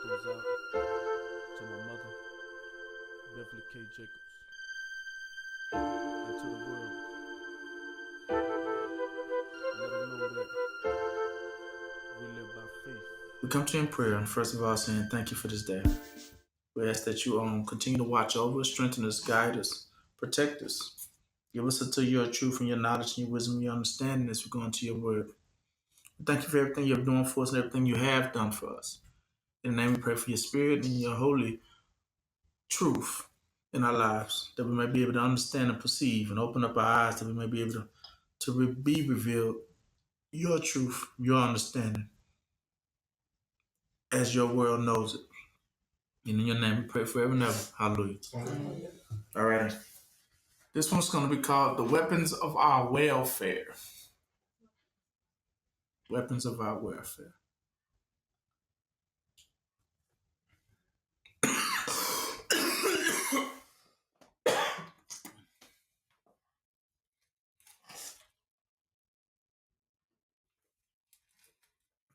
goes out to my mother, Beverly K. Jacobs, and to the world. Let them know that we live by faith. We come to you in prayer, and first of all, saying thank you for this day. We ask that you continue to watch over us, strengthen us, guide us, protect us. Give us unto your truth and your knowledge and your wisdom and your understanding as we go into your word. We thank you for everything you're doing for us and everything you have done for us. In the name we pray for your spirit and your holy truth in our lives, that we may be able to understand and perceive and open up our eyes, that we may be able to be revealed your truth, your understanding, as your world knows it. And in your name we pray forever and ever. Hallelujah. All right. This one's going to be called The Weapons of Our Welfare. Weapons of Our Welfare.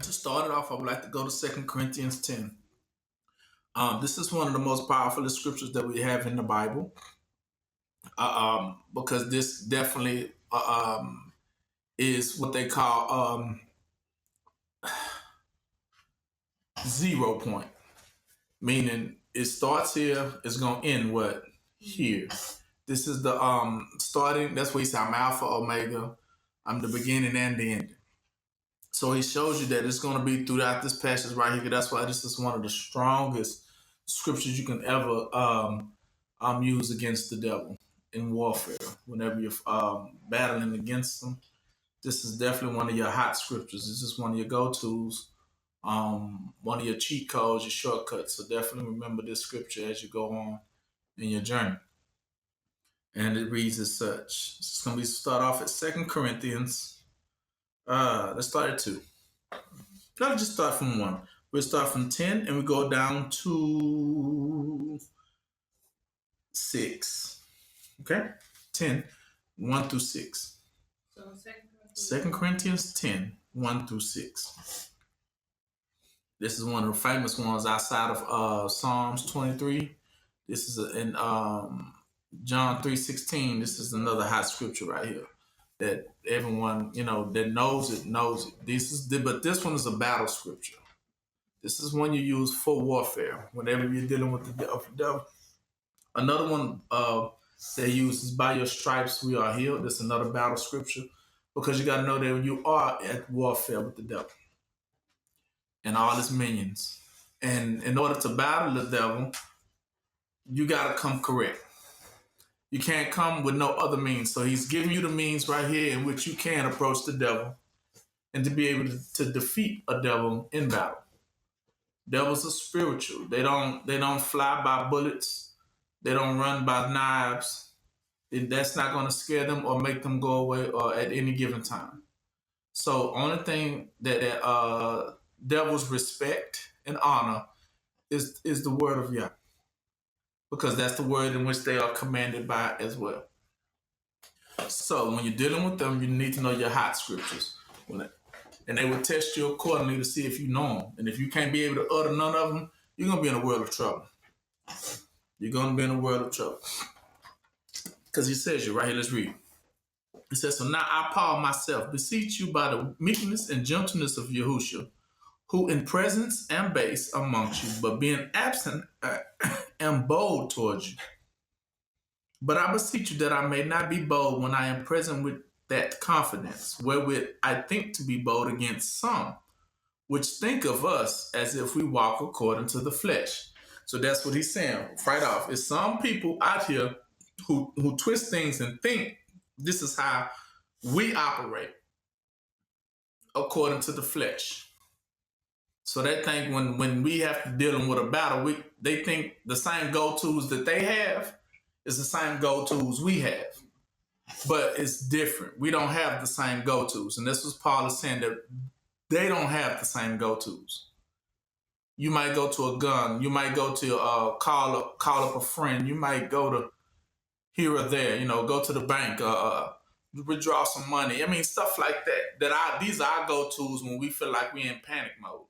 To start it off, I would like to go to 2 Corinthians 10. This is one of the most powerful scriptures that we have in the Bible, because this definitely is what they call 0 point, meaning it starts here, it's going to end what? Here. This is the starting, that's where he said, I'm Alpha, Omega, I'm the beginning and the ending. So he shows you that it's going to be throughout this passage right here. That's why this is one of the strongest scriptures you can ever use against the devil in warfare. Whenever you're battling against them, this is definitely one of your hot scriptures. This is one of your go-tos, one of your cheat codes, your shortcuts. So definitely remember this scripture as you go on in your journey. And it reads as such. It's going to start off at 2 Corinthians. Let's start at 2. Let's just start from 1. We'll start from 10 and we go down to 6. Okay? 10, 1 through 6. So 2 Corinthians 10, 1 through 6. This is one of the famous ones outside of Psalms 23. This is in John 3:16. This is another hot scripture right here that everyone, that knows it. But this one is a battle scripture. This is one you use for warfare whenever you're dealing with the devil. Another one they use is by your stripes we are healed. That's another battle scripture, because you got to know that you are at warfare with the devil and all his minions. And in order to battle the devil, you got to come correct. You can't come with no other means. So he's giving you the means right here in which you can approach the devil and to be able to defeat a devil in battle. Devils are spiritual. They don't fly by bullets. They don't run by knives. That's not going to scare them or make them go away or at any given time. So only thing that devils respect and honor is the word of Yah, because that's the word in which they are commanded by as well. So when you're dealing with them, you need to know your hot scriptures. And they will test you accordingly to see if you know them. And if you can't be able to utter none of them, you're going to be in a world of trouble. You're going to be in a world of trouble. Because he says you right here, let's read. It says, so now I, Paul, myself, beseech you by the meekness and gentleness of Yahusha, who in presence am base amongst you, but being absent am bold towards you. But I beseech you that I may not be bold when I am present with that confidence, wherewith I think to be bold against some, which think of us as if we walk according to the flesh. So that's what he's saying right off. It's some people out here who twist things and think this is how we operate according to the flesh. So they think when we have to deal with a battle, they think the same go-tos that they have is the same go-tos we have. But it's different. We don't have the same go-tos. And this was Paul is saying that they don't have the same go-tos. You might go to a gun. You might go to call up a friend. You might go to here or there, go to the bank, withdraw some money. I mean, stuff like that. These are our go-tos when we feel like we're in panic mode.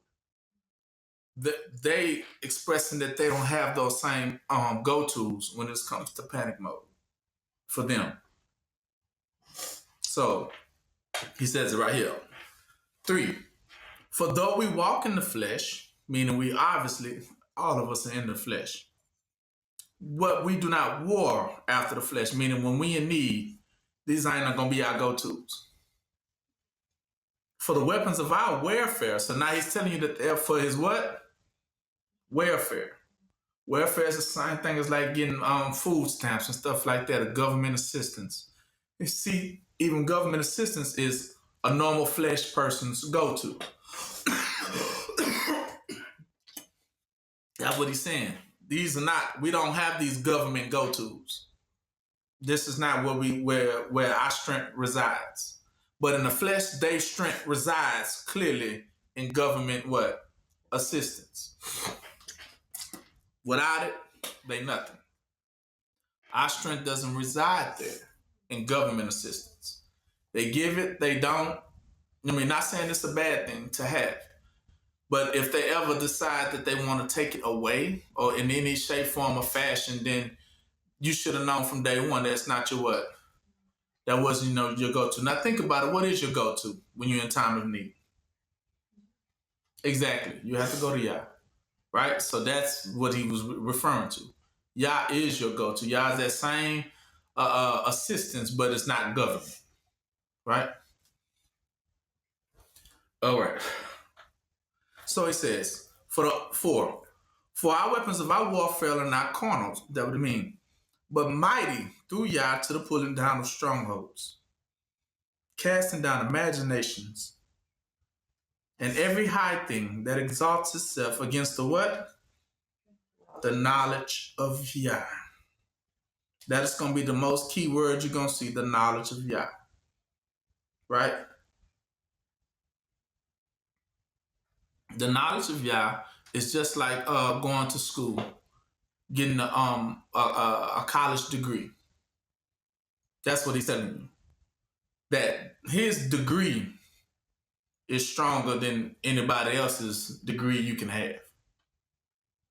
they expressing that they don't have those same go-tos when it comes to panic mode for them. So he says it right here. 3, for though we walk in the flesh, meaning we obviously, all of us are in the flesh, but we do not war after the flesh, meaning when we in need, these ain't not going to be our go-tos. For the weapons of our warfare. So now he's telling you that they're for his what? Warfare. Warfare is the same thing as like getting food stamps and stuff like that, or government assistance. You see, even government assistance is a normal flesh person's go-to. That's what he's saying. These are not, we don't have these government go-tos. This is not where our strength resides. But in the flesh, their strength resides clearly in government what? Assistance. Without it, they nothing. Our strength doesn't reside there in government assistance. They give it, they don't. I mean, not saying it's a bad thing to have. But if they ever decide that they want to take it away or in any shape, form, or fashion, then you should have known from day one that's not your what? That wasn't, your go-to. Now think about it. What is your go-to when you're in time of need? Exactly. You have to go to Yah, right? So that's what he was referring to. Yah is your go-to. Yah is that same assistance, but it's not government, right? All right. So he says, for our weapons of our warfare are not carnal, that would mean, but mighty through Yah to the pulling down of strongholds, casting down imaginations, and every high thing that exalts itself against the what? The knowledge of Yah. That is going to be the most key word you're going to see, the knowledge of Yah. Right? The knowledge of Yah is just like going to school, getting a college degree. That's what he's telling you. That his degree is stronger than anybody else's degree you can have.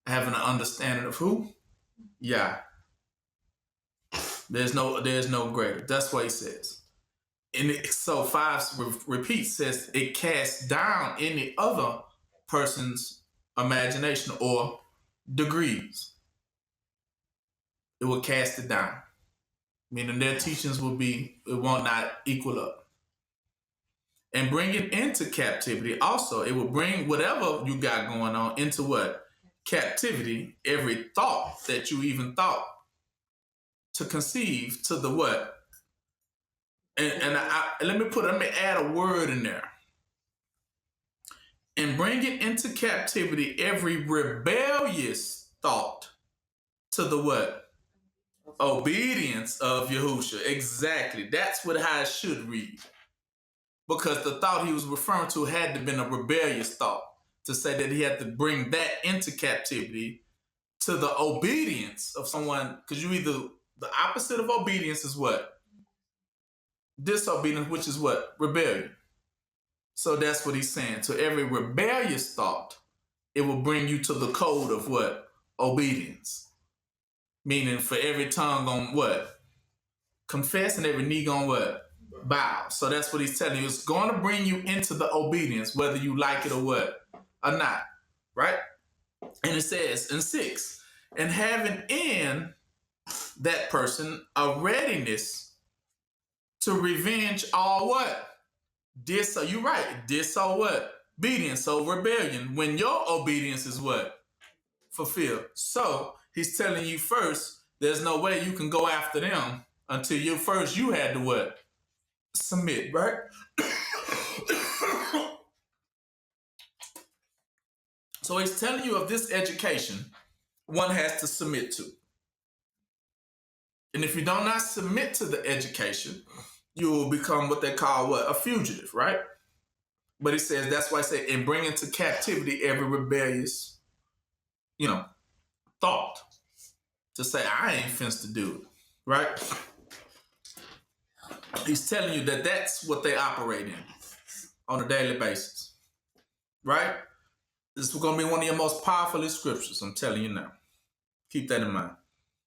Having an understanding of who? Yah. There's no greater. That's what he says. And so 5 repeats, says it casts down any other person's imagination or degrees. It will cast it down. Meaning their teachings it will not equal up. And bring it into captivity. Also, it will bring whatever you got going on into what? Captivity. Every thought that you even thought to conceive to the what? And let me add a word in there. And bring it into captivity every rebellious thought to the what? Obedience of Yahusha. Exactly. That's how it should read. Because the thought he was referring to had to have been a rebellious thought. To say that he had to bring that into captivity to the obedience of someone. Because the opposite of obedience is what? Disobedience, which is what? Rebellion. So that's what he's saying. To every rebellious thought, it will bring you to the code of what? Obedience. Meaning for every tongue on what? Confess, and every knee on what? Bow. So that's what he's telling you. It's going to bring you into the obedience, whether you like it or what? Or not. Right? And it says in 6, and having in that person a readiness to revenge all what? You're right. What? Obedience. So rebellion. When your obedience is what? Fulfilled. So he's telling you first, there's no way you can go after them until you had to what? Submit, right? So he's telling you of this education one has to submit to. And if you do not submit to the education, you will become what they call what? A fugitive, right? But he says, that's why I say, and bring into captivity every rebellious, thought. To say, I ain't fenced to do it, right? He's telling you that that's what they operate in on a daily basis, right? This is going to be one of your most powerful scriptures. I'm telling you now. Keep that in mind.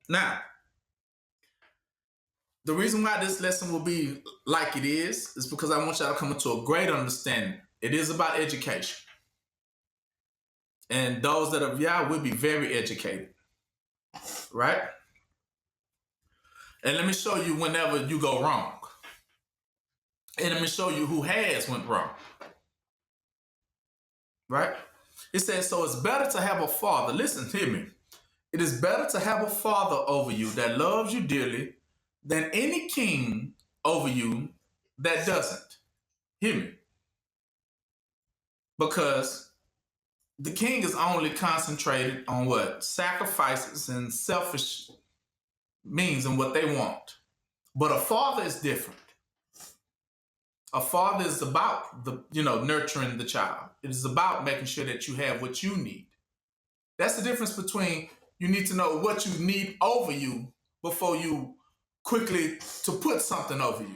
Now, the reason why this lesson will be like it is because I want y'all to come into a greater understanding. It is about education. And those that are Yah will be very educated. Right? And let me show you whenever you go wrong. And let me show you who has went wrong. Right? It says, so it's better to have a father. Listen, hear me. It is better to have a father over you that loves you dearly than any king over you that doesn't. Hear me. Because the king is only concentrated on what? Sacrifices and selfish means and what they want. But a father is different. A father is about nurturing the child. It is about making sure that you have what you need. That's the difference between you need to know what you need over you before you quickly to put something over you.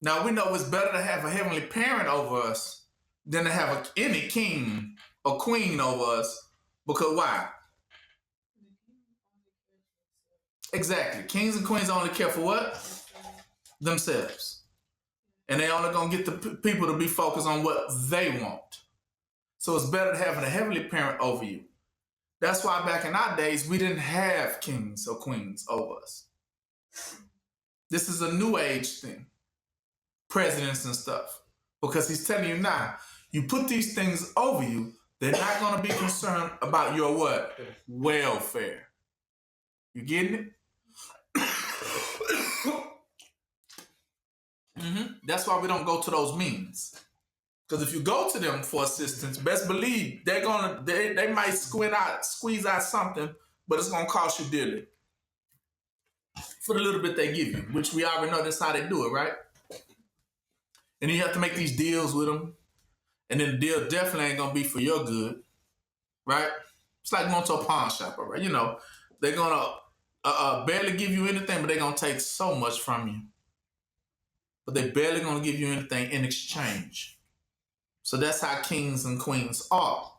Now we know it's better to have a heavenly parent over us than to have any king or queen over us. Because why? Exactly. Kings and queens only care for what? Themselves. And they only going to get the people to be focused on what they want. So it's better to have a heavenly parent over you. That's why back in our days, we didn't have kings or queens over us. This is a new age thing. Presidents and stuff. Because he's telling you now, you put these things over you, they're not going to be concerned about your what? Welfare. You getting it? That's why we don't go to those means. Because if you go to them for assistance, best believe they might squeeze out something, but it's gonna cost you dearly for the little bit they give you, which we already know that's how they do it, right? And then you have to make these deals with them, and then the deal definitely ain't gonna be for your good, right? It's like going to a pawn shop, right? You know, they're gonna barely give you anything, but they're gonna take so much from you. But they're barely gonna give you anything in exchange. So that's how kings and queens are.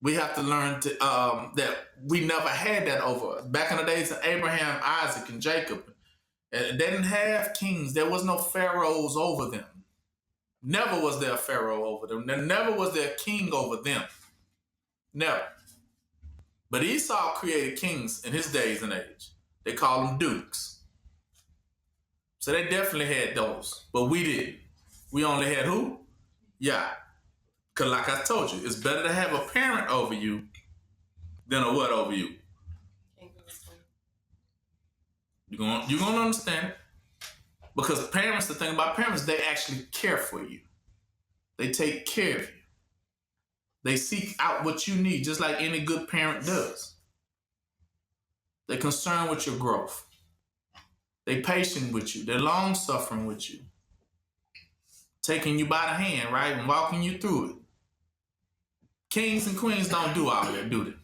We have to learn that we never had that over us. Back in the days of Abraham, Isaac, and Jacob, they didn't have kings. There was no pharaohs over them. Never was there a pharaoh over them. There never was there a king over them. Never. But Esau created kings in his days and age. They call them dukes. So they definitely had those. But we didn't. We only had who? Yeah. Because like I told you, it's better to have a parent over you than a what over you. You're going to understand it. Because parents, the thing about parents, they actually care for you. They take care of you. They seek out what you need, just like any good parent does. They're concerned with your growth. They're patient with you. They're long-suffering with you. Taking you by the hand, right, and walking you through it. Kings and queens don't do all that, do they?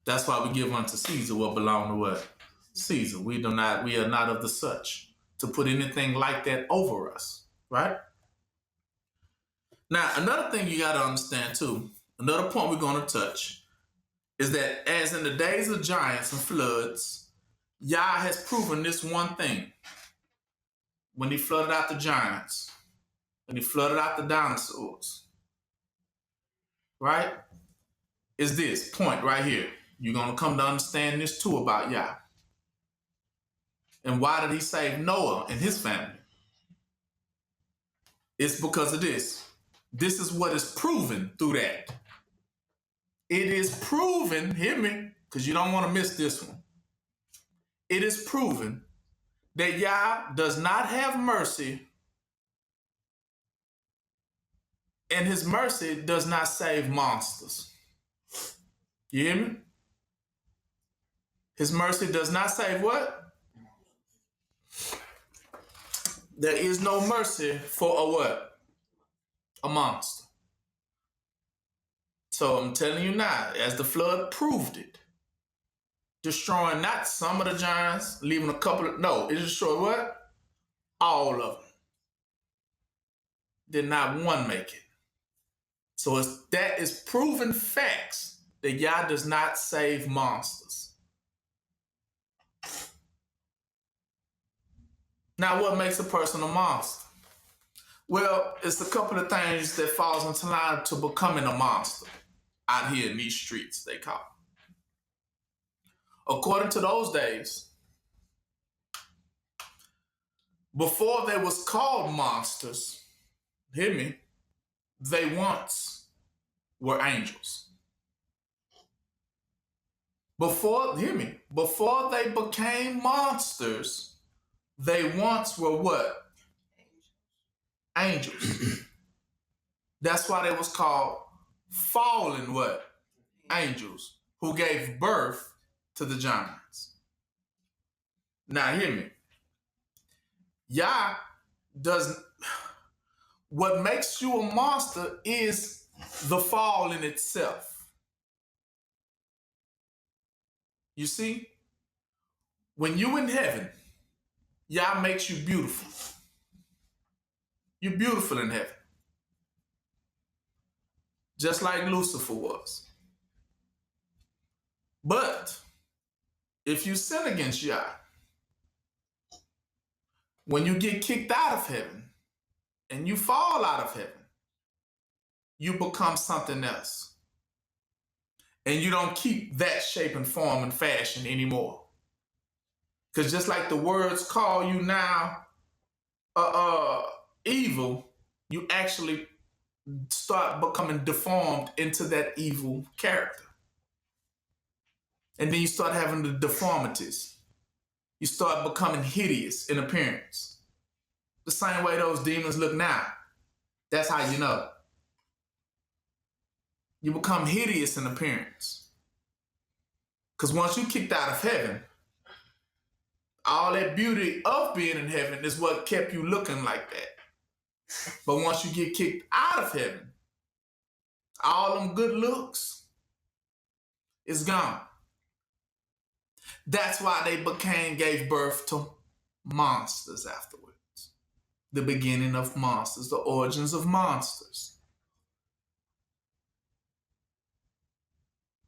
That's why we give unto Caesar what belongs to what? Caesar. We are not of the such to put anything like that over us, right? Now, another thing you got to understand too, another point we're going to touch is that as in the days of giants and floods, Yah has proven this one thing. When he flooded out the giants, when he flooded out the dinosaurs, right? Is this point right here. You're going to come to understand this too about Yah. And why did he save Noah and his family? It's because of this. This is what is proven through that. It is proven, hear me, because you don't want to miss this one. It is proven that Yah does not have mercy, and his mercy does not save monsters. You hear me? His mercy does not save what? There is no mercy for a what? A monster. So I'm telling you now, as the flood proved it, destroying not some of the giants, leaving a couple of, no, it destroyed what? All of them. did not one make it. So that is proven facts that Yah does not save monsters. Now, what makes a person a monster? Well, it's a couple of things that falls into line to becoming a monster out here in these streets, they call it. According to those days, before they was called monsters, hear me, they once were angels. Before they became monsters, they once were what? Angels. That's why they was called fallen what? Angels, who gave birth to the giants. Now hear me. Yah doesn't. What makes you a monster is the fall in itself. You see, when you in heaven, Yah makes you beautiful. You're beautiful in heaven. Just like Lucifer was. But if you sin against Yah, when you get kicked out of heaven and you fall out of heaven, you become something else. And you don't keep that shape and form and fashion anymore. Because just like the words call you now evil, you actually start becoming deformed into that evil character. And then you start having the deformities. You start becoming hideous in appearance. The same way those demons look now. That's how you know. You become hideous in appearance. Because once you kicked out of heaven, all that beauty of being in heaven is what kept you looking like that. But once you get kicked out of heaven, all them good looks is gone. That's why they gave birth to monsters afterwards. The beginning of monsters, the origins of monsters.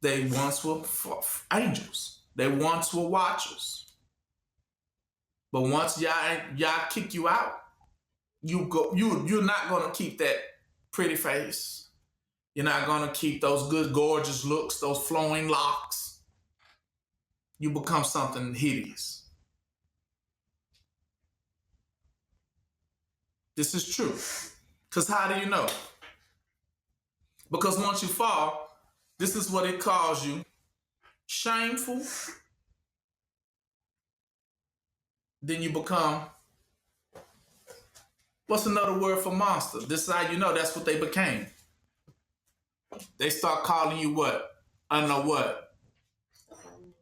They once were angels. They once were watchers. But once Yah kick you out, you're not gonna keep that pretty face. You're not gonna keep those good, gorgeous looks, those flowing locks. You become something hideous. This is true. Because how do you know? Because once you fall, this is what it calls you. Shameful. Then you become, what's another word for monster? This is how you know that's what they became. They start calling you what? What?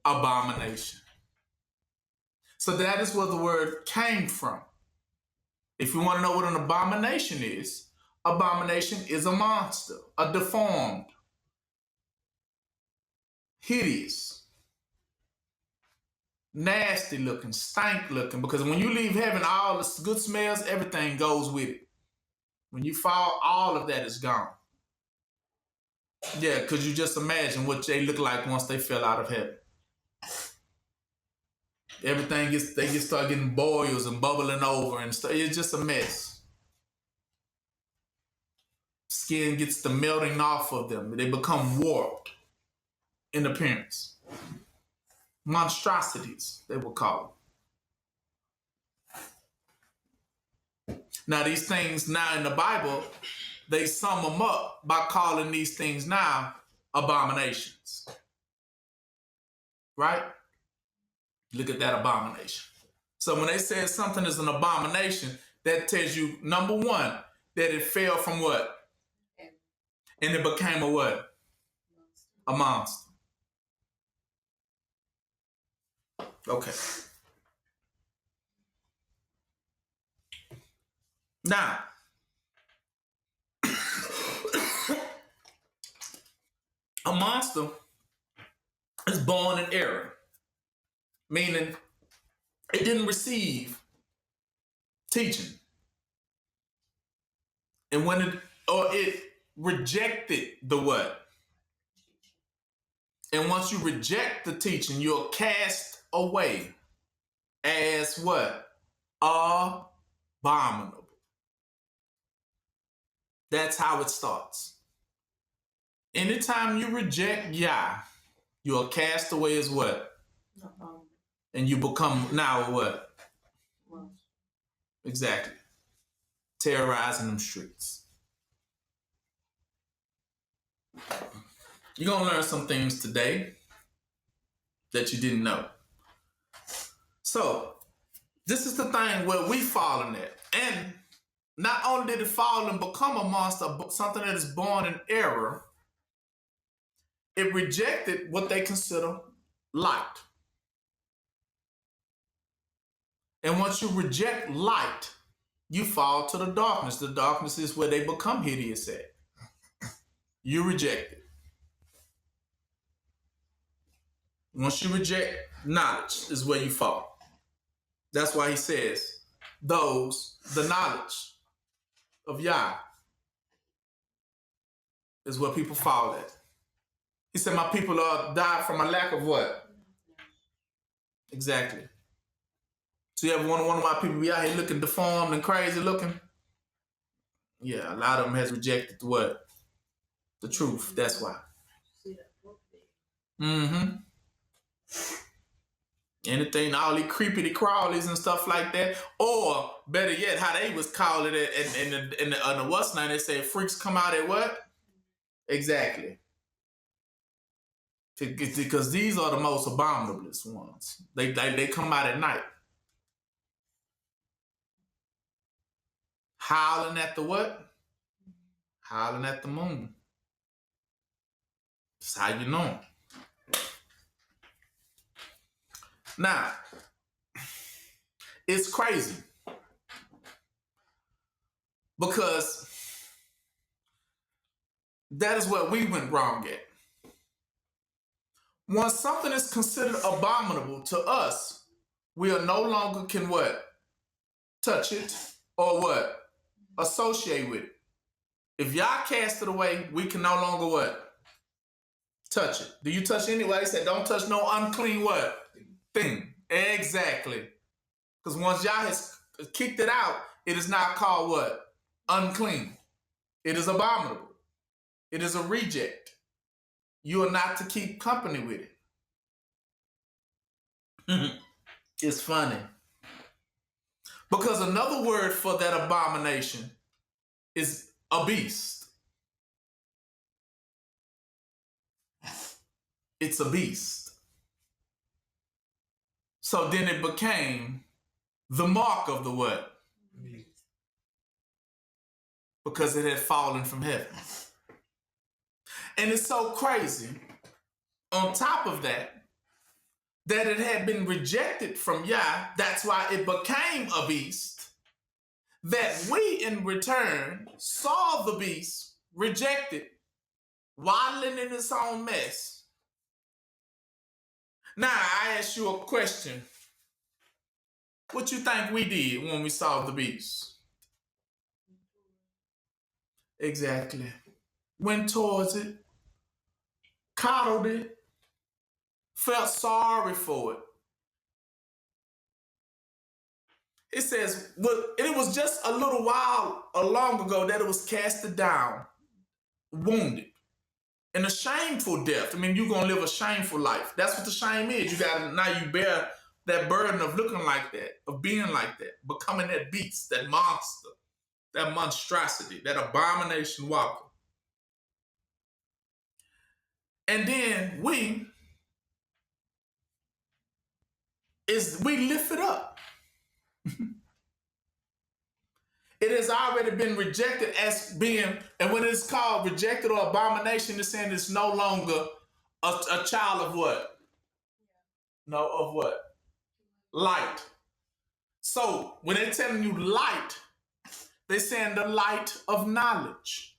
Abomination. So that is where the word came from. If you want to know what an abomination is a monster, a deformed, hideous, nasty looking, stank looking, because when you leave heaven, all the good smells, everything goes with it. When you fall, all of that is gone. Yeah, because you just imagine what they look like once they fell out of heaven. Everything they start getting boils and bubbling over and stuff. It's just a mess. Skin gets the melting off of them. They become warped in appearance. Monstrosities, they will call them. Now, these things now in the Bible, they sum them up by calling these things now abominations. Right? Look at that abomination. So when they say something is an abomination, that tells you, number one, that it fell from what? And it became a what? A monster. Okay. Now, a monster is born in error, meaning it didn't receive teaching. And it rejected the what? And once you reject the teaching, you're cast away as what? Abominable. That's how it starts. Anytime you reject Yah, you are cast away as what? And you become now what? Exactly. Terrorizing them streets. You're going to learn some things today that you didn't know. So, this is the thing where we fall in it. And not only did it fall and become a monster, but something that is born in error, it rejected what they consider light. And once you reject light, you fall to the darkness. The darkness is where they become hideous at. You reject it. Once you reject knowledge is where you fall. That's why he says, the knowledge of Yah is where people fall at. He said, my people are died from a lack of what? Exactly. So you ever wonder why people be out here looking deformed and crazy looking? Yeah, a lot of them has rejected the what? The truth. That's why. Mm-hmm. Anything, all these creepy crawlies and stuff like that. Or better yet, how they was calling it in the what's name, they said freaks come out at what? Exactly. Because these are the most abominablest ones. They come out at night. Howling at the what? Howling at the moon. That's how you know. Now, it's crazy. Because that is where we went wrong at. Once something is considered abominable to us, we are no longer can what? Touch it or what? Associate with it. If y'all cast it away, we can no longer what? Touch it. Do you touch it anyway? He said, don't touch no unclean what? Thing. Exactly. Because once y'all has kicked it out, it is now called what? Unclean. It is abominable. It is a reject. You are not to keep company with it. It's funny. Because another word for that abomination is a beast. It's a beast. So then it became the mark of the what? Beast. Because it had fallen from heaven. And it's so crazy. On top of that it had been rejected from Yah. That's why it became a beast. That we in return saw the beast rejected, waddling in its own mess. Now I ask you a question. What you think we did when we saw the beast? Exactly. Went towards it, coddled it, felt sorry for it. It says, well, it was just a little while long ago that it was casted down, wounded, and a shameful death. I mean, you're going to live a shameful life. That's what the shame is. Now you bear that burden of looking like that, of being like that, becoming that beast, that monster, that monstrosity, that abomination walker. And then we lift it up. It has already been rejected as being, and when it's called rejected or abomination, it's saying it's no longer a child of what? No, of what? Light. So when they're telling you light, they're saying the light of knowledge,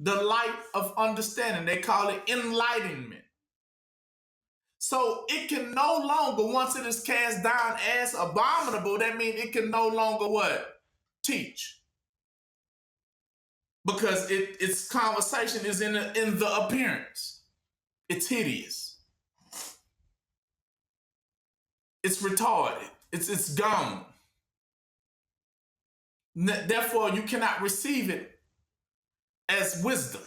the light of understanding. They call it enlightenment. So it can no longer, once it is cast down as abominable, that means it can no longer what? Teach. because its conversation is in the appearance. It's hideous. It's retarded. It's gone. Therefore, you cannot receive it as wisdom.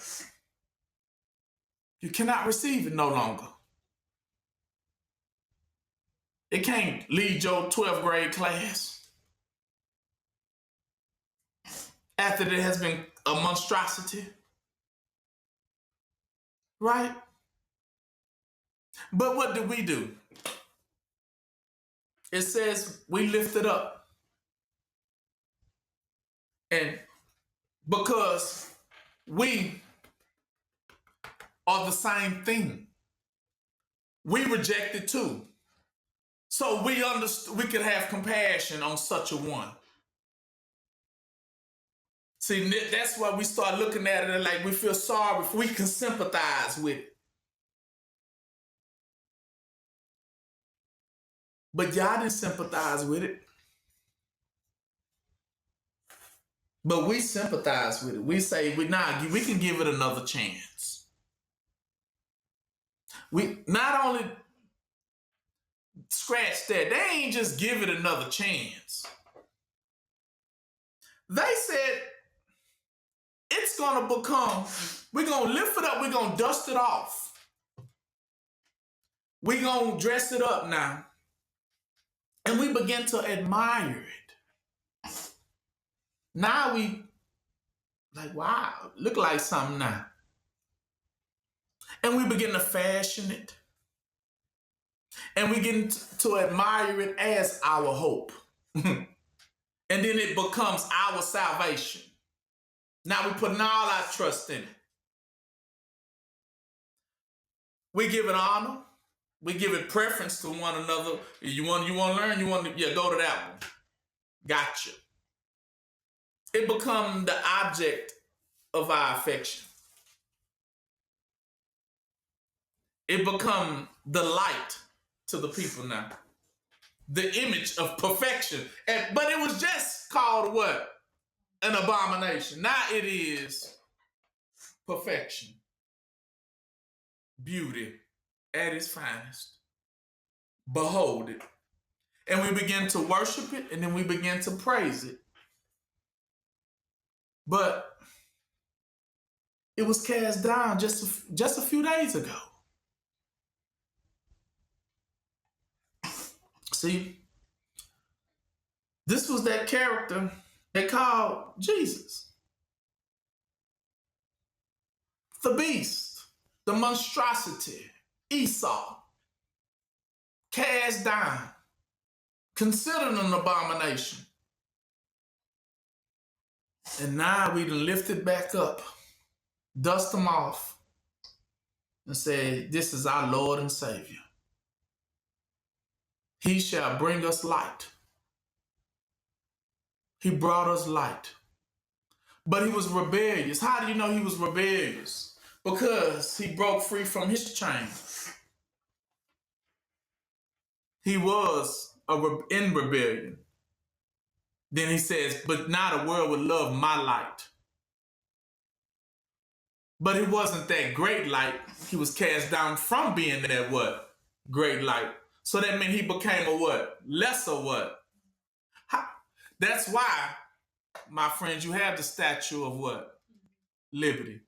You cannot receive it no longer. It can't lead your 12th grade class after there has been a monstrosity. Right? But what do? It says we lift it up. And because we are the same thing, we reject it too. So we could have compassion on such a one. See, that's why we start looking at it like we feel sorry if we can sympathize with it. But y'all didn't sympathize with it. But we sympathize with it. We say, we can give it another chance. We not only scratch that, they ain't just give it another chance. They said, it's going to become, we're going to lift it up, we're going to dust it off. We're going to dress it up now. And we begin to admire it. Now we, like, wow, look like something now. And we begin to fashion it. And we begin to admire it as our hope. And then it becomes our salvation. Now we're putting all our trust in it. We give it honor. We give it preference to one another. You want to learn? Go to that one. Gotcha. It becomes the object of our affection. It becomes the light to the people now. The image of perfection. But it was just called what? An abomination. Now it is perfection. Beauty at its finest. Behold it. And we begin to worship it, and then we begin to praise it. But it was cast down just a few days ago. See, this was that character they called Jesus. The beast, the monstrosity, Esau, cast down, considered an abomination. And now we done lift it back up, dust them off, and say, this is our Lord and Savior. He shall bring us light. He brought us light. But he was rebellious. How do you know he was rebellious? Because he broke free from his chain. He was in rebellion. Then he says, but now the world would love my light. But it wasn't that great light. He was cast down from being that what? Great light. So that meant he became a what? Lesser what? That's why, my friends, you have the statue of what? Liberty.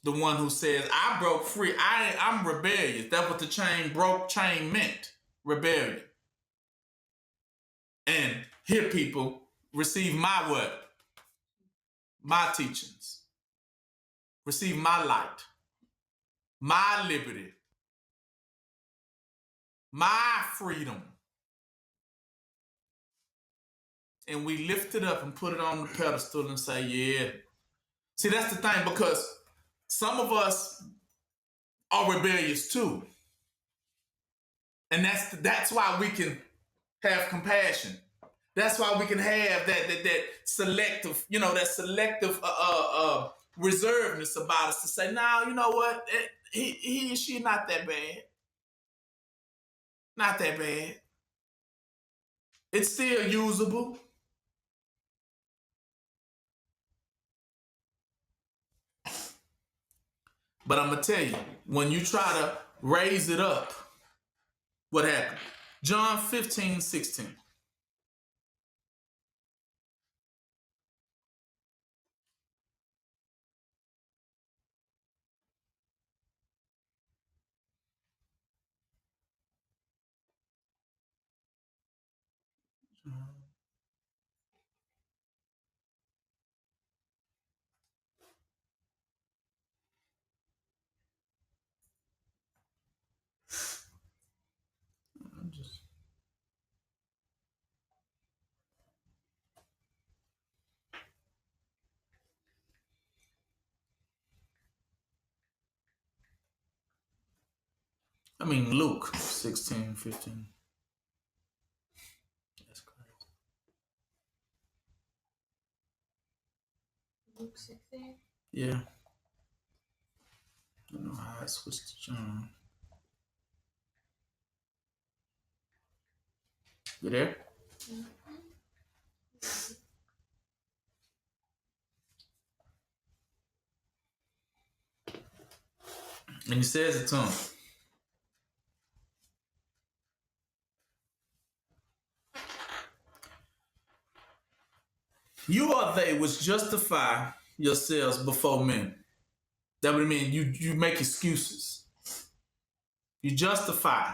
The one who says, I broke free. I'm rebellious. That's what the chain meant. Rebellion. And here, people, receive my what? My teachings. Receive my light. My liberty. My freedom. And we lift it up and put it on the pedestal and say, yeah. See, that's the thing, because some of us are rebellious too. And that's why we can have compassion. That's why we can have that selective, that selective reservedness about us to say, no, you know what? He and she not that bad. Not that bad. It's still usable. But I'm going to tell you, when you try to raise it up, what happened? John 15:16. Luke 16:15. That's crazy. Luke 16? Yeah. I don't know how I switched to John. You there? And he says it to him. You are they which justify yourselves before men. That would mean you make excuses. You justify.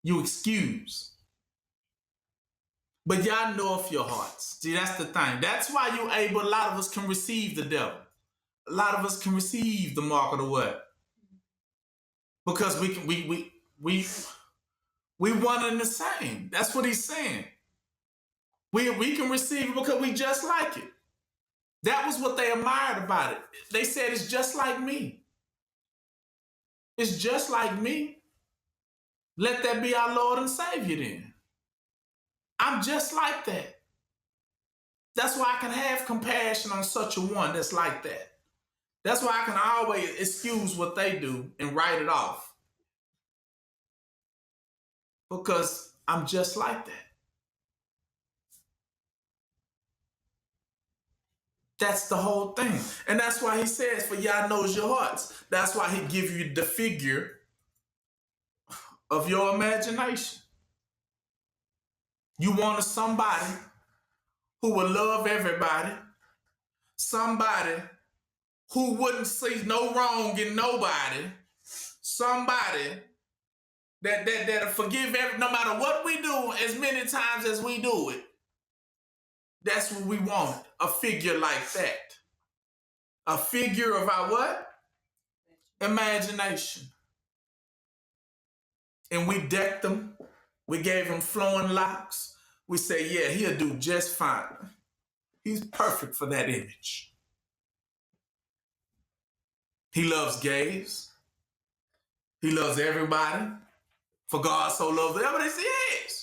You excuse. But y'all know of your hearts. See, that's the thing. That's why a lot of us can receive the devil. A lot of us can receive the mark of the word. Because we one and the same. That's what he's saying. We can receive it because we just like it. That was what they admired about it. They said it's just like me. It's just like me. Let that be our Lord and Savior then. I'm just like that. That's why I can have compassion on such a one that's like that. That's why I can always excuse what they do and write it off. Because I'm just like that. That's the whole thing. And that's why he says, for Yah knows your hearts. That's why he give you the figure of your imagination. You want somebody who will love everybody. Somebody who wouldn't see no wrong in nobody. Somebody that'll forgive no matter what we do, as many times as we do it. That's what we want. A figure like that. A figure of our what? Imagination. And we decked them. We gave him flowing locks. We say, yeah, he'll do just fine. He's perfect for that image. He loves gays. He loves everybody. For God so loved them. Everybody says, yes.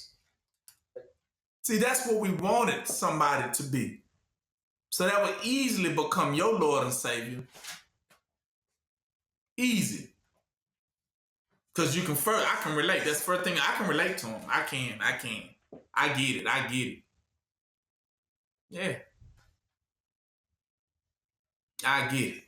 See, that's what we wanted somebody to be. So that would easily become your Lord and Savior. Easy. Because I can relate. That's the first thing. I can relate to him. I can. I get it. Yeah. I get it.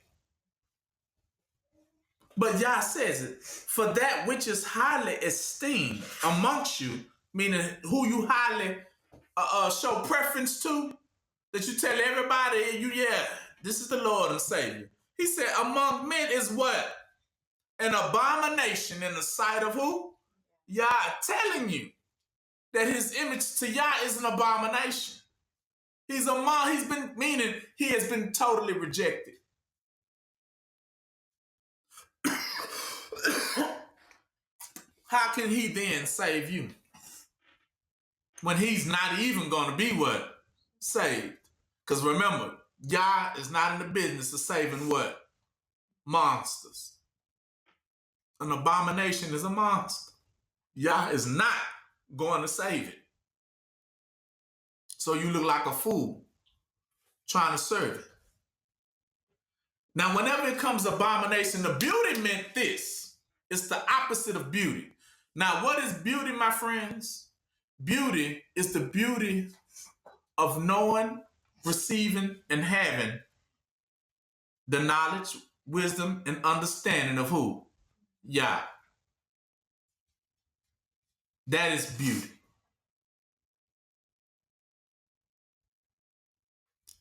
But Yah says it, for that which is highly esteemed amongst you, meaning who you highly show preference to, that you tell everybody, this is the Lord and Savior. He said, among men is what? An abomination in the sight of who? Yah, telling you that his image to Yah is an abomination. He has been totally rejected. How can he then save you? When he's not even going to be what? Saved. Because remember, Yah is not in the business of saving what? Monsters. An abomination is a monster. Yah is not going to save it. So you look like a fool trying to serve it. Now, whenever it comes to abomination, the beauty meant this. It's the opposite of beauty. Now, what is beauty, my friends? Beauty is the beauty of knowing, receiving, and having the knowledge, wisdom, and understanding of who? Yah. That is beauty.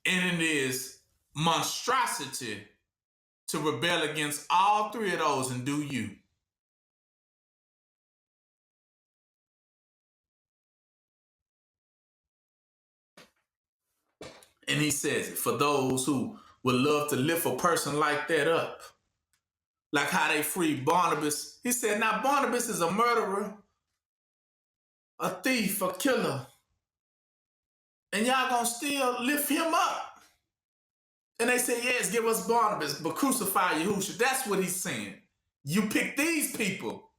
And it is monstrosity to rebel against all three of those and do you. And he says it for those who would love to lift a person like that up. Like how they freed Barnabas. He said, now Barnabas is a murderer, a thief, a killer. And y'all gonna still lift him up. And they said, yes, give us Barnabas, but crucify Yahusha. That's what he's saying. You pick these people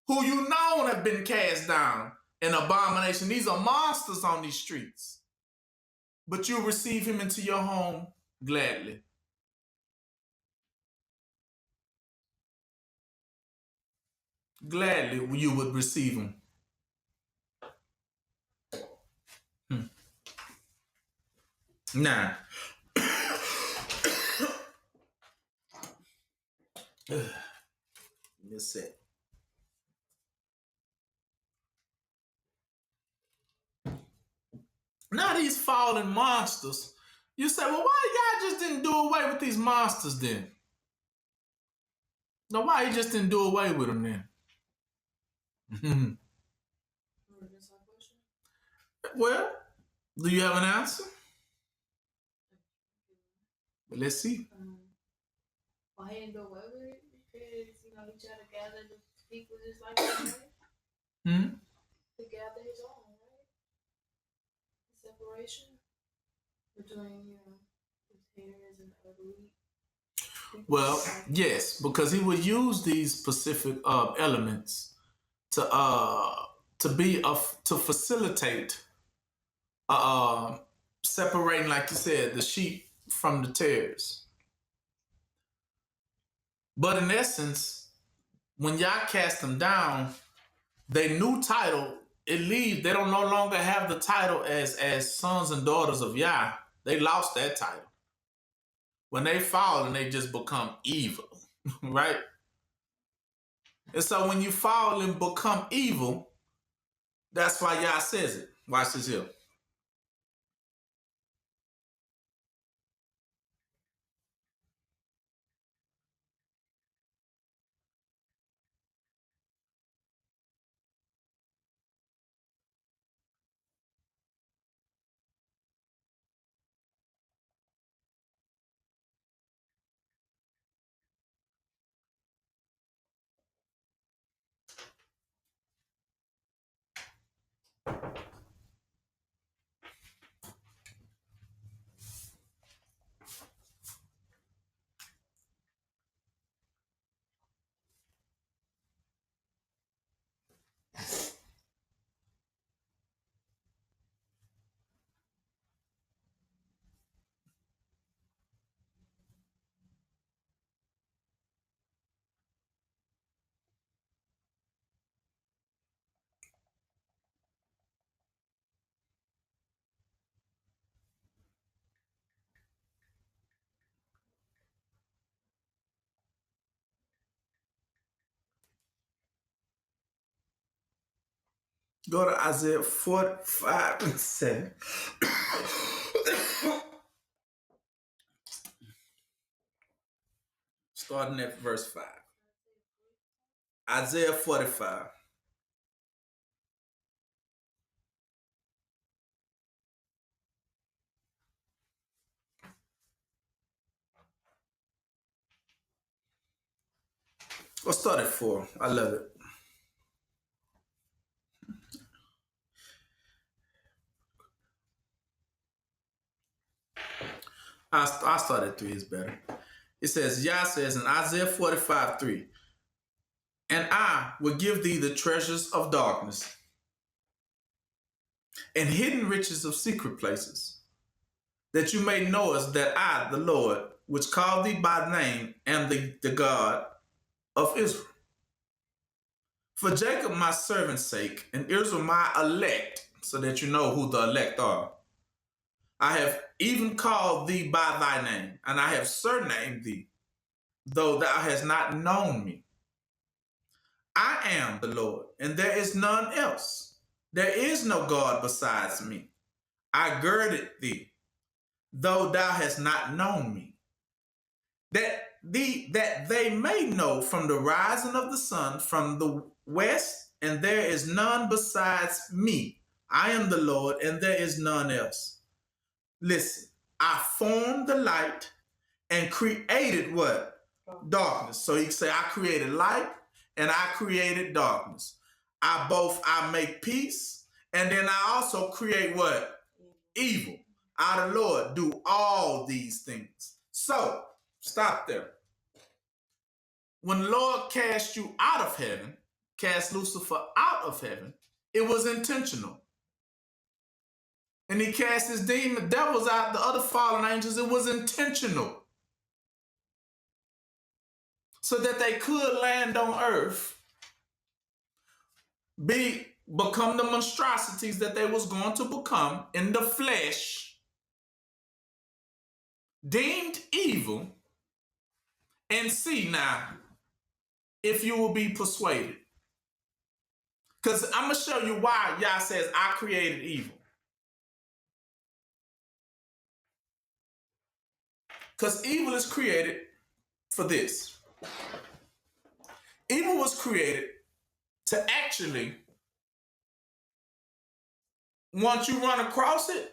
who you know have been cast down in abomination. These are monsters on these streets. But you receive him into your home gladly. Gladly you would receive him. Now, let's see. Now these fallen monsters, you say, well, why y'all just didn't do away with these monsters then? No, why you just didn't do away with them then? Well, do you have an answer? Let's see. Why he didn't do away with it? Because, he tried to gather the people just like him, right? To gather his own, right? The separation between, his haters and the elite. Well, yes, because he would use these specific elements to facilitate separating, like you said, the sheep from the tares. But in essence, when y'all cast them down, their new title, it leaves. They don't no longer have the title as sons and daughters of Yah. They lost that title. When they fall, and they just become evil, right? And so when you fall and become evil, that's why Yah says it. Watch this here. Go to Isaiah 45 and 7. Starting at verse 5. Isaiah 45. Let's start at 4. I love it. I start at 3 is better. It says, Yah says in Isaiah 45, 3, and I will give thee the treasures of darkness and hidden riches of secret places, that you may know us that I, the Lord, which called thee by name, am the God of Israel. For Jacob my servant's sake, and Israel my elect, so that you know who the elect are, I have even called thee by thy name, and I have surnamed thee. though thou hast not known me. I am the Lord, and there is none else. There is no God besides me. I girded thee, though thou hast not known me, that they may know from the rising of the sun from the west, and there is none besides me. I am the Lord, and there is none else. Listen, I formed the light and created what? Darkness. So you can say, I created light and I created darkness. I make peace, and then I also create what? Evil. I, the Lord, do all these things. So, stop there. When the Lord cast you out of heaven, cast Lucifer out of heaven, it was intentional. And he cast his devils out, the other fallen angels, it was intentional. So that they could land on earth, become the monstrosities that they was going to become in the flesh, deemed evil, and see now if you will be persuaded. Because I'm going to show you why Yah says, I created evil. Because evil is created for this. Evil was created to actually, once you run across it,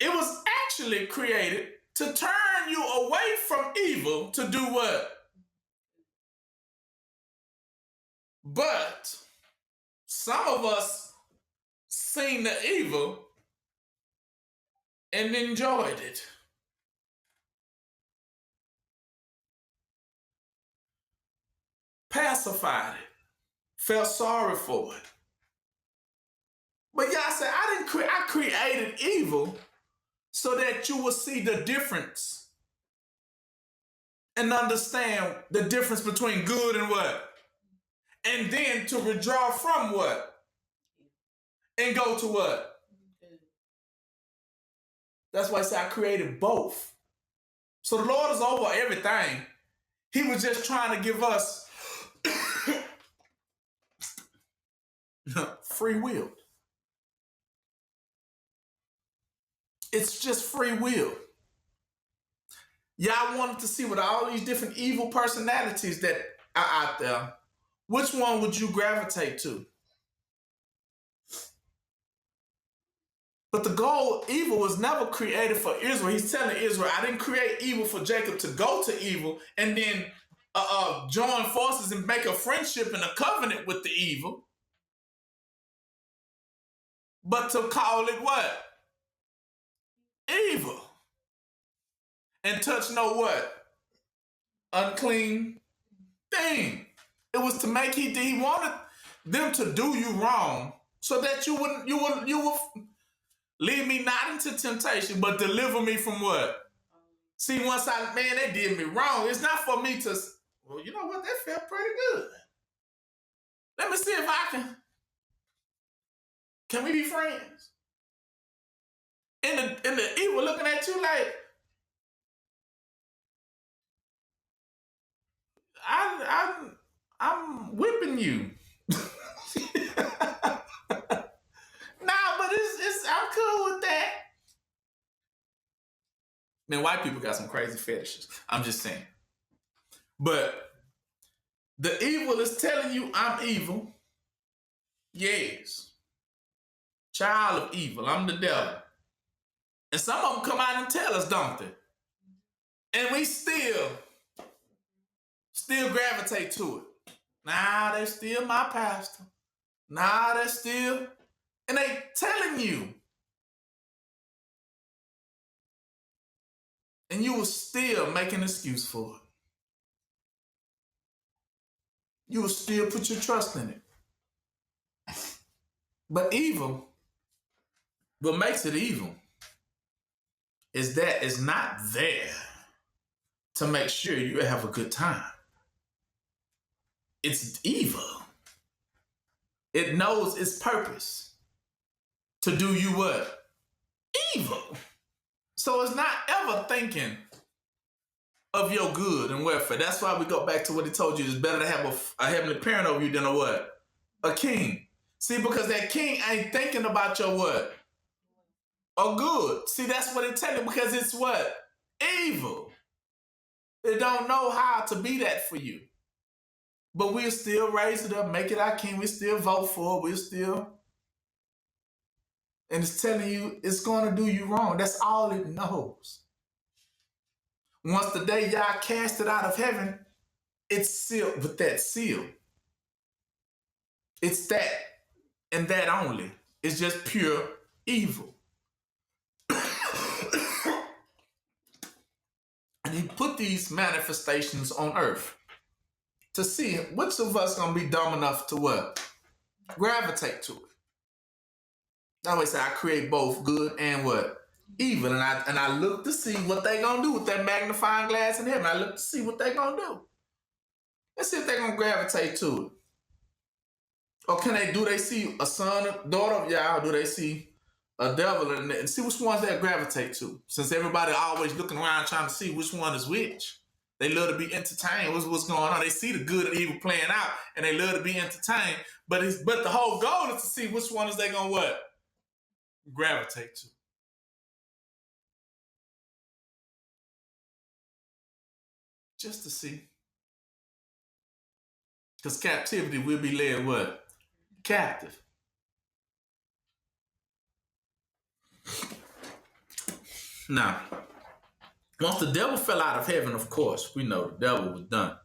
it was actually created to turn you away from evil to do what? But some of us seen the evil and enjoyed it. Pacified it. Felt sorry for it. But Yah said, I created evil so that you will see the difference and understand the difference between good and what? And then to withdraw from what? And go to what? That's why I said I created both. So the Lord is over everything. He was just trying to give us free will. It's just free will. Y'all wanted to see with all these different evil personalities that are out there, which one would you gravitate to? But the goal, evil was never created for Israel. He's telling Israel, I didn't create evil for Jacob to go to evil and then join forces and make a friendship and a covenant with the evil. But to call it what? Evil. And touch no what? Unclean thing. It was to make he wanted them to do you wrong so that you would lead me not into temptation, but deliver me from what? See, once they did me wrong. It's not for me to, well, you know what? That felt pretty good. Let me see if I can we be friends? And the evil looking at you like, I'm whipping you. But I'm cool with that. Man, white people got some crazy fetishes. I'm just saying. But the evil is telling you I'm evil. Yes. Child of evil. I'm the devil. And some of them come out and tell us, don't they? And we still gravitate to it. Nah, they're still my pastor. Nah, they're still... And they telling you. And you will still make an excuse for it. You will still put your trust in it. But evil, what makes it evil, is that it's not there to make sure you have a good time. It's evil. It knows its purpose. To do you what? Evil. So it's not ever thinking, of your good and welfare. That's why we go back to what he told you. It's better to have a heavenly parent over you than a what? A king. See, because that king ain't thinking about your what? Or good. See, that's what it tells you, because it's what? Evil. It don't know how to be that for you. But we'll still raise it up, make it our king. We still vote for it. We'll still. And it's telling you it's going to do you wrong. That's all it knows. Once the day y'all cast it out of heaven, it's sealed with that seal. It's that and that only. It's just pure evil. And he put these manifestations on earth to see which of us gonna be dumb enough to what? Gravitate to it. I always say I create both good and what? Evil. And I look to see what they gonna do with that magnifying glass in heaven. I look to see what they gonna do. Let's see if they're gonna gravitate to it. Or do they see a son, daughter of Yah, or do they see a devil, and see which ones they gravitate to? Since everybody always looking around trying to see which one is which. They love to be entertained. What's going on? They see the good and evil playing out, and they love to be entertained. But the whole goal is to see which one is they gonna what? Gravitate to. Just to see. Because captivity will be led what? Captive. Now, once the devil fell out of heaven, of course, we know the devil was done.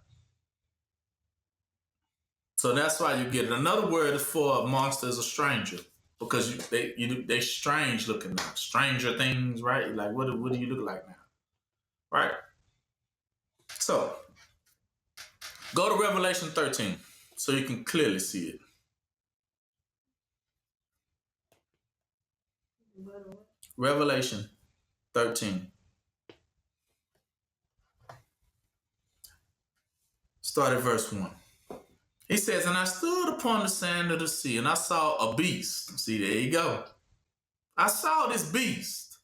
So that's why you get it. Another word for a monster is a stranger, because they strange looking now. Stranger things, right? Like, what do you look like now? Right? So, go to Revelation 13 so you can clearly see it. Revelation 13. Start at verse 1. He says, and I stood upon the sand of the sea, and I saw a beast. See, there you go. I saw this beast.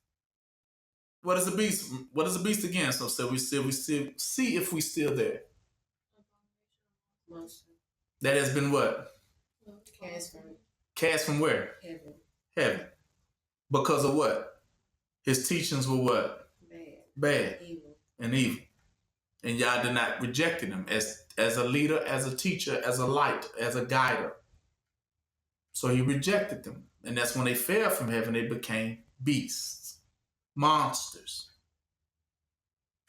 What is a beast? What is a beast again? So we still see if we still there. Monster. That has been what? Cast from where? Heaven. Because of what? His teachings were what? Bad. Evil. And y'all did not reject him as a leader, as a teacher, as a light, as a guider. So he rejected them. And that's when they fell from heaven, they became beasts, monsters.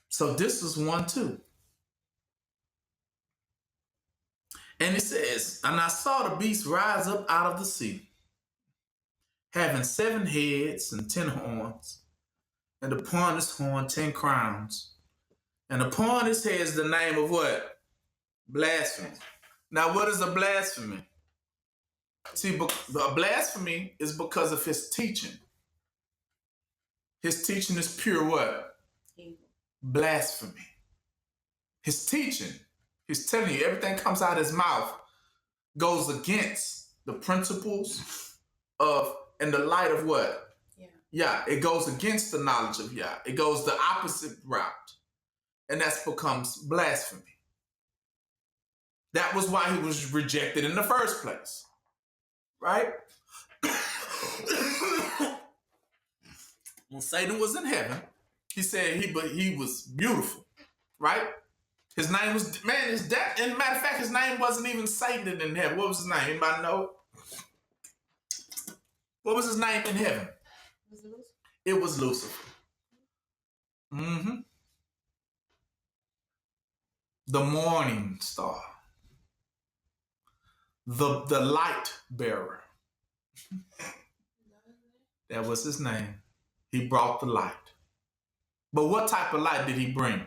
So this is one too. And it says, and I saw the beast rise up out of the sea, having 7 heads and 10 horns, and upon his horn 10 crowns. And upon his head is the name of what? Blasphemy. Now, what is a blasphemy? See, a blasphemy is because of his teaching. His teaching is pure what? Evil. Blasphemy. His teaching, he's telling you everything comes out of his mouth goes against the principles of and the light of what? Yeah, it goes against the knowledge of Yah. It goes the opposite route. And that becomes blasphemy. That was why he was rejected in the first place. Right? When Satan was in heaven, he said he was beautiful. Right? His name was, man, his death. And matter of fact, his name wasn't even Satan in heaven. What was his name? Anybody know? What was his name in heaven? It was Lucifer. Mm-hmm. The morning star. The light bearer. That was his name. He brought the light. But what type of light did he bring?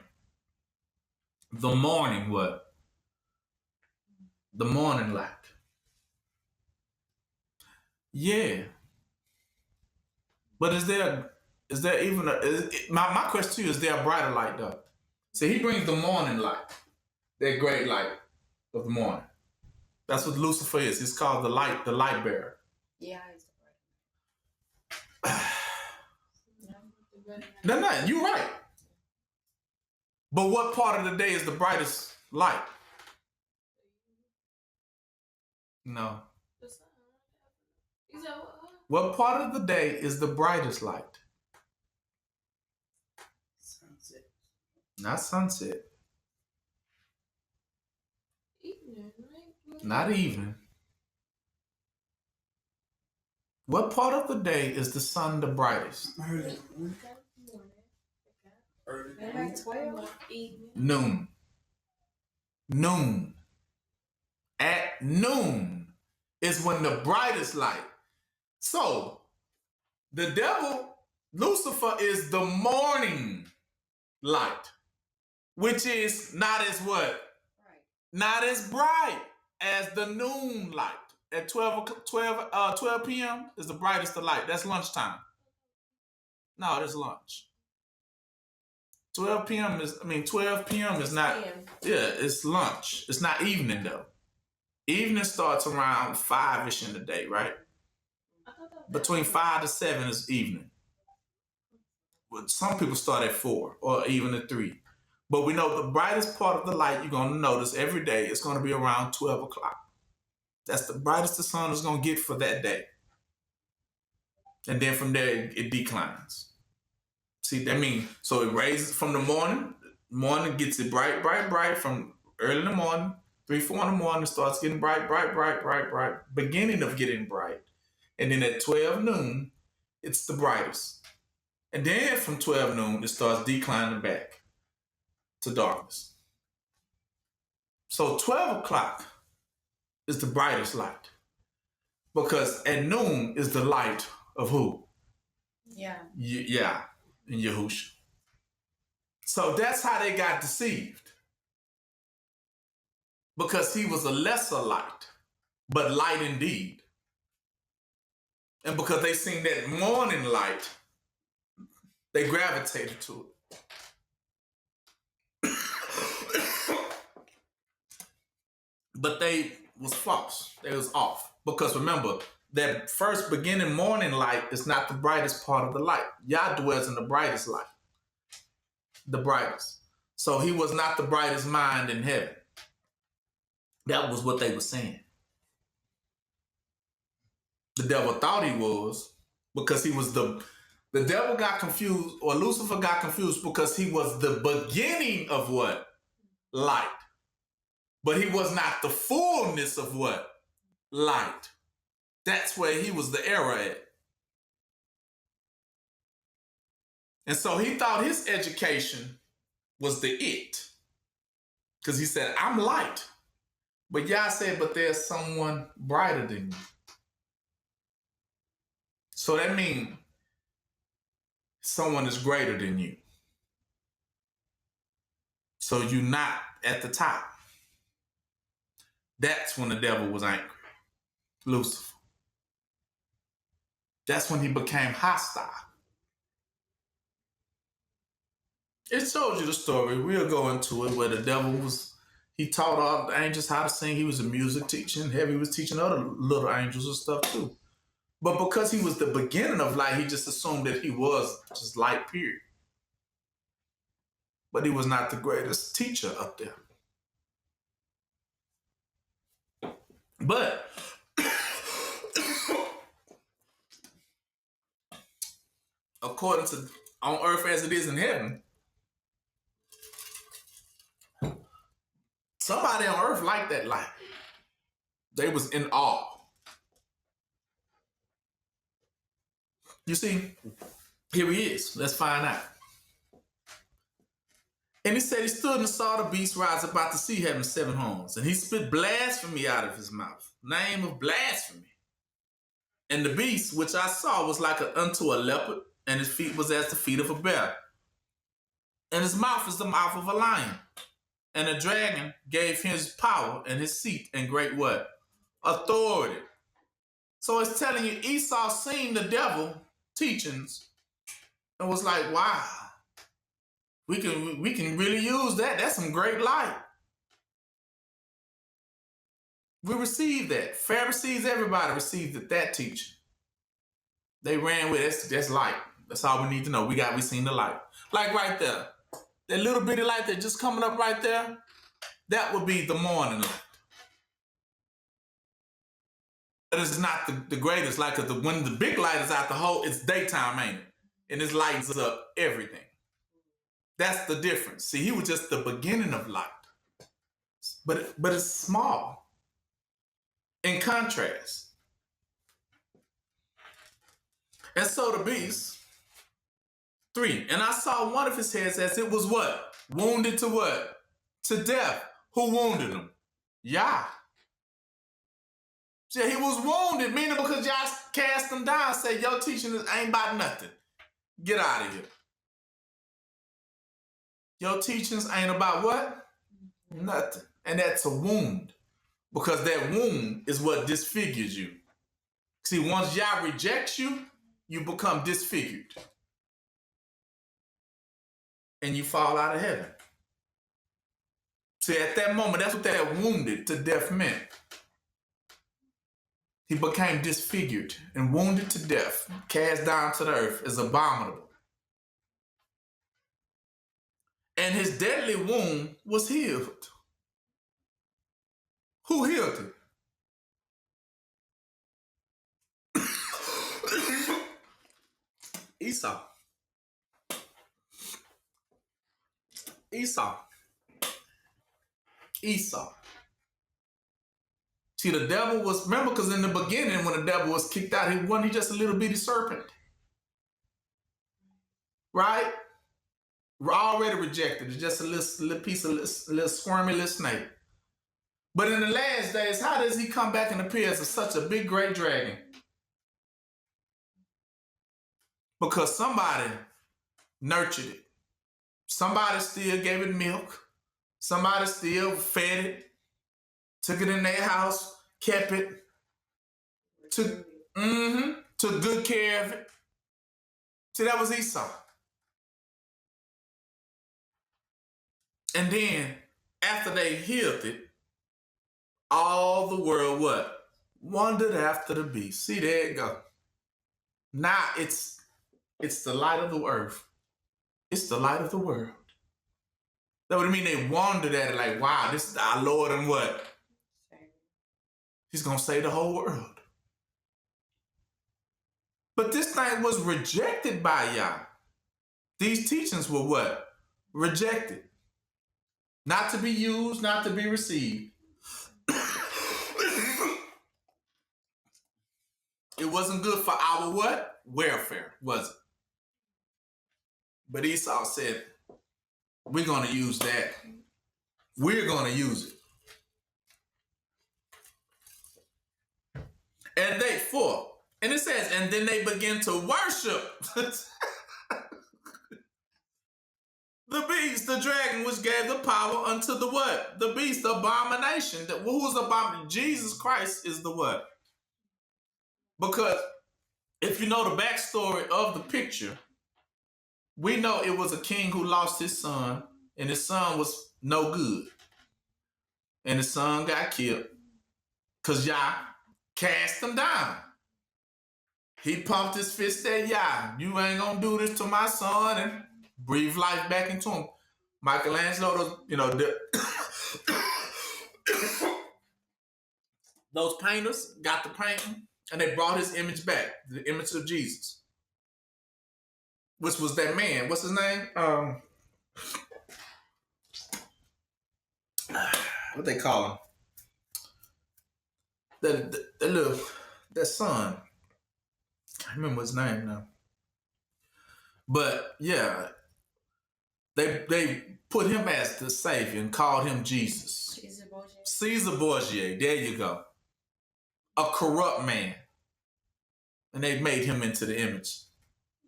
The morning what? The morning light. Yeah. But is there even my question to you, is there a brighter light though? See, he brings the morning light. That great light of the morning. That's what Lucifer is. He's called the light bearer. Yeah, he's the bright. No, you're right. But what part of the day is the brightest light? No. The sun. Is that What part of the day is the brightest light? Sunset. Not sunset. Evening, right? Not evening. What part of the day is the sun the brightest? Early. Morning. Early. Maybe 12. Evening. Noon. Noon. At noon is when the brightest light. So, the devil, Lucifer, is the morning light, which is not as what? Right. Not as bright as the noon light. At 12 p.m. is the brightest of light. That's lunchtime. No, that's lunch. 12 p.m. is not, yeah, it's lunch. It's not evening though. Evening starts around 5-ish in the day, right? Between 5 to 7 is evening. Well, some people start at 4 or even at 3. But we know the brightest part of the light you're going to notice every day is going to be around 12 o'clock. That's the brightest the sun is going to get for that day. And then from there, it declines. See, that means, so it raises from the morning gets it bright from early in the morning, 3, 4 in the morning, it starts getting bright, beginning of getting bright. And then at 12 noon, it's the brightest. And then from 12 noon, it starts declining back to darkness. So 12 o'clock is the brightest light. Because at noon is the light of who? Yeah. Yeah, in Yahusha. So that's how they got deceived. Because he was a lesser light, but light indeed. And because they seen that morning light, they gravitated to it. But they was false. They was off. Because remember, that first beginning morning light is not the brightest part of the light. Yah dwells in the brightest light. The brightest. So he was not the brightest mind in heaven. That was what they were saying. The devil thought he was, because he was the devil got confused, or Lucifer got confused because he was the beginning of what? Light. But he was not the fullness of what? Light. That's where he was the error at. And so he thought his education was the it. Because he said, I'm light. But Yah said, but there's someone brighter than you. So that means someone is greater than you. So you're not at the top. That's when the devil was angry. Lucifer. That's when he became hostile. It shows you the story. We'll go into it where the devil he taught all the angels how to sing. He was a music teacher, and he was teaching other little angels and stuff too. But because he was the beginning of light, he just assumed that he was just light, period. But he was not the greatest teacher up there. But according to on earth as it is in heaven, somebody on earth liked that light. They was in awe. You see, here he is. Let's find out. And he said he stood and saw the beast rise about the sea having 7 horns. And he spit blasphemy out of his mouth. Name of blasphemy. And the beast, which I saw, was like unto a leopard, and his feet was as the feet of a bear. And his mouth is the mouth of a lion. And the dragon gave him his power and his seat and great what? Authority. So it's telling you Esau seen the devil teachings and was like, wow, we can really use that. That's some great light. We received that. Pharisees, everybody received that teaching. They ran with it. That's light. That's all we need to know. We seen the light. Like right there. that little bitty light that's just coming up right there, that would be the morning light. But it's not the greatest light, because when the big light is out, it's daytime, ain't it? And it lightens up everything. That's the difference. See, he was just the beginning of light. But it's small. In contrast. And so the beast, 3, and I saw one of his heads as it was what? Wounded to what? To death. Who wounded him? Yah. Yeah, he was wounded, meaning because y'all cast him down, say, your teaching ain't about nothing. Get out of here. Your teachings ain't about what? Nothing. And that's a wound. Because that wound is what disfigures you. See, once Yah rejects you, you become disfigured. And you fall out of heaven. See, at that moment, that's what that wounded to death meant. He became disfigured and wounded to death, cast down to the earth as abominable. And his deadly wound was healed. Who healed it? Esau. See, the devil was, remember, because in the beginning, when the devil was kicked out, he wasn't just a little bitty serpent. Right? We're already rejected. It's just a little piece of little squirmy little snake. But in the last days, how does he come back and appear as such a big, great dragon? Because somebody nurtured it. Somebody still gave it milk. Somebody still fed it. Took it in their house, kept it, took good care of it. See, that was Esau. And then, after they healed it, all the world what? Wandered after the beast. See, there you go. Now it's the light of the earth. It's the light of the world. That would mean they wandered at it like, wow, this is our Lord and what? He's going to save the whole world. But this thing was rejected by Yah. These teachings were what? Rejected. Not to be used, not to be received. It wasn't good for our what? Warefare, was it? But Esau said, we're going to use that. We're going to use it. And they fought. And it says, and then they began to worship the beast, the dragon, which gave the power unto the what? The beast, the abomination. Who is the abomination? Jesus Christ is the what? Because if you know the backstory of the picture, we know it was a king who lost his son, and his son was no good. And his son got killed because Yah cast him down. He pumped his fist at Yah. You ain't gonna do this to my son, and breathe life back into him. Michelangelo, those painters got the painting, and they brought his image back, the image of Jesus, which was that man. What's his name? What they call him? That son. I remember his name now. But yeah, they put him as the savior and called him Jesus. Caesar Borgia. There you go. A corrupt man. And they made him into the image.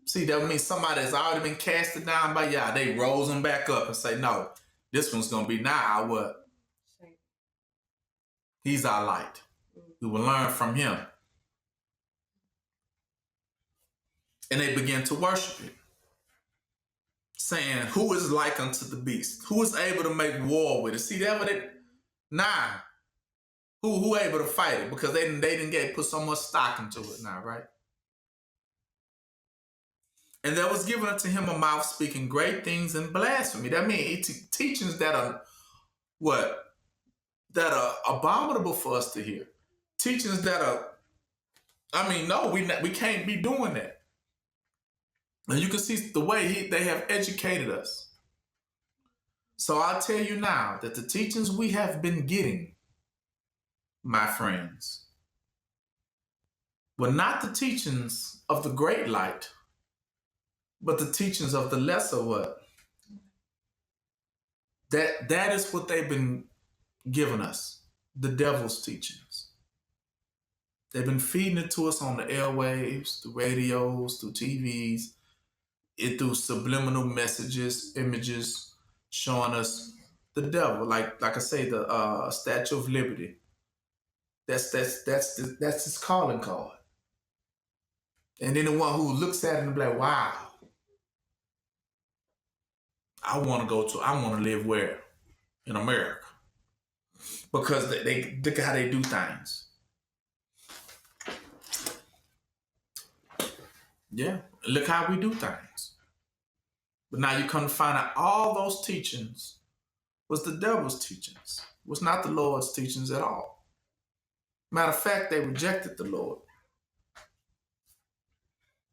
See, that means somebody that's already been casted down by Yah. They rose him back up and say, no, this one's going to be now our what? He's our light. We will learn from him. And they began to worship it, saying, who is like unto the beast? Who is able to make war with it? See, that what it, nah. Who able to fight it? Because they didn't put so much stock into it now, right? And there was given unto him a mouth speaking great things and blasphemy. That means teachings that are what? That are abominable for us to hear. Teachings that are, no, we can't be doing that. And you can see the way they have educated us. So I'll tell you now that the teachings we have been getting, my friends, were not the teachings of the great light, but the teachings of the lesser what? That is what they've been giving us, the devil's teachings. They've been feeding it to us on the airwaves, the radios, through TVs, through subliminal messages, images, showing us the devil. Like I say, the Statue of Liberty. That's his calling card. And anyone who looks at it and be like, wow, I want to live where? In America. Because they look at how they do things. Yeah, look how we do things. But now you come to find out all those teachings was the devil's teachings. Was not the Lord's teachings at all. Matter of fact, they rejected the Lord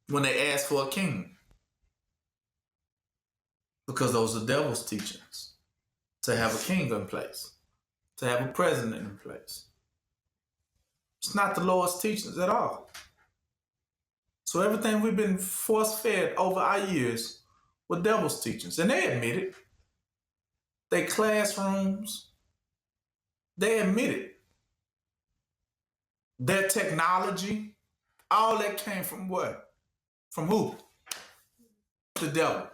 when they asked for a king. Because those are the devil's teachings. To have a king in place. To have a president in place. It's not the Lord's teachings at all. So everything we've been force-fed over our years were devil's teachings. And they admit it. They classrooms, they admit it. Their technology, all that came from what? From who? The devil.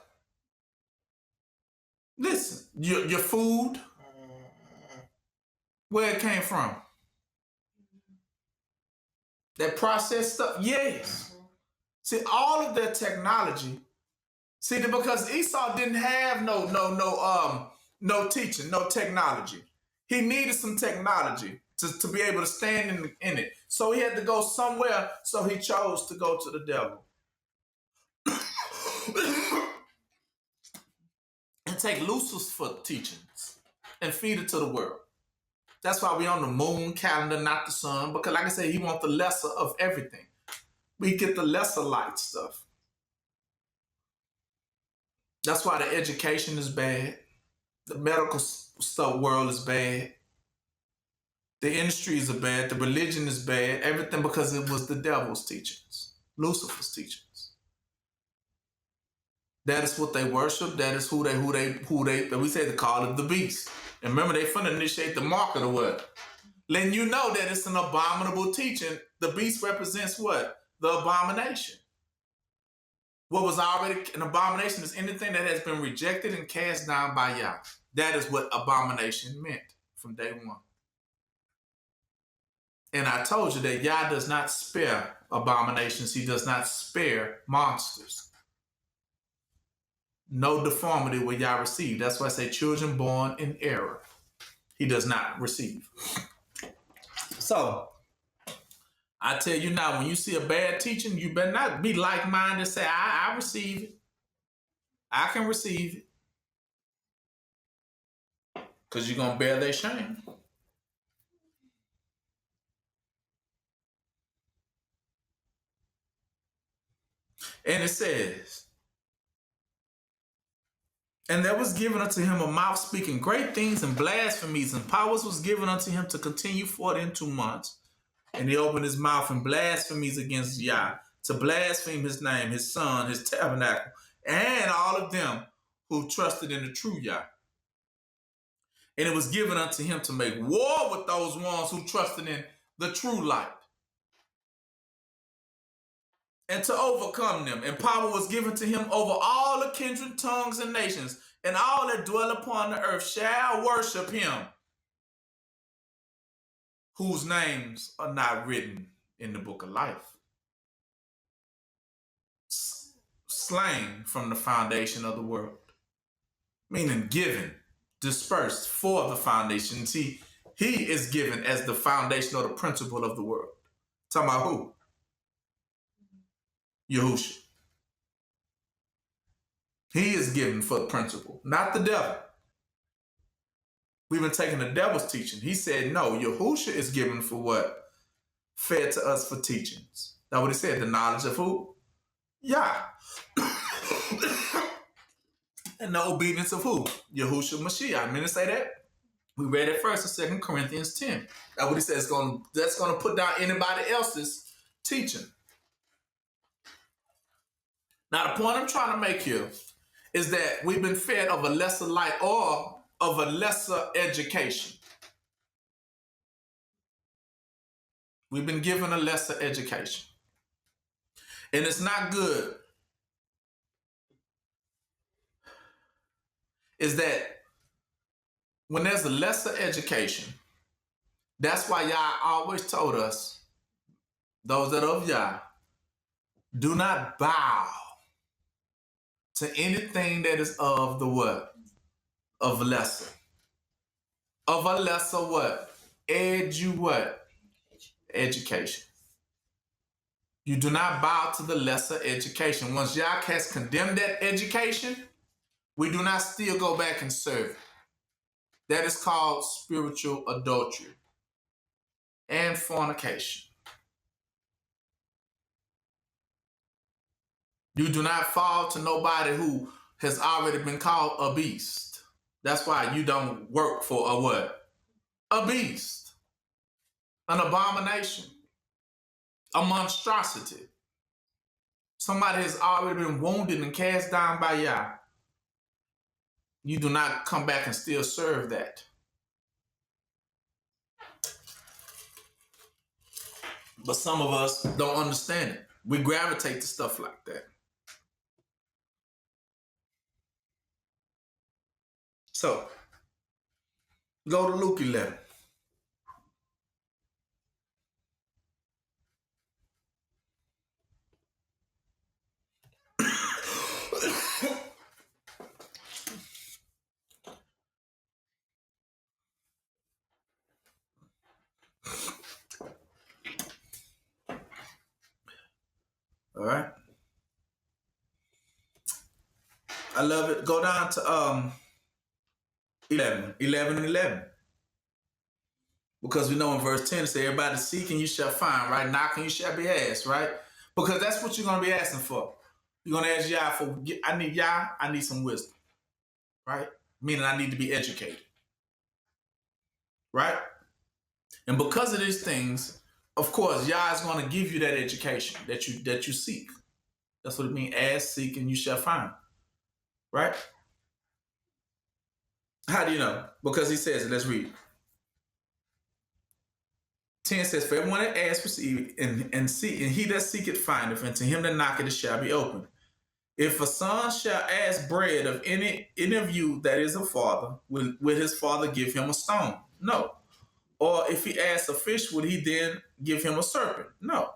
Listen, your food, where it came from? That processed stuff? Yes. See, all of their technology, because Esau didn't have no teaching, no technology. He needed some technology to be able to stand in it. So he had to go somewhere, so he chose to go to the devil. And take Lucifer's teachings and feed it to the world. That's why we on the moon calendar, not the sun, because like I said, he wants the lesser of everything. We get the lesser light stuff. That's why the education is bad. The medical stuff world is bad. The industries are bad. The religion is bad. Everything because it was the devil's teachings, Lucifer's teachings. That is what they worship. That is who they. We say they call it the beast. And remember, they finna initiate the mark of the word, letting you know that it's an abominable teaching. The beast represents what? The abomination. What was already an abomination is anything that has been rejected and cast down by Yah. That is what abomination meant from day one. And I told you that Yah does not spare abominations. He does not spare monsters. No deformity will Yah receive. That's why I say children born in error. He does not receive. So, I tell you now, when you see a bad teaching, you better not be like-minded and say, I receive it. I can receive it. Because you're going to bear their shame. And it says, and there was given unto him a mouth speaking great things and blasphemies, and powers was given unto him to continue 42 months. And he opened his mouth in blasphemies against Yah, to blaspheme his name, his son, his tabernacle, and all of them who trusted in the true Yah. And it was given unto him to make war with those ones who trusted in the true light, and to overcome them. And power was given to him over all the kindred, tongues, and nations, and all that dwell upon the earth shall worship him, whose names are not written in the book of life, slain from the foundation of the world. Meaning given, dispersed for the foundation. See, he is given as the foundation or the principle of the world. Talking about who? Yahusha. He is given for the principle, not the devil. We've been taking the devil's teaching. He said, no, Yahusha is given for what? Fed to us for teachings. That's what he said, the knowledge of who? Yah. And the obedience of who? Yahusha Mashiach. I mean to say that? We read it first in 2 Corinthians 10. That's what he says. That's going to put down anybody else's teaching. Now, the point I'm trying to make here is that we've been fed of a lesser light or of a lesser education. We've been given a lesser education. And it's not good. Is that when there's a lesser education, that's why Yah always told us, those that are of Yah, do not bow to anything that is of the what? Of lesser. Of a lesser what? Education. You do not bow to the lesser education. Once Yah has condemned that education, we do not still go back and serve it. That is called spiritual adultery and fornication. You do not fall to nobody who has already been called a beast. That's why you don't work for a what? A beast. An abomination. A monstrosity. Somebody has already been wounded and cast down by Yah. You do not come back and still serve that. But some of us don't understand it. We gravitate to stuff like that. So, go to Luke 11. All right. I love it. Go down to 11 and 11. Because we know in verse 10 it says, everybody seeking you shall find, right? Knocking you shall be asked, right? Because that's what you're going to be asking for. You're going to ask Yah for, I need some wisdom, right? Meaning I need to be educated, right? And because of these things, of course, Yah is going to give you that education that you seek. That's what it means. Ask, seek, and you shall find, right? How do you know? Because he says it. Let's read. 10 says, for everyone that asks, receive, and seek, and he that seeketh findeth, and to him that knocketh it shall be opened. If a son shall ask bread of any of you that is a father, will his father give him a stone? No. Or if he asks a fish, will he then give him a serpent? No.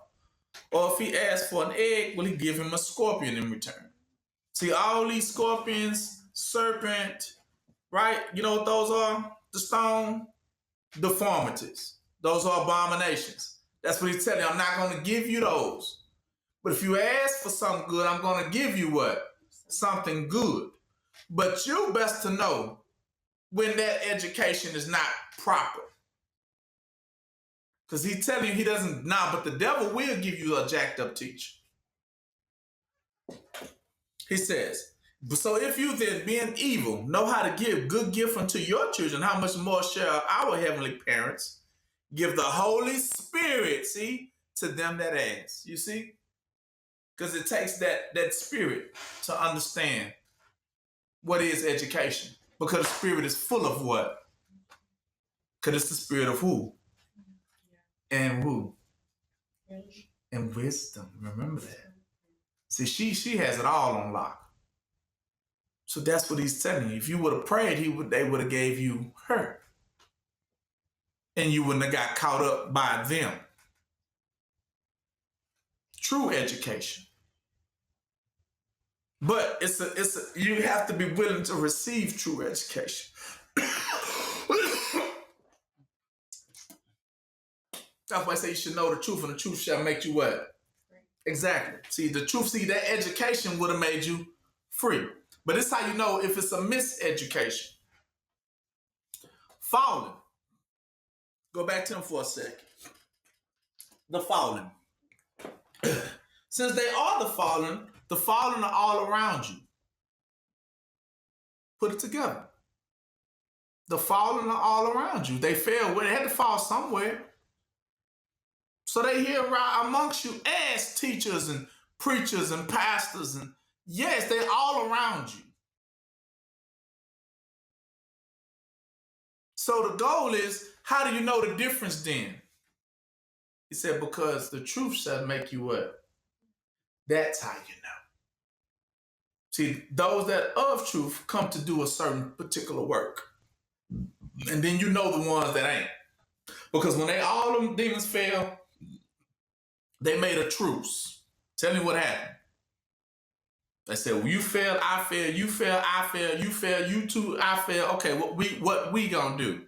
Or if he asks for an egg, will he give him a scorpion in return? See, all these scorpions, serpent, right? You know what those are? The stone, deformities. Those are abominations. That's what he's telling you. I'm not going to give you those. But if you ask for something good, I'm going to give you what? Something good. But you best to know when that education is not proper. Because he's telling you he doesn't now, but the devil will give you a jacked up teacher. He says, so if you then, being evil, know how to give good gift unto your children, how much more shall our heavenly parents give the Holy Spirit, see, to them that ask. You see? Because it takes that spirit to understand what is education. Because the spirit is full of what? Because it's the spirit of who? And who? And wisdom. Remember that. See, she has it all on lock. So that's what he's telling you. If you would have prayed, they would have gave you her. And you wouldn't have got caught up by them. True education. But you have to be willing to receive true education. That's why I say you should know the truth, and the truth shall make you what? Free. Exactly. See, the truth, that education would have made you free. But this is how you know if it's a miseducation. Fallen. Go back to him for a second. The fallen. Since they are the fallen are all around you. Put it together. The fallen are all around you. They fell where they had to fall somewhere. So they here right amongst you as teachers and preachers and pastors. And yes, they're all around you. So the goal is, how do you know the difference then? He said, because the truth shall make you what? That's how you know. See, those that of truth come to do a certain particular work. And then you know the ones that ain't. Because when all them demons fell, they made a truce. Tell me what happened. They said, well, you failed, I failed, you failed, I failed, you failed, you too, I failed. Okay, what we gonna do?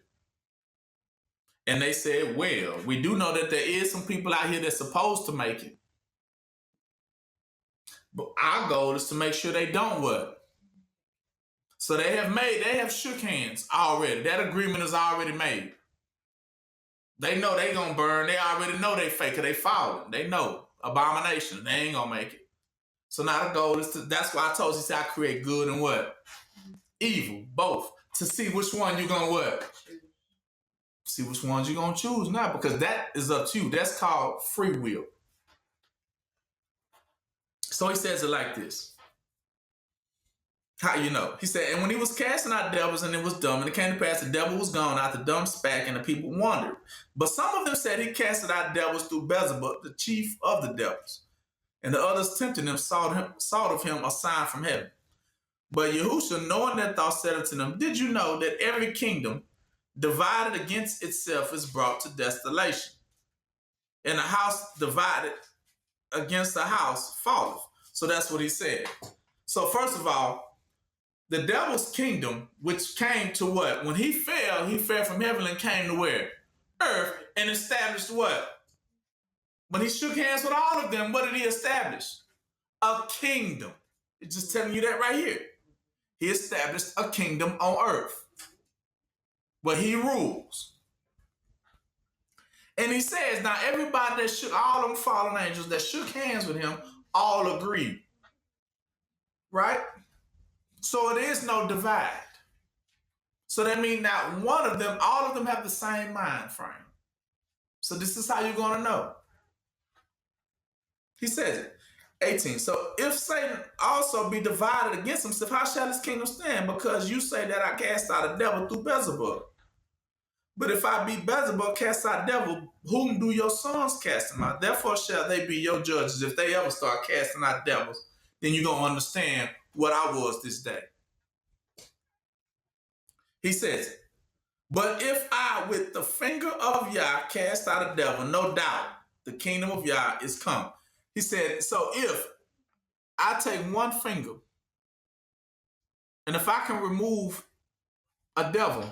And they said, well, we do know that there is some people out here that's supposed to make it. But our goal is to make sure they don't what? So they have shook hands already. That agreement is already made. They know they gonna burn. They already know they fake it. They fallen. They know. Abomination. They ain't gonna make it. So now the goal is to, that's why I told you, I create good and what? Evil. Both. To see which one you're gonna what? See which ones you're gonna choose now, because that is up to you. That's called free will. So he says it like this. How you know? He said, and when he was casting out devils and it was dumb, and it came to pass the devil was gone out, the dumb spake, and the people wondered. But some of them said he casted out devils through Beelzebub, the chief of the devils. And the others tempting him sought of him a sign from heaven. But Yahusha, knowing that thought, said unto them, did you know that every kingdom divided against itself is brought to desolation? And a house divided against a house falleth. So that's what he said. So first of all, the devil's kingdom, which came to what? When he fell from heaven and came to where? Earth, and established what? When he shook hands with all of them, what did he establish? A kingdom. It's just telling you that right here. He established a kingdom on earth where he rules. And he says, now everybody that shook, all them fallen angels that shook hands with him, all agreed. Right? So it is no divide. So that means not one of them, all of them have the same mind frame. So this is how you're going to know. He says it. 18. So if Satan also be divided against himself, how shall his kingdom stand? Because you say that I cast out a devil through Beelzebub. But if I be Beelzebub, cast out devil, whom do your sons cast them out? Therefore shall they be your judges. If they ever start casting out devils, then you're going to understand what I was this day. He says, but if I with the finger of Yah cast out a devil, no doubt the kingdom of Yah is come. He said, so if I take one finger, and if I can remove a devil,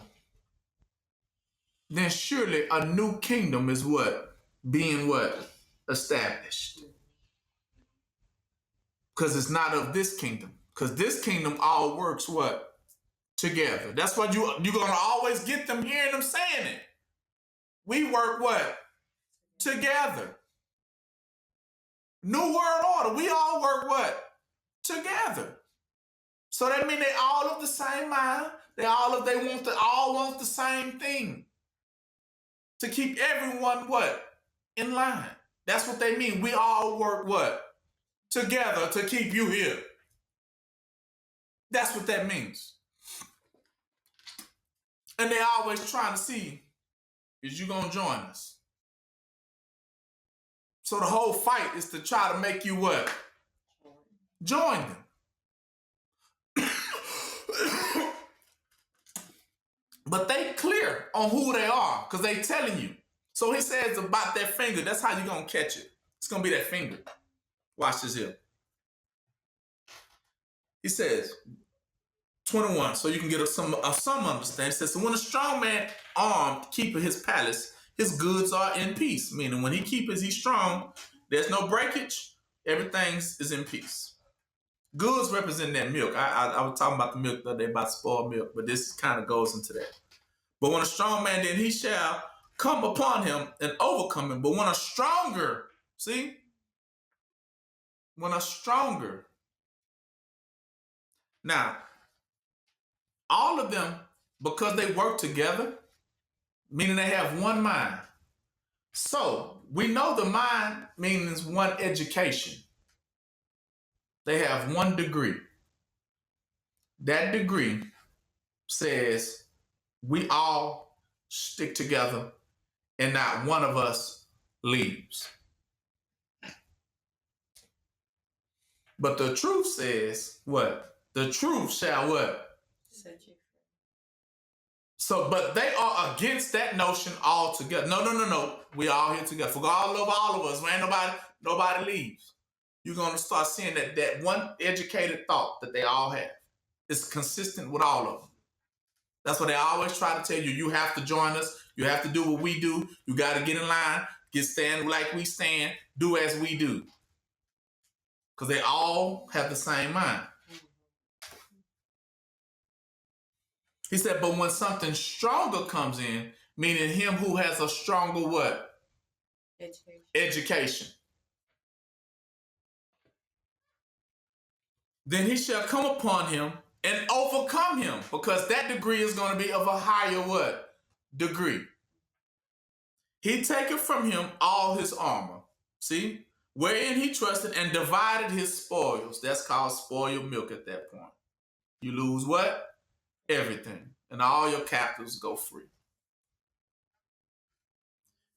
then surely a new kingdom is what? Being what? Established. Because it's not of this kingdom. Because this kingdom all works what? Together. That's what you're going to always get them hearing them saying it. We work what? Together. New world order. We all work what? Together. So that means they all of the same mind. They all want the same thing. To keep everyone what? In line. That's what they mean. We all work what? Together to keep you here. That's what that means. And they always trying to see, is you going to join us? So the whole fight is to try to make you what? Join them. But they clear on who they are because they telling you. So he says about that finger, that's how you're going to catch it. It's going to be that finger. Watch this here. He says, 21, so you can get some understanding. It says, so when a strong man armed keepeth his palace, his goods are in peace. Meaning when he's strong, there's no breakage, everything is in peace. Goods represent that milk. I was talking about the milk the other day, about spoiled milk, but this kind of goes into that. But when a strong man, then he shall come upon him and overcome him. But when a stronger, see? When a stronger. Now, all of them, because they work together, meaning they have one mind. So, we know the mind means one education. They have one degree. That degree says we all stick together and not one of us leaves. But the truth says what? The truth shall what? Set you free. So, but they are against that notion altogether. No. We all here together. For God love all of us. Ain't nobody leaves. You're going to start seeing that one educated thought that they all have is consistent with all of them. That's what they always try to tell you. You have to join us. You have to do what we do. You got to get in line. Stand like we stand. Do as we do. Because they all have the same mind. He said, but when something stronger comes in, meaning him who has a stronger what? Education. Then he shall come upon him and overcome him, because that degree is going to be of a higher what? Degree. He taketh from him all his armor, see, wherein he trusted, and divided his spoils. That's called spoiled milk at that point. You lose what? Everything. And all your captives go free.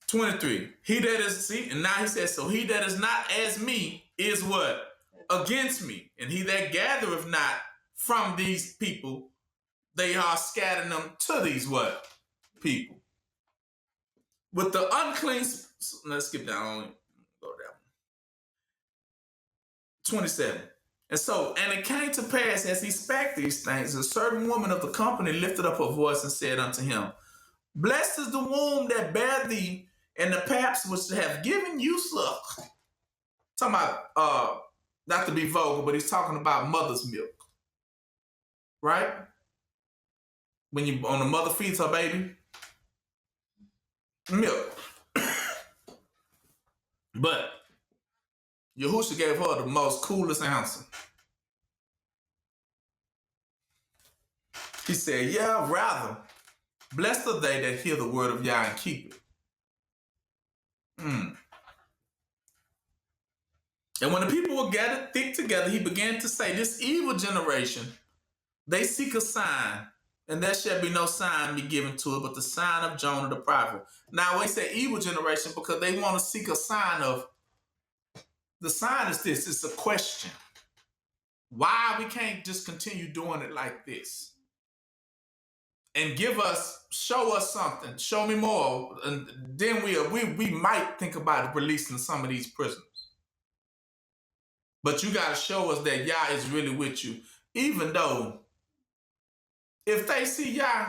23. He that is, see, and now he says, so he that is not as me is what? Against me. And he that gathereth not from these people, they are scattering them to these what? People. With the unclean, let's skip down, go down. 27. And so, and it came to pass as he spake these things, a certain woman of the company lifted up her voice and said unto him, blessed is the womb that bare thee, and the paps which have given you suck. Talking about, not to be vulgar, but he's talking about mother's milk. Right? When the mother feeds her baby, milk. But Yahusha gave her the most coolest answer. He said, yeah, rather, blessed are they that hear the word of Yah and keep it. And when the people were gathered thick together, he began to say, this evil generation, they seek a sign, and there shall be no sign be given to it, but the sign of Jonah the prophet. Now, we say evil generation because they want to seek a sign of, the sign is this, it's a question. Why we can't just continue doing it like this? And show us something, show me more, and then we might think about releasing some of these prisoners. But you got to show us that Yah is really with you, even though if they see Yah,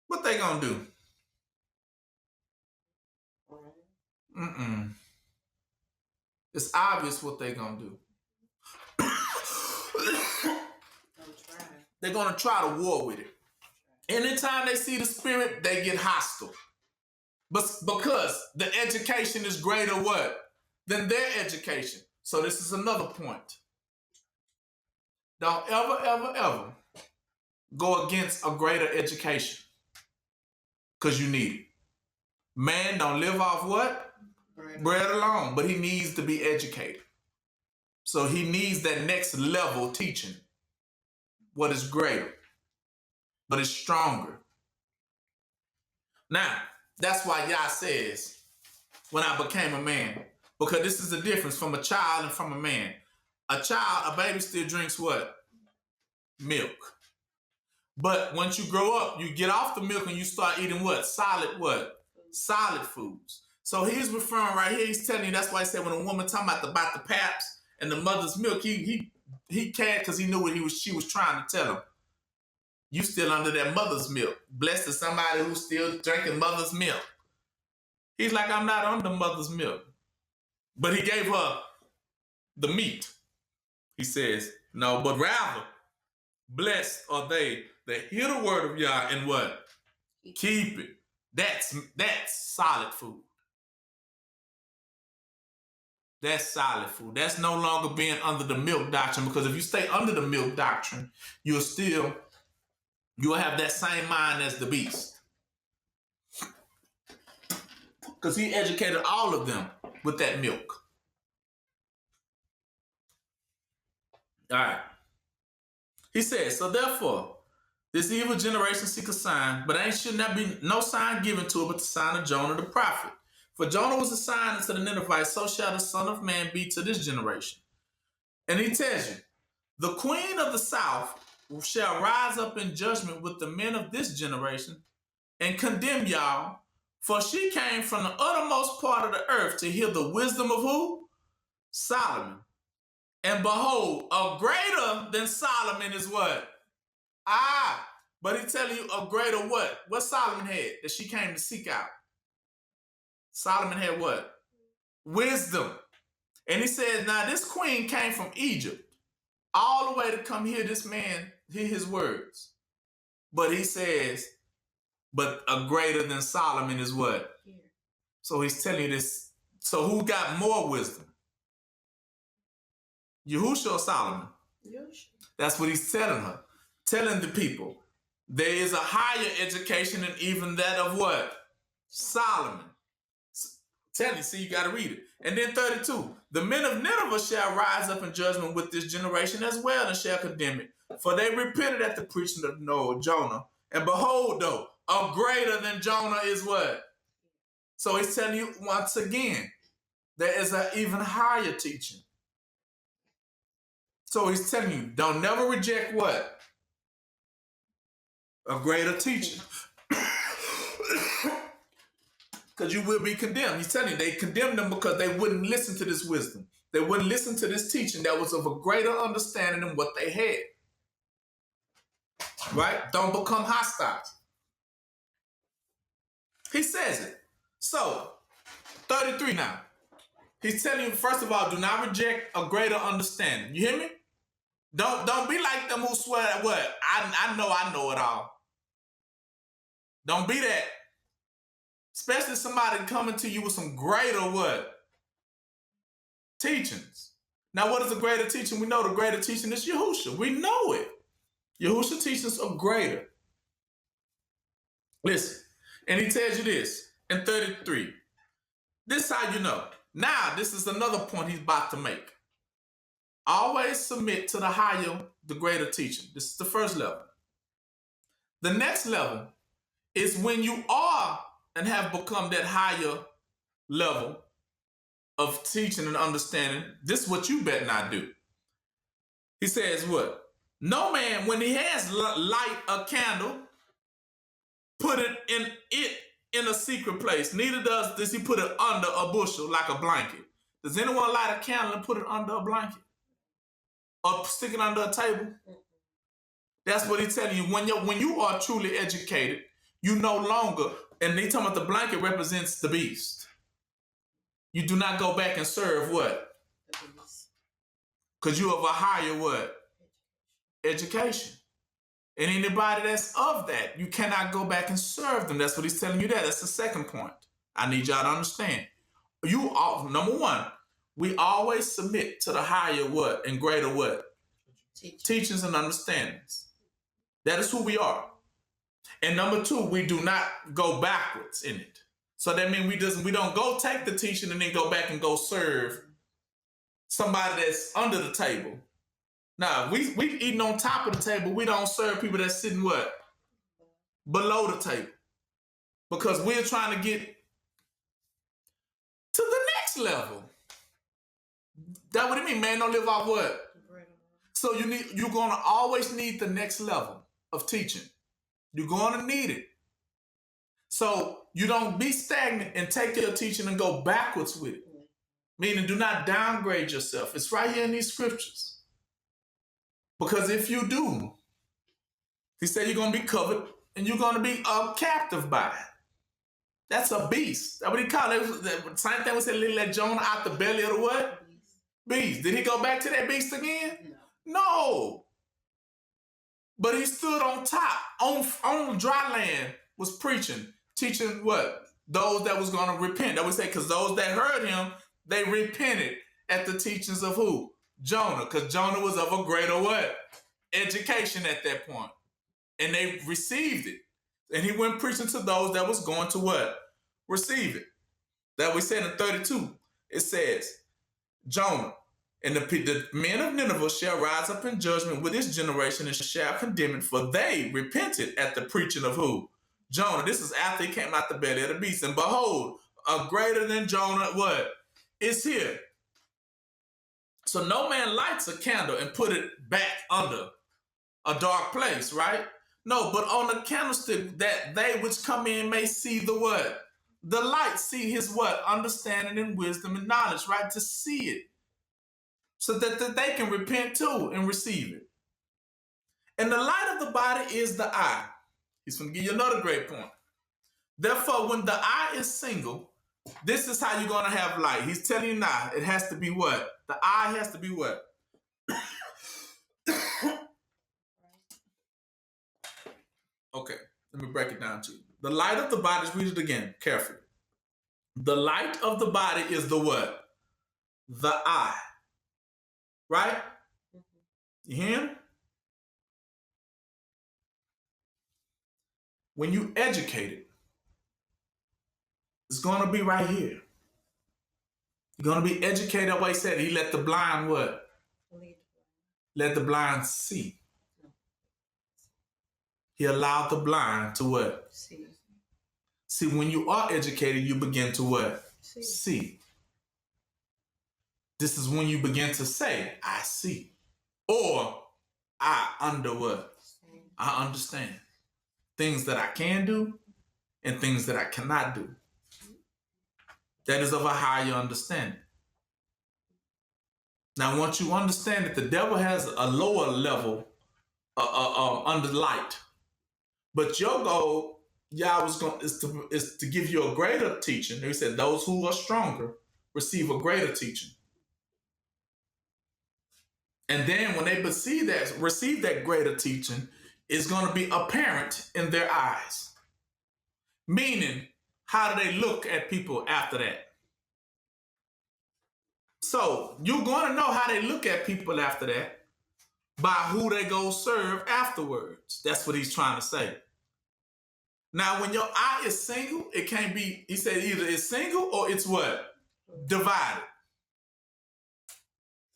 what they gonna do? It's obvious what they gonna do. They're gonna try to war with it. Anytime they see the spirit, they get hostile. But because the education is greater what? Than their education. So this is another point. Don't ever go against a greater education. Because you need it. Man don't live off what? Bread alone. But he needs to be educated. So he needs that next level teaching. What is greater. But it's stronger. Now, that's why Yah says, when I became a man. Because this is the difference from a child and from a man. A baby still drinks what? Milk. But once you grow up, you get off the milk and you start eating what? Solid foods. So he's referring right here, he's telling you, that's why he said when a woman talking about the paps and the mother's milk, he can't, because he knew what she was trying to tell him. You still under that mother's milk. Blessed is somebody who's still drinking mother's milk. He's like, I'm not under mother's milk. But he gave her the meat. He says, no, but rather, blessed are they that hear the word of Yah and what? Keep it. That's solid food. That's solid food. That's no longer being under the milk doctrine, because if you stay under the milk doctrine, you'll have that same mind as the beast. Because he educated all of them with that milk. All right. He says, so therefore, this evil generation seek a sign, but should not be no sign given to it but the sign of Jonah the prophet. For Jonah was a sign unto the Ninevites, so shall the Son of Man be to this generation. And he tells you, the queen of the south shall rise up in judgment with the men of this generation and condemn y'all, for she came from the uttermost part of the earth to hear the wisdom of who? Solomon. And behold, a greater than Solomon is what? But he's telling you a greater what? What Solomon had that she came to seek out? Solomon had what? Wisdom. And he says, now this queen came from Egypt all the way to come hear this man, hear his words. But he says, but a greater than Solomon is what? Here. So he's telling you this. So who got more wisdom? Yahusha or Solomon? Yahusha. That's what he's telling her. Telling the people. There is a higher education than even that of what? Solomon. Tell you, see, you got to read it. And then 32. The men of Nineveh shall rise up in judgment with this generation as well and shall condemn it. For they repented at the preaching of Jonah. And behold, though, a greater than Jonah is what? So he's telling you once again, there is an even higher teaching. So he's telling you, don't never reject what? A greater teaching. Because you will be condemned. He's telling you, they condemned them because they wouldn't listen to this wisdom. They wouldn't listen to this teaching that was of a greater understanding than what they had. Right? Don't become hostile. He says it. So, 33 now. He's telling you, first of all, do not reject a greater understanding. You hear me? Don't be like them who swear that what? I know it all. Don't be that. Especially somebody coming to you with some greater what? Teachings. Now, what is a greater teaching? We know the greater teaching is Yahusha. We know it. Yahusha teaches are greater. Listen, and he tells you this in 33. This is how you know. Now, this is another point he's about to make. Always submit to the higher, the greater teaching. This is the first level. The next level is when you are and have become that higher level of teaching and understanding. This is what you better not do. He says what? No man, when he has light a candle, put it in a secret place. Neither does he put it under a bushel like a blanket. Does anyone light a candle and put it under a blanket? Or stick it under a table? That's what he's telling you. When you are truly educated, you no longer, and they talking about the blanket represents the beast. You do not go back and serve what? The beast. Because you have a higher what? Education. And anybody that's of that, you cannot go back and serve them. That's what he's telling you there. That's the second point. I need y'all to understand. Number one, we always submit to the higher what and greater what? Teachings and understandings. That is who we are. And number two, we do not go backwards in it. So that means we don't go take the teaching and then go back and go serve somebody that's under the table. Now, we eating on top of the table. We don't serve people that's sitting what? Below the table. Because we're trying to get to the next level. That's what it means, man. Don't live off what? So you're going to always need the next level of teaching. You're going to need it. So you don't be stagnant and take your teaching and go backwards with it. Meaning do not downgrade yourself. It's right here in these scriptures. Because if you do, he said you're going to be covered and you're going to be captive by it. That's a beast. That's what he called it. The same thing we said, let Jonah out the belly of the what? beast. Did he go back to that beast again? No. No. But he stood on top, on dry land, was preaching, teaching what? Those that was going to repent. That we say, because those that heard him, they repented at the teachings of who? Jonah. Because Jonah was of a greater what? Education at that point. And they received it. And he went preaching to those that was going to what? Receive it. That we said in 32, it says, Jonah, and the men of Nineveh shall rise up in judgment with this generation and shall condemn it, for they repented at the preaching of who? Jonah. This is after he came out the belly of the beast. And behold, a greater than Jonah, what? Is here. So no man lights a candle and put it back under a dark place, right? No, but on a candlestick, that they which come in may see the what? The light, see his what? Understanding and wisdom and knowledge, right? To see it. So that they can repent too and receive it. And the light of the body is the eye. He's going to give you another great point. Therefore, when the eye is single, this is how you're going to have light. He's telling you now, it has to be what? The eye has to be what? Okay, let me break it down to you. The light of the body, read it again carefully. The light of the body is the what? The eye. Right? You hear him? When you educate it, it's going to be right here. You're going to be educated. That way he said he let the blind what? Let the blind see. He allowed the blind to what? See. See, when you are educated, you begin to what? See. This is when you begin to say, I see. Or I under what? I understand. Things that I can do and things that I cannot do. That is of a higher understanding. Now, once you understand that the devil has a lower level under light, but your goal, is to give you a greater teaching. He said, those who are stronger receive a greater teaching. And then when they receive that greater teaching, it's going to be apparent in their eyes. Meaning, how do they look at people after that? So you're going to know how they look at people after that by who they go serve afterwards. That's what he's trying to say. Now, when your eye is single, it can't be, he said either it's single or it's what? Divided.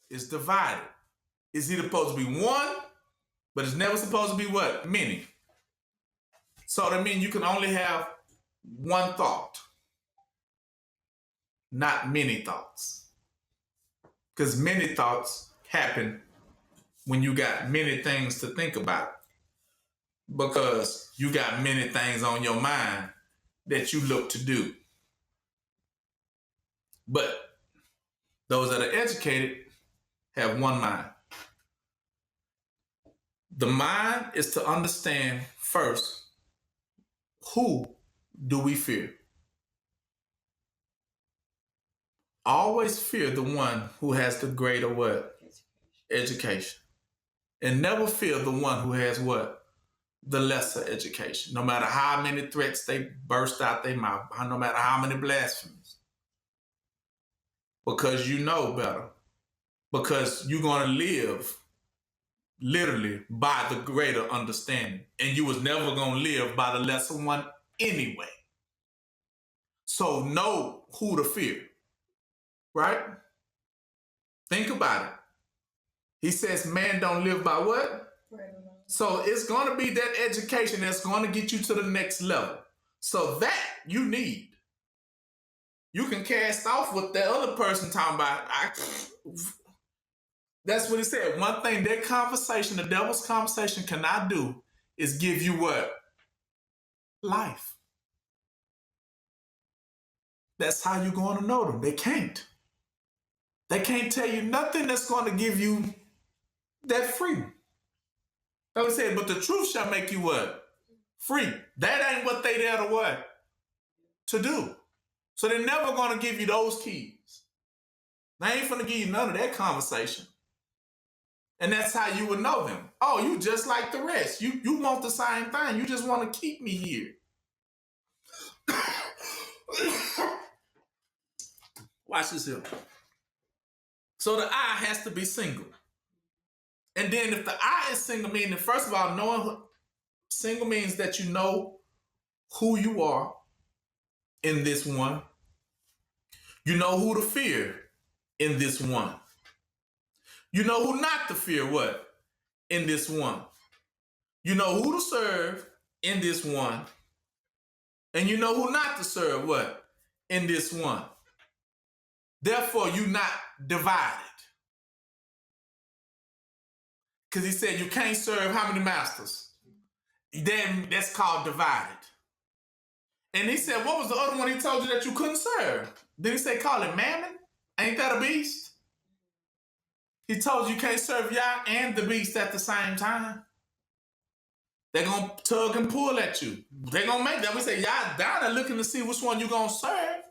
It's divided. It's either supposed to be one, but it's never supposed to be what? Many. So that means you can only have one thought, not many thoughts. Because many thoughts happen when you got many things to think about. Because you got many things on your mind that you look to do. But those that are educated have one mind. The mind is to understand first, who do we fear? Always fear the one who has the greater what? Education. And never fear the one who has what? The lesser education. No matter how many threats they burst out their mouth, no matter how many blasphemies. Because you know better. Because you're going to live literally by the greater understanding. And you was never going to live by the lesser one anyway. So know who to fear. Right? Think about it. He says man don't live by what? So it's going to be that education that's going to get you to the next level. So that you need. You can cast off what the other person talking about. That's what he said. One thing that conversation, the devil's conversation cannot do is give you what? Life. That's how you're going to know them. They can't. They can't tell you nothing that's going to give you that freedom. Like I said, but the truth shall make you what? Free. That ain't what they there to what? To do. So they're never going to give you those keys. They ain't finna give you none of that conversation. And that's how you would know them. Oh, you just like the rest. You want the same thing. You just want to keep me here. Watch this here. So the I has to be single. And then if the I is single, meaning, first of all, knowing single means that you know who you are in this one. You know who to fear in this one. You know who not to fear what? In this one. You know who to serve in this one. And you know who not to serve what? In this one. Therefore, you're not divided. Because he said you can't serve how many masters? Then that's called divided. And he said, what was the other one he told you that you couldn't serve? Did he say call it mammon? Ain't that a beast? He told you can't serve Yah and the beast at the same time. They're going to tug and pull at you. They're going to make that. We say Yah down there looking to see which one you're going to serve.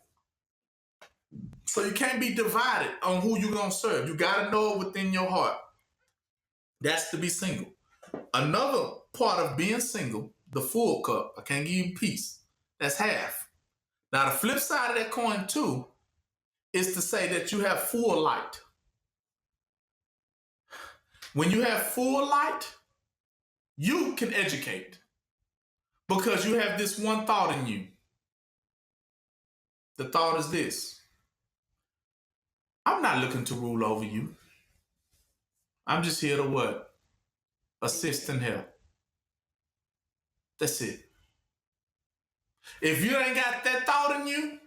So you can't be divided on who you're going to serve. You got to know it within your heart. That's to be single. Another part of being single, the full cup, I can't give you peace. That's half. Now, the flip side of that coin, too, is to say that you have full light. When you have full light, you can educate because you have this one thought in you. The thought is this: I'm not looking to rule over you. I'm just here to what? Assist and help. That's it. If you ain't got that thought in you,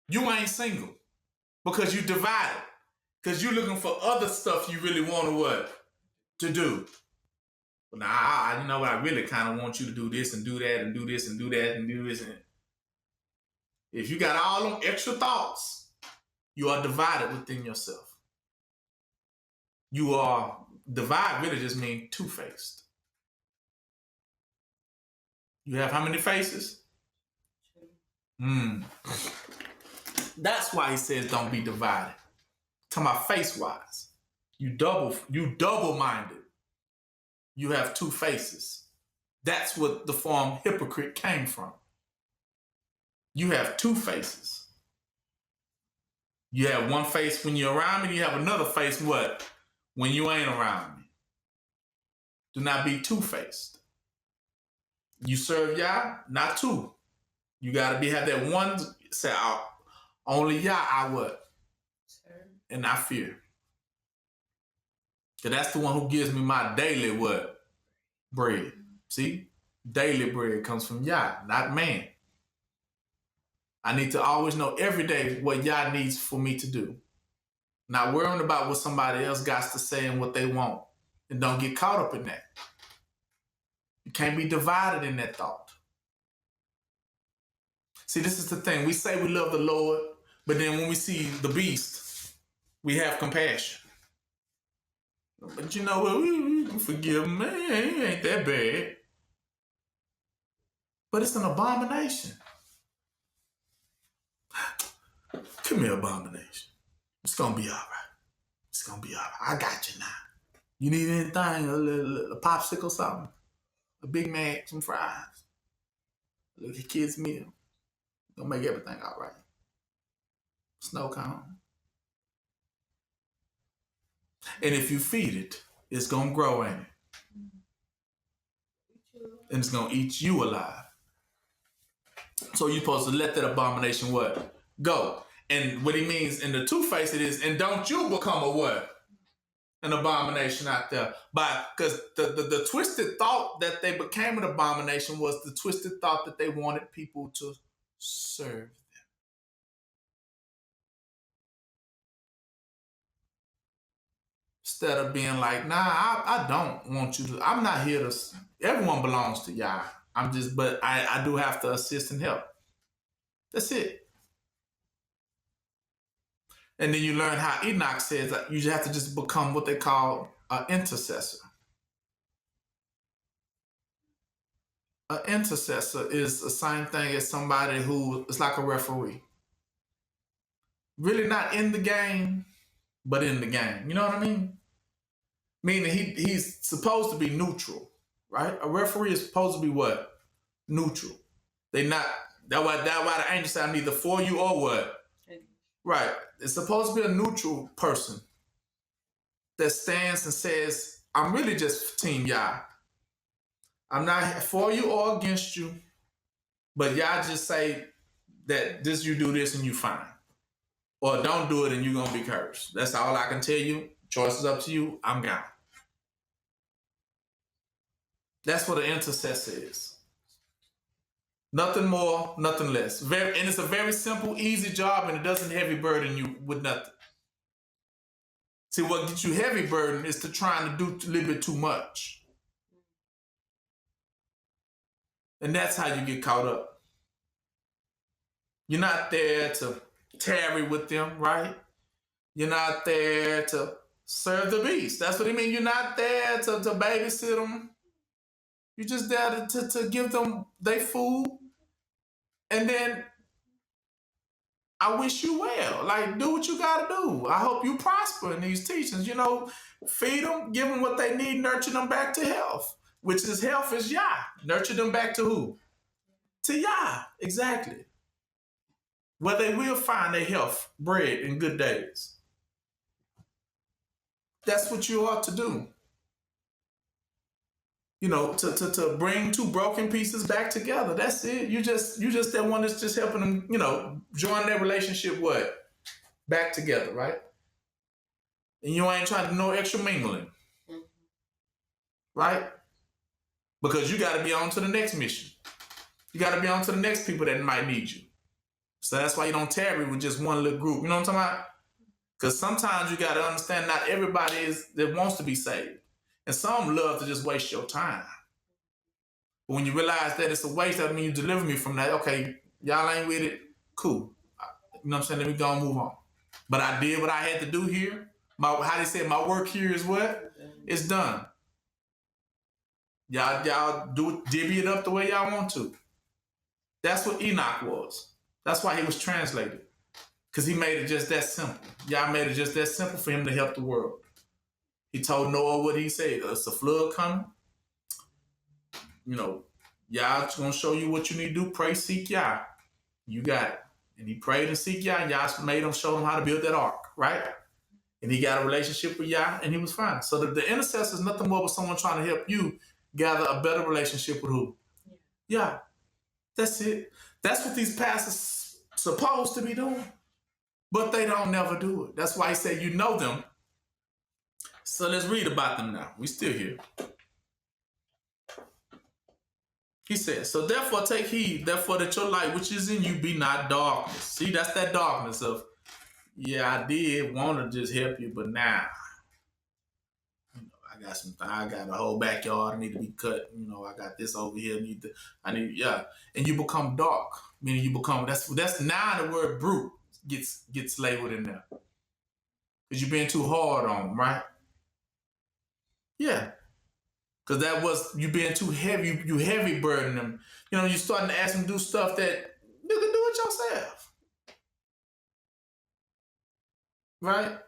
you ain't single because you divided. Because you're looking for other stuff you really want to what? To do. But now, you know what? I really kind of want you to do this and do that and do this and do that and do this. And if you got all them extra thoughts, you are divided within yourself. You are divided really just means two-faced. You have how many faces? That's why he says don't be divided. Talking about face-wise. You double-minded. You have two faces. That's what the form hypocrite came from. You have two faces. You have one face when you're around me, you have another face what? When you ain't around me. Do not be two-faced. You serve Yah, not two. You gotta have that one say, only Yah I what? And I fear. Because that's the one who gives me my daily what? Bread. See? Daily bread comes from Yah, not man. I need to always know every day what Yah needs for me to do. Not worrying about what somebody else got to say and what they want. And don't get caught up in that. You can't be divided in that thought. See, this is the thing. We say we love the Lord, but then when we see the beast, we have compassion. But you know what? We can forgive him. Man, he ain't that bad. But it's an abomination. Come here, abomination. It's going to be all right. It's going to be all right. I got you now. You need anything? A popsicle, something? A Big Mac, some fries? Look at kids' meal. Gonna make everything all right. Snow cone. And if you feed it, it's gonna grow, ain't it? And it's gonna eat you alive. So you're supposed to let that abomination what? Go. And what he means in the two-faced it is, and don't you become a what? An abomination out there. Because the twisted thought that they became an abomination was the twisted thought that they wanted people to serve them. Instead of being like, nah, I don't want you to, I'm not here to, everyone belongs to Yah. But I do have to assist and help. That's it. And then you learn how Enoch says that you have to just become what they call an intercessor. An intercessor is the same thing as somebody who is like a referee. Really not in the game, but in the game. You know what I mean? Meaning he's supposed to be neutral, right? A referee is supposed to be what? Neutral. They not that why the angel said I'm neither for you or what? Right. It's supposed to be a neutral person that stands and says, I'm really just Team Yah. I'm not for you or against you, but Yah just say that this you do this and you fine. Or don't do it and you're gonna be cursed. That's all I can tell you. Choice is up to you. I'm gone. That's what an intercessor is. Nothing more, nothing less. And it's a very simple, easy job, and it doesn't heavy burden you with nothing. See, what gets you heavy burden is to trying to do a little bit too much. And that's how you get caught up. You're not there to tarry with them, right? You're not there to serve the beast. That's what he means. You're not there to babysit them. You're just there to give them their food. And then I wish you well. Like, do what you got to do. I hope you prosper in these teachings. You know, feed them, give them what they need, nurture them back to health, which is health is Yah. Nurture them back to who? To Yah. Exactly. Where they will find their health, bread, in good days. That's what you ought to do. You know, to bring two broken pieces back together. That's it. You just that one that's just helping them, you know, join their relationship back together, right? And you ain't trying to do no extra mingling. Right? Because you got to be on to the next mission. You got to be on to the next people that might need you. So that's why you don't tarry with just one little group. You know what I'm talking about? Because sometimes you got to understand not everybody that wants to be saved. And some love to just waste your time. But when you realize that it's a waste, that means you deliver me from that. Okay, y'all ain't with it. Cool. You know what I'm saying? Let me go and move on. But I did what I had to do here. How they say my work here is what? It's done. Y'all divvy it up the way y'all want to. That's what Enoch was. That's why he was translated. Because he made it just that simple. Y'all made it just that simple for him to help the world. He told Noah what he said. It's a flood coming. You know, Yah gonna show you what you need to do. Pray, seek Yah. You got it. And he prayed and seek Yah. And Yah made him, show him how to build that ark, right? And he got a relationship with Yah, and he was fine. So the intercessor is nothing more but someone trying to help you gather a better relationship with who? Yah. That's it. That's what these pastors supposed to be doing. But they don't never do it. That's why he said you know them. So let's read about them now. We still here. He says, so therefore take heed, therefore that your light which is in you be not darkness. See, that's that darkness of, yeah, I did want to just help you, but now, you know, I got a whole backyard I need to be cut. You know, I got this over here. And you become dark. Meaning you become, that's now the word brute gets labeled in there. Because you're being too hard on them, right? Yeah. Because that was, you being too heavy, you heavy burden them. You know, you starting to ask them to do stuff that you can do it yourself. Right?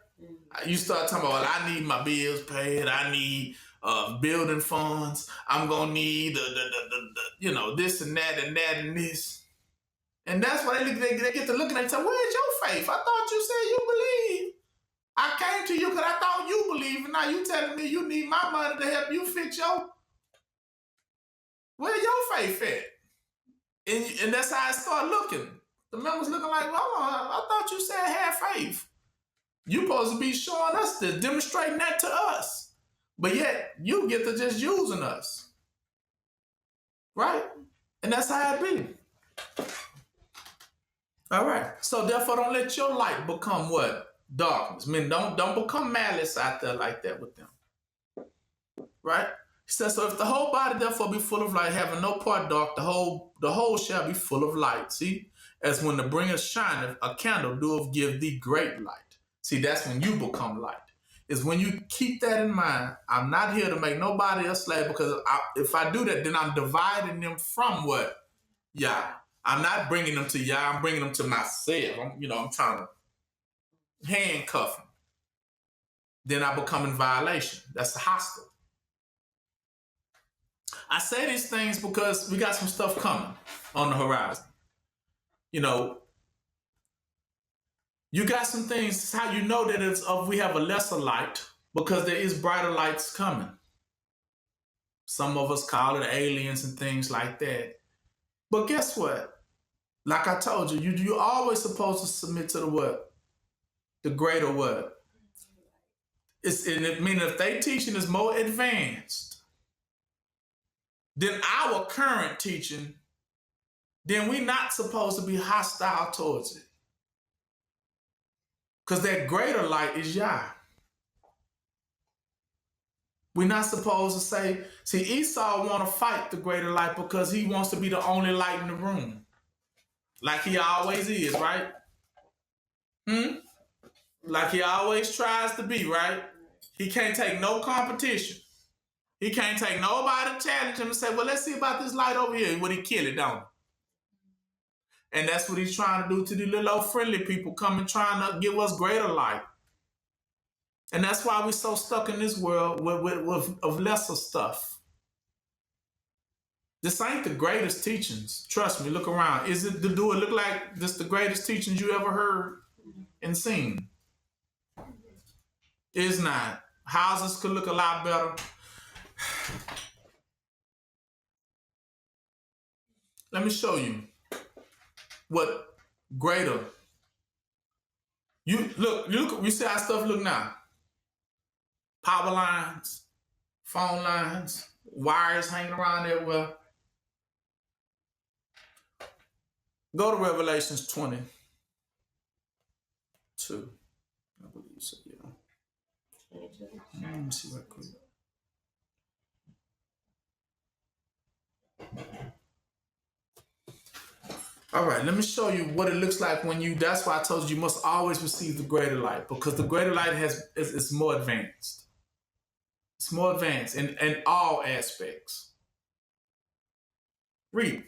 You start talking about, well, I need my bills paid. I need building funds. I'm going to need this and that and that and this. And that's why they get to looking at and say, where's your faith? I thought you said you believe. I came to you because I thought you believe, and now you telling me you need my money to help you fix where your faith at? And that's how I start looking. The members looking like, well, I thought you said have faith. You supposed to be showing us this, demonstrating that to us. But yet, you get to just using us. Right? And that's how it be. All right. So therefore, don't let your light become what? Darkness. I mean, don't become malice out there like that with them. Right? He says, so if the whole body therefore be full of light, having no part dark, the whole shall be full of light. See? As when the bringer shineth, a candle doeth give thee great light. See, that's when you become light. It's when you keep that in mind. I'm not here to make nobody a slave, because if I do that, then I'm dividing them from what? Yah. I'm not bringing them to Yah. I'm bringing them to myself. I'm trying to handcuff them. then I become in violation. That's hostile. I say these things because we got some stuff coming on the horizon. You know, you got some things. This is how you know that we have a lesser light, because there is brighter lights coming. Some of us call it aliens and things like that. But guess what? Like I told you, you're always supposed to submit to the what? The greater what? It means if they teaching is more advanced than our current teaching, then we're not supposed to be hostile towards it. Because that greater light is Yah. We're not supposed to say, see, Esau want to fight the greater light because he wants to be the only light in the room. Like he always is, right? Like he always tries to be, right? He can't take no competition. He can't take nobody to challenge him and say, well, let's see about this light over here. Would he kill it, don't he? And that's what he's trying to do to the little old friendly people coming trying to give us greater light. And that's why we're so stuck in this world of lesser stuff. This ain't the greatest teachings. Trust me, look around. Do it look like this the greatest teachings you ever heard and seen? It's not. Houses could look a lot better. Let me show you what greater. You see how stuff look now. Power lines, phone lines, wires hanging around everywhere. Go to Revelations 22. I believe so, yeah. Let me see right quick. All right, let me show you what it looks like when that's why I told you must always receive the greater light, because the greater light is more advanced. It's more advanced in all aspects. Read.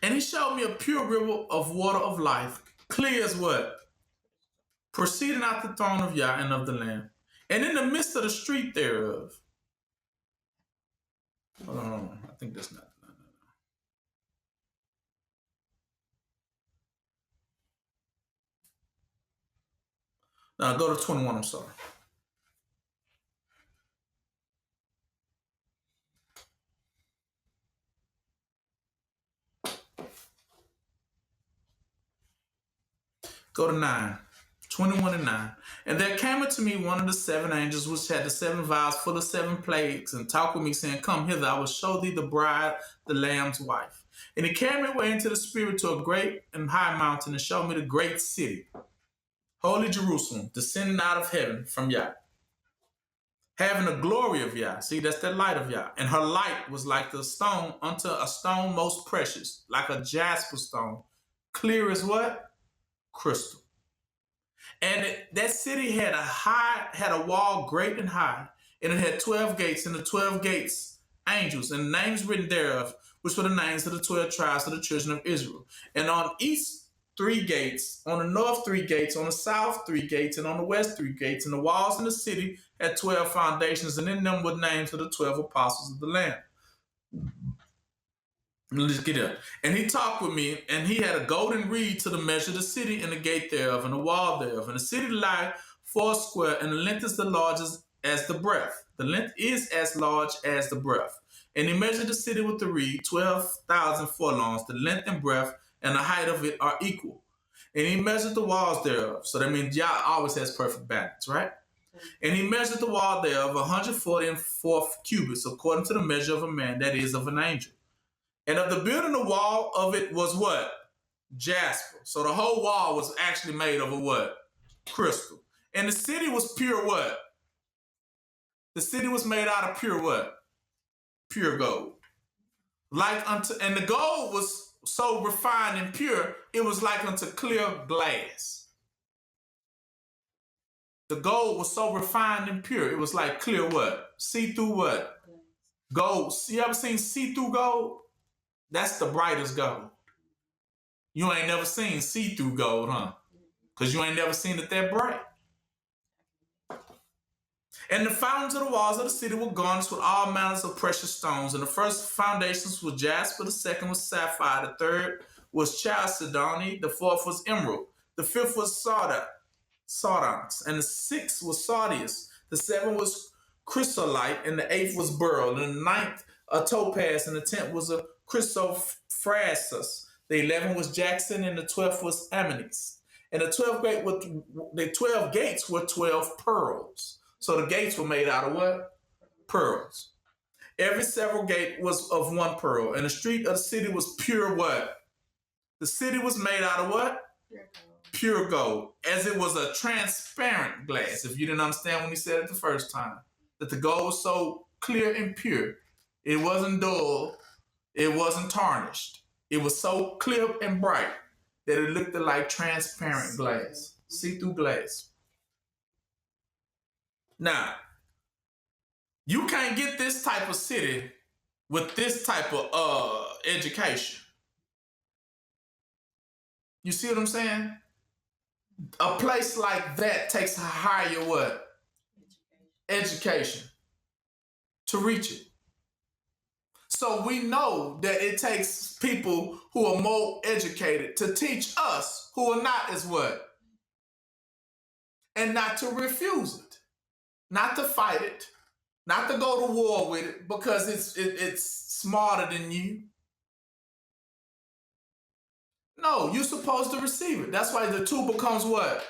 And he showed me a pure river of water of life, clear as what? Proceeding out the throne of Yah and of the Lamb, and in the midst of the street thereof. Hold on, I think that's not. No, go to 21, I'm sorry. Go to 9. 21 and 9. And there came unto me one of the 7 angels, which had the 7 vials full of 7 plagues, and talked with me, saying, come hither, I will show thee the bride, the Lamb's wife. And he carried me away into the spirit to a great and high mountain, and showed me the great city, holy Jerusalem, descending out of heaven from Yah, having the glory of Yah. See, that's the light of Yah. And her light was like the stone unto a stone most precious, like a jasper stone, clear as what? Crystal. And that city had a wall great and high, and it had 12 gates, and the 12 gates angels, and the names written thereof, which were the names of the 12 tribes of the children of Israel. And on east 3 gates, on the north 3 gates, on the south 3 gates, and on the west 3 gates. And the walls in the city had 12 foundations, and in them were names of the 12 apostles of the Lamb. Let's get up. And he talked with me, and he had a golden reed to the measure of the city, and the gate thereof, and the wall thereof. And the city lie 4 square, and the length is the largest as the breadth. The length is as large as the breadth. And he measured the city with the reed, 12,000 furlongs. The length and breadth and the height of it are equal. And he measured the walls thereof. So that means Yah always has perfect balance, right? And he measured the wall thereof 144 cubits, according to the measure of a man, that is, of an angel. And of the building, the wall of it was what? Jasper. So the whole wall was actually made of a what? Crystal. And the city was pure what? The city was made out of pure what? Pure gold. And the gold was so refined and pure, it was like unto clear glass. The gold was so refined and pure, it was like clear what? See-through what? Gold. You ever seen see-through gold? That's the brightest gold. You ain't never seen see-through gold, huh? Because you ain't never seen it that bright. And the fountains of the walls of the city were garnished with all manners of precious stones. And the first foundations were jasper, the second was sapphire, the third was chalcedony, the fourth was emerald, the fifth was sardonyx, and the sixth was sardius, the seventh was chrysolite, and the eighth was beryl, and the ninth a topaz, and the tenth was a chrysoprasus, the 11th was jackson, and the 12th was amethyst. And the 12 gates were 12 pearls. So the gates were made out of what? Pearls. Every several gate was of one pearl. And the street of the city was pure what? The city was made out of what? Pure gold. As it was a transparent glass. If you didn't understand when he said it the first time. That the gold was so clear and pure. It wasn't dull. It wasn't tarnished. It was so clear and bright that it looked like transparent glass. See-through glass. Now, you can't get this type of city with this type of education. You see what I'm saying? A place like that takes a higher what? Education to reach it. So we know that it takes people who are more educated to teach us who are not as what? And not to refuse it. Not to fight it, not to go to war with it because it's smarter than you. No, you're supposed to receive it. That's why the two becomes what?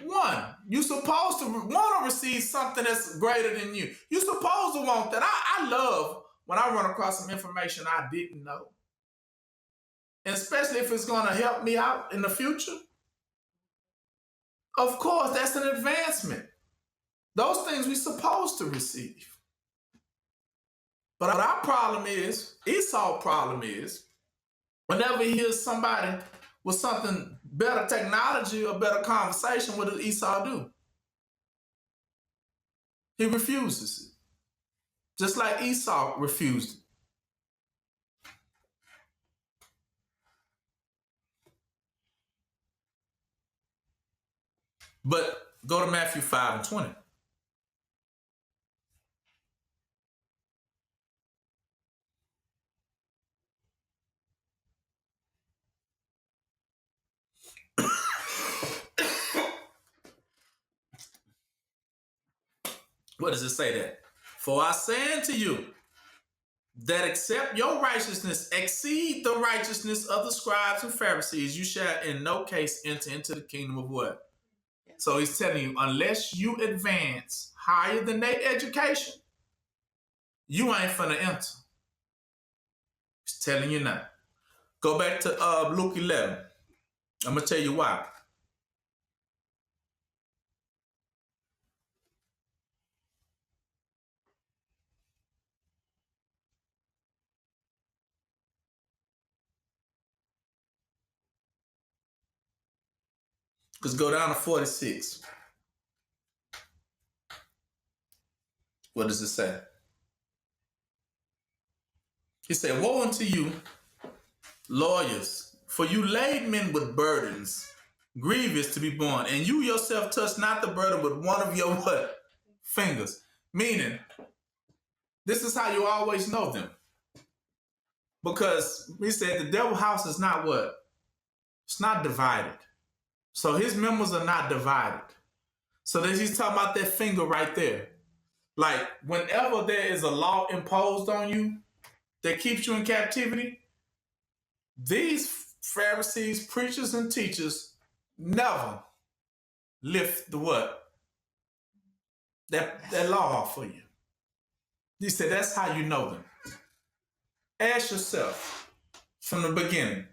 One. You're supposed to want to receive something that's greater than you. You're supposed to want that. I love when I run across some information I didn't know. And especially if it's going to help me out in the future. Of course, that's an advancement. Those things we're supposed to receive. But our problem is, Esau's problem is, whenever he hears somebody with something better technology or better conversation, what does Esau do? He refuses it. Just like Esau refused it. But go to Matthew 5:20. What does it say there? For I say unto you, that except your righteousness exceed the righteousness of the scribes and Pharisees, you shall in no case enter into the kingdom of what? Yeah. So he's telling you, unless you advance higher than their education, you ain't finna enter. He's telling you now. Go back to Luke 11. I'm gonna tell you why. Let's go down to 46. What does it say? He said, woe unto you, lawyers, for you laid men with burdens, grievous to be borne, and you yourself touch not the burden with one of your what? Fingers. Meaning, this is how you always know them. Because we said the devil's house is not what? It's not divided. So his members are not divided. So then he's talking about that finger right there. Like whenever there is a law imposed on you that keeps you in captivity, these Pharisees, preachers, and teachers never lift the what? That law off for you. He said that's how you know them. Ask yourself from the beginning,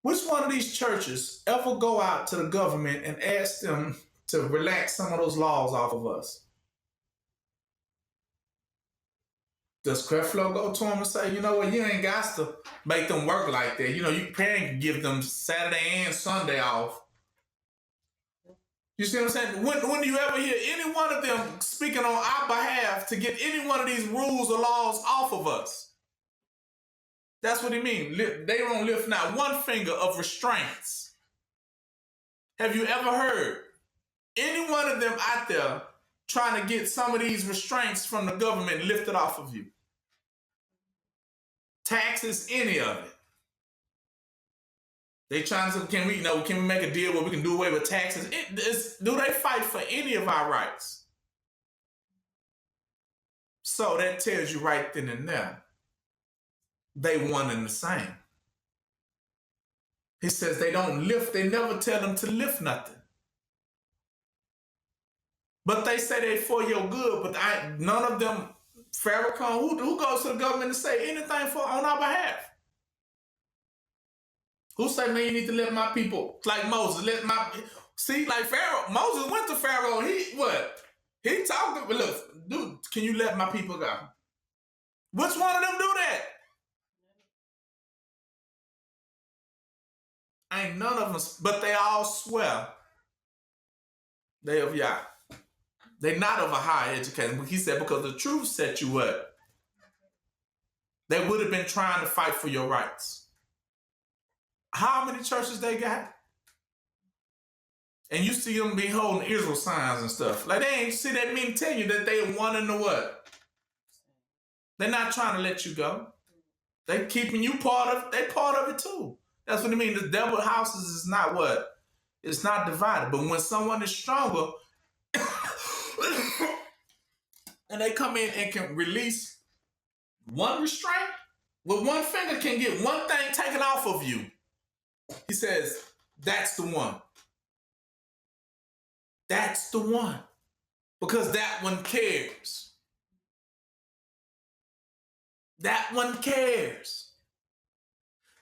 which one of these churches ever go out to the government and ask them to relax some of those laws off of us? Does Creflo go to them and say, you know what, you ain't got to make them work like that. You know, you can give them Saturday and Sunday off. You see what I'm saying? When do you ever hear any one of them speaking on our behalf to get any one of these rules or laws off of us? That's what he means. They don't lift not one finger of restraints. Have you ever heard any one of them out there trying to get some of these restraints from the government lifted off of you. Taxes, any of it. They trying to, can we make a deal where we can do away with taxes? Do they fight for any of our rights? So that tells you right then and there, they one and the same. He says they don't lift, they never tell them to lift nothing. But they say they for your good, but none of them, Farrakhan, who goes to the government and say anything on our behalf? Who say, man, you need to let my people, like Moses, like Pharaoh, Moses went to Pharaoh, he talked to, look, dude, can you let my people go? Which one of them do that? Ain't none of them, but they all swear they of Yah. They not of a high education. He said, because the truth set you up. They would have been trying to fight for your rights. How many churches they got? And you see them be holding Israel signs and stuff. Like, they ain't see that mean tell you that they one in the what? They're not trying to let you go. They keeping you part of it too. That's what I mean. The devil houses is not what? It's not divided. But when someone is stronger and they come in and can release one restraint, with one finger can get one thing taken off of you. He says, that's the one. That's the one. Because that one cares. That one cares.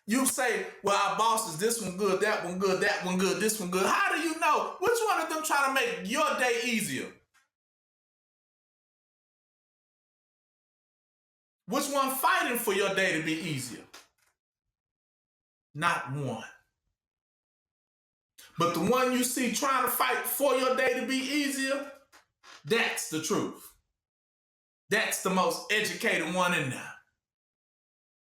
You say, well, our boss is this one good, that one good, that one good, this one good. How do you know? Which one of them trying to make your day easier? Which one fighting for your day to be easier? Not one. But the one you see trying to fight for your day to be easier, that's the truth. That's the most educated one in there.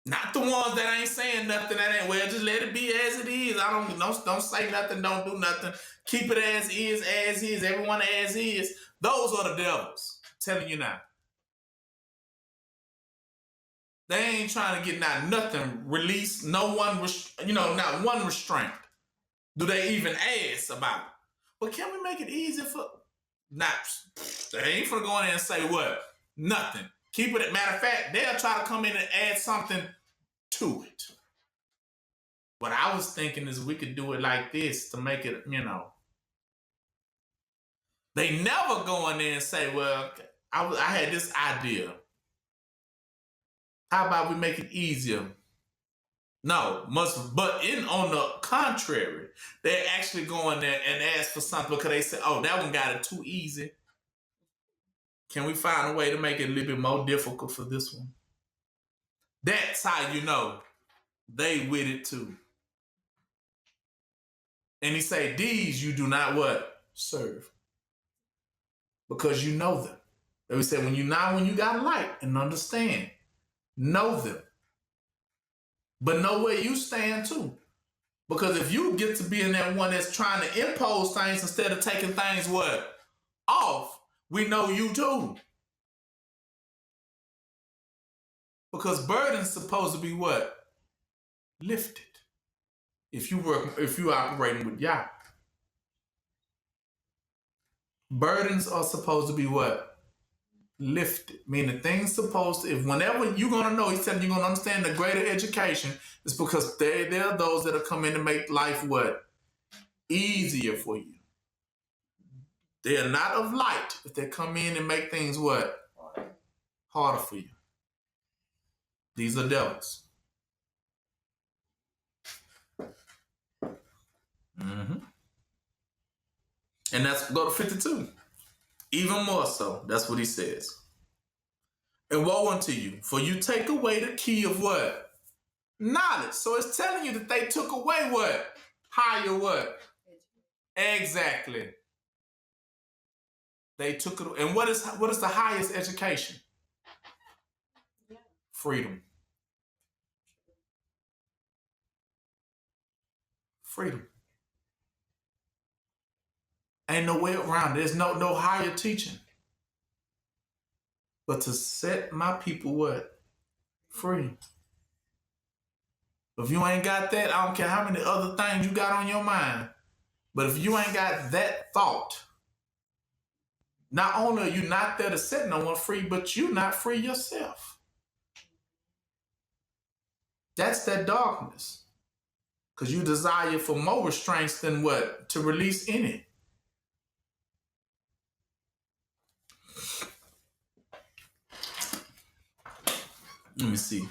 Not the ones that ain't saying nothing, that ain't, well, just let it be as it is. Don't say nothing, don't do nothing. Keep it as is, everyone as is. Those are the devils. I'm telling you now. They ain't trying to get nothing released, not one restraint. Do they even ask about it? But can we make it easy for... They ain't finna go in there and say what? Nothing. Keep it. Matter of fact, they'll try to come in and add something to it. What I was thinking is we could do it like this to make it, They never go in there and say, well, I had this idea. How about we make it easier? No, but on the contrary, they're actually going there and ask for something because they say, oh, that one got it too easy. Can we find a way to make it a little bit more difficult for this one? That's how you know they with it too. And he say, these you do not what? Serve. Because you know them. And we say, when you got light and understand, know them. But know where you stand too. Because if you get to being that one that's trying to impose things instead of taking things what? Off, we know you too. Because burden's supposed to be what? Lifted. If you operating with Yah. Burdens are supposed to be what? Lifted. Meaning things supposed to, if whenever you're going to know, he's telling you, you're going to understand the greater education, is because there are those that are coming to make life what? Easier for you. They are not of light if they come in and make things what? Harder for you. These are devils. Mm-hmm. And that's, go to 52. Even more so. That's what he says. And woe unto you, for you take away the key of what? Knowledge. So it's telling you that they took away what? Higher what? Exactly. They took it. And what is the highest education? Freedom. Freedom. Ain't no way around it. There's no higher teaching. but to set my people what? Free. If you ain't got that, I don't care how many other things you got on your mind. But if you ain't got that thought, not only are you not there to set no one free, but you're not free yourself. That's that darkness. Because you desire for more restraints than what? To release any. Let me see.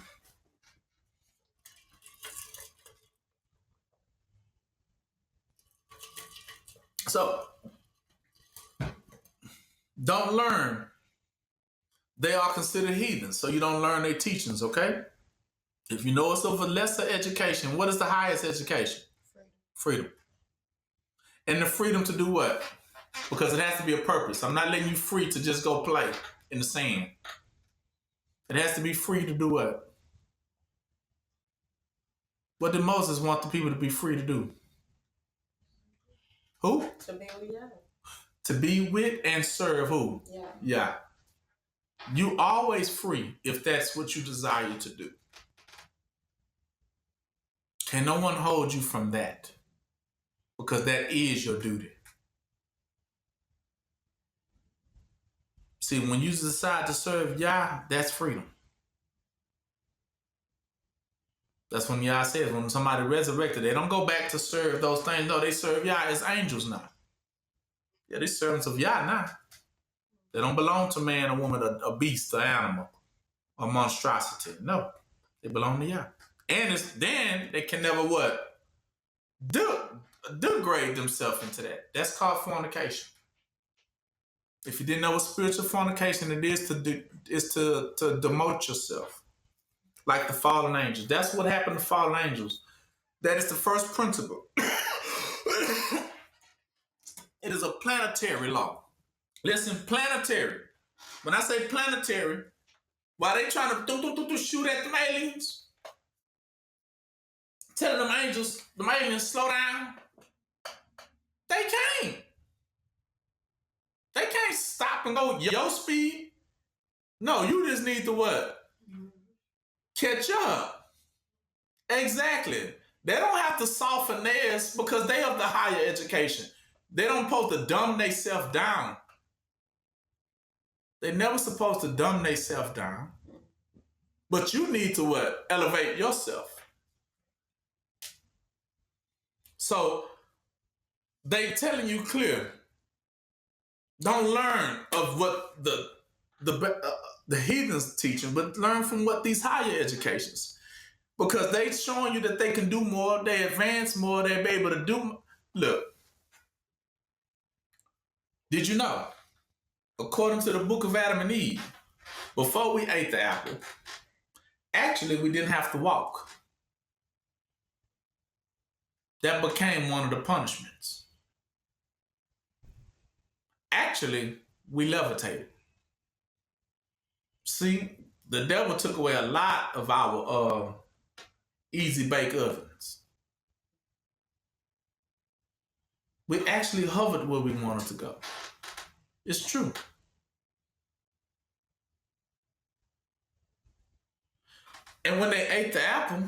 So, don't learn. They are considered heathens, so you don't learn their teachings, okay? If you know it's of a lesser education, what is the highest education? Freedom. And the freedom to do what? Because it has to be a purpose. I'm not letting you free to just go play in the sand. It has to be free to do what? What did Moses want the people to be free to do? Who? To be with Yah. To be with and serve who? Yeah. Yeah. You always free if that's what you desire to do. Can no one hold you from that? Because that is your duty. See, when you decide to serve Yah, that's freedom. That's when Yah says, when somebody resurrected, they don't go back to serve those things. No, they serve Yah as angels now. Yeah, they're servants of Yah now. They don't belong to man, a woman, a beast, an animal, a monstrosity. No, they belong to Yah. And then they can never what? Degrade themselves into that. That's called fornication. If you didn't know what spiritual fornication it is, to demote yourself. Like the fallen angels. That's what happened to fallen angels. That is the first principle. It is a planetary law. Listen, planetary. When I say planetary, while they trying to shoot at them aliens, telling them aliens slow down, they can't. They can't stop and go your speed. No, you just need to what? Catch up. Exactly. They don't have to soften theirs because they have the higher education. They don't supposed to dumb themselves down. They never supposed to dumb themselves down. But you need to what? Elevate yourself. So they telling you clear. Don't learn of what the heathens teaching, but learn from what these higher educations. Because they showing you that they can do more, they advance more, they'll be able to do. Look, did you know? According to the book of Adam and Eve, before we ate the apple, actually we didn't have to walk. That became one of the punishments. Actually, we levitated. See, the devil took away a lot of our easy bake ovens. We actually hovered where we wanted to go. It's true. And when they ate the apple,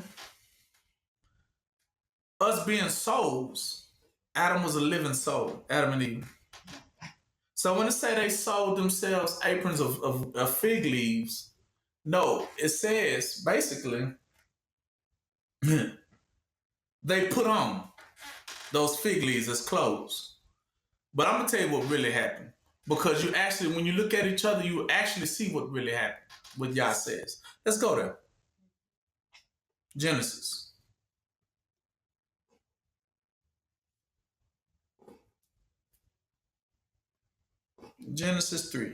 us being souls, Adam was a living soul, Adam and Eve. So when it say they sold themselves aprons of fig leaves, no, it says basically they put on those fig leaves as clothes. But I'm going to tell you what really happened. Because you actually, when you look at each other, you actually see what really happened, what Yah says. Let's go there. Genesis. Genesis 3.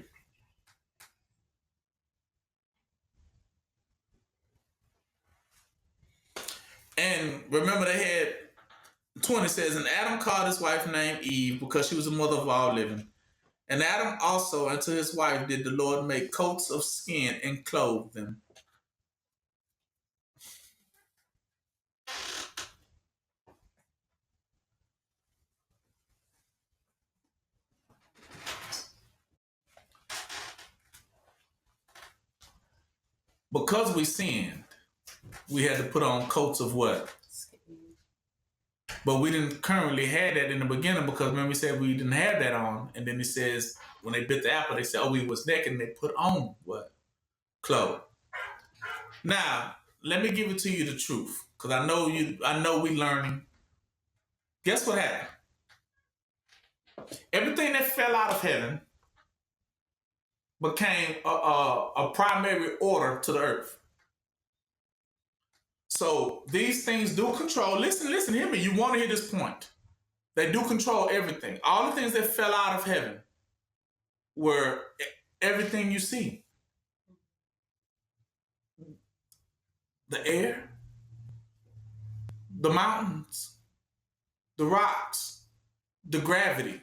And remember they had 20 says, and Adam called his wife named Eve because she was the mother of all living. And Adam also unto his wife did the Lord make coats of skin and clothe them. Because we sinned, we had to put on coats of what? But we didn't currently have that in the beginning because remember we said we didn't have that on. And then it says when they bit the apple, they said, oh, we was naked and they put on what? Clothes. Now, let me give it to you the truth. Because I know we learning. Guess what happened? Everything that fell out of heaven became a primary order to the earth. So these things do control. Listen, hear me. You want to hear this point. They do control everything. All the things that fell out of heaven were everything you see. The air, the mountains, the rocks, the gravity,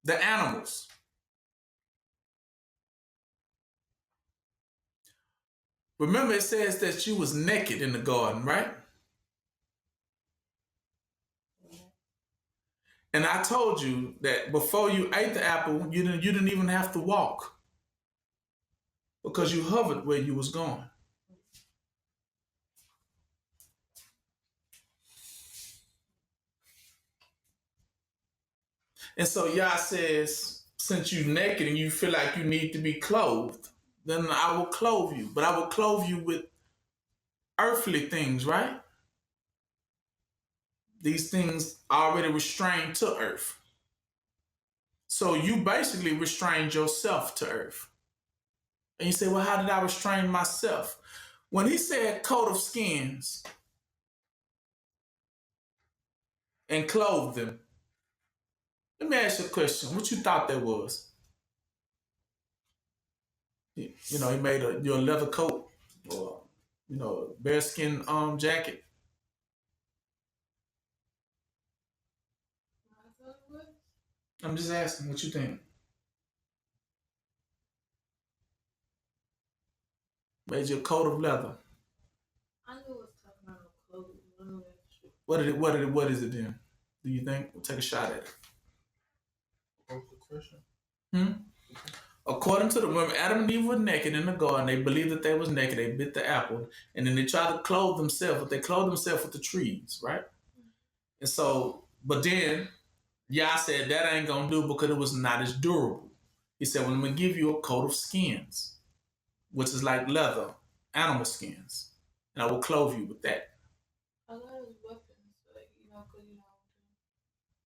the animals. Remember it says that you was naked in the garden, right? And I told you that before you ate the apple, you didn't even have to walk because you hovered where you was going. And so Yah says, since you're naked and you feel like you need to be clothed, then I will clothe you. But I will clothe you with earthly things, right? These things are already restrained to earth. So you basically restrained yourself to earth. And you say, well, how did I restrain myself? When he said coat of skins and clothed them, let me ask you a question. What you thought that was? You know, he made your leather coat or, bearskin jacket. I'm just asking what you think. Made you a coat of leather. I knew it was talking about clothes. I know that's true. What is it then? Do you think? We'll take a shot at it. According to when Adam and Eve were naked in the garden, they believed that they was naked. They bit the apple, and then they tried to clothe themselves, but they clothed themselves with the trees, right? And so, but then Yah said that ain't gonna do because it was not as durable. He said, well, I'm gonna give you a coat of skins, which is like leather, animal skins, and I will clothe you with that. A lot of weapons, like, because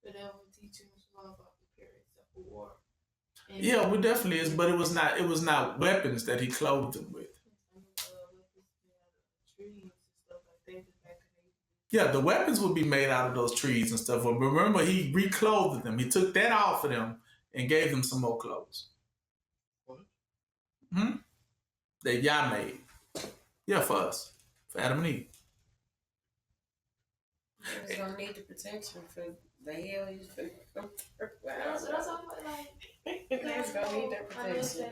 the devil teaching us a lot about the periods of war. And yeah, we definitely is, but it was not weapons that he clothed them with. Yeah, the weapons would be made out of those trees and stuff. But remember, he reclothed them. He took that off of them and gave them some more clothes. What? That Yah made. Yeah, for us. For Adam and Eve. It's gonna need the protection for the hell you for. That's all like. It's gonna need that protection.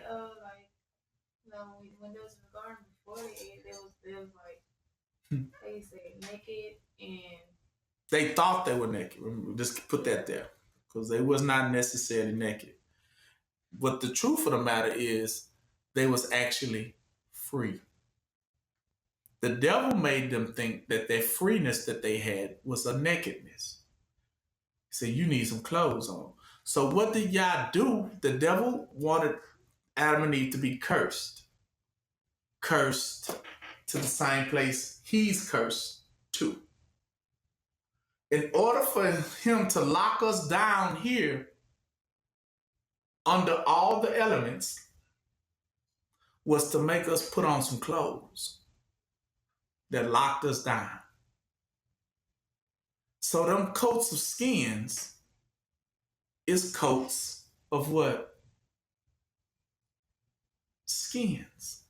When there was in the garden before they was like, they say naked and. They thought they were naked. Just put that there, because they was not necessarily naked. But the truth of the matter is, they was actually free. The devil made them think that their freeness that they had was a nakedness. He said, you need some clothes on. So what did Yah do? The devil wanted Adam and Eve to be cursed. Cursed to the same place he's cursed too. In order for him to lock us down here under all the elements was to make us put on some clothes that locked us down. So them coats of skins is coats of what? Skins.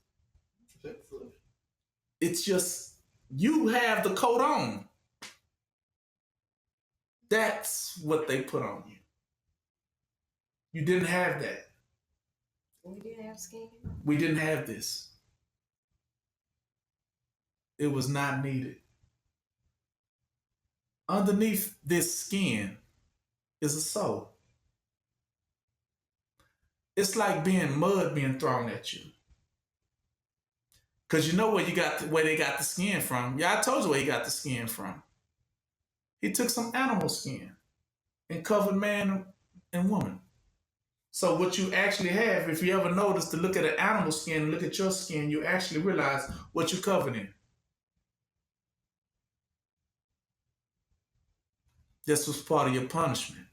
It's just, you have the coat on. That's what they put on you. You didn't have that. We didn't have skin. We didn't have this. It was not needed. Underneath this skin is a soul. It's like mud being thrown at you. Because you know where they got the skin from. Yeah, I told you where he got the skin from. He took some animal skin and covered man and woman. So what you actually have, if you ever notice to look at an animal skin and look at your skin, you actually realize what you're covered in. This was part of your punishment.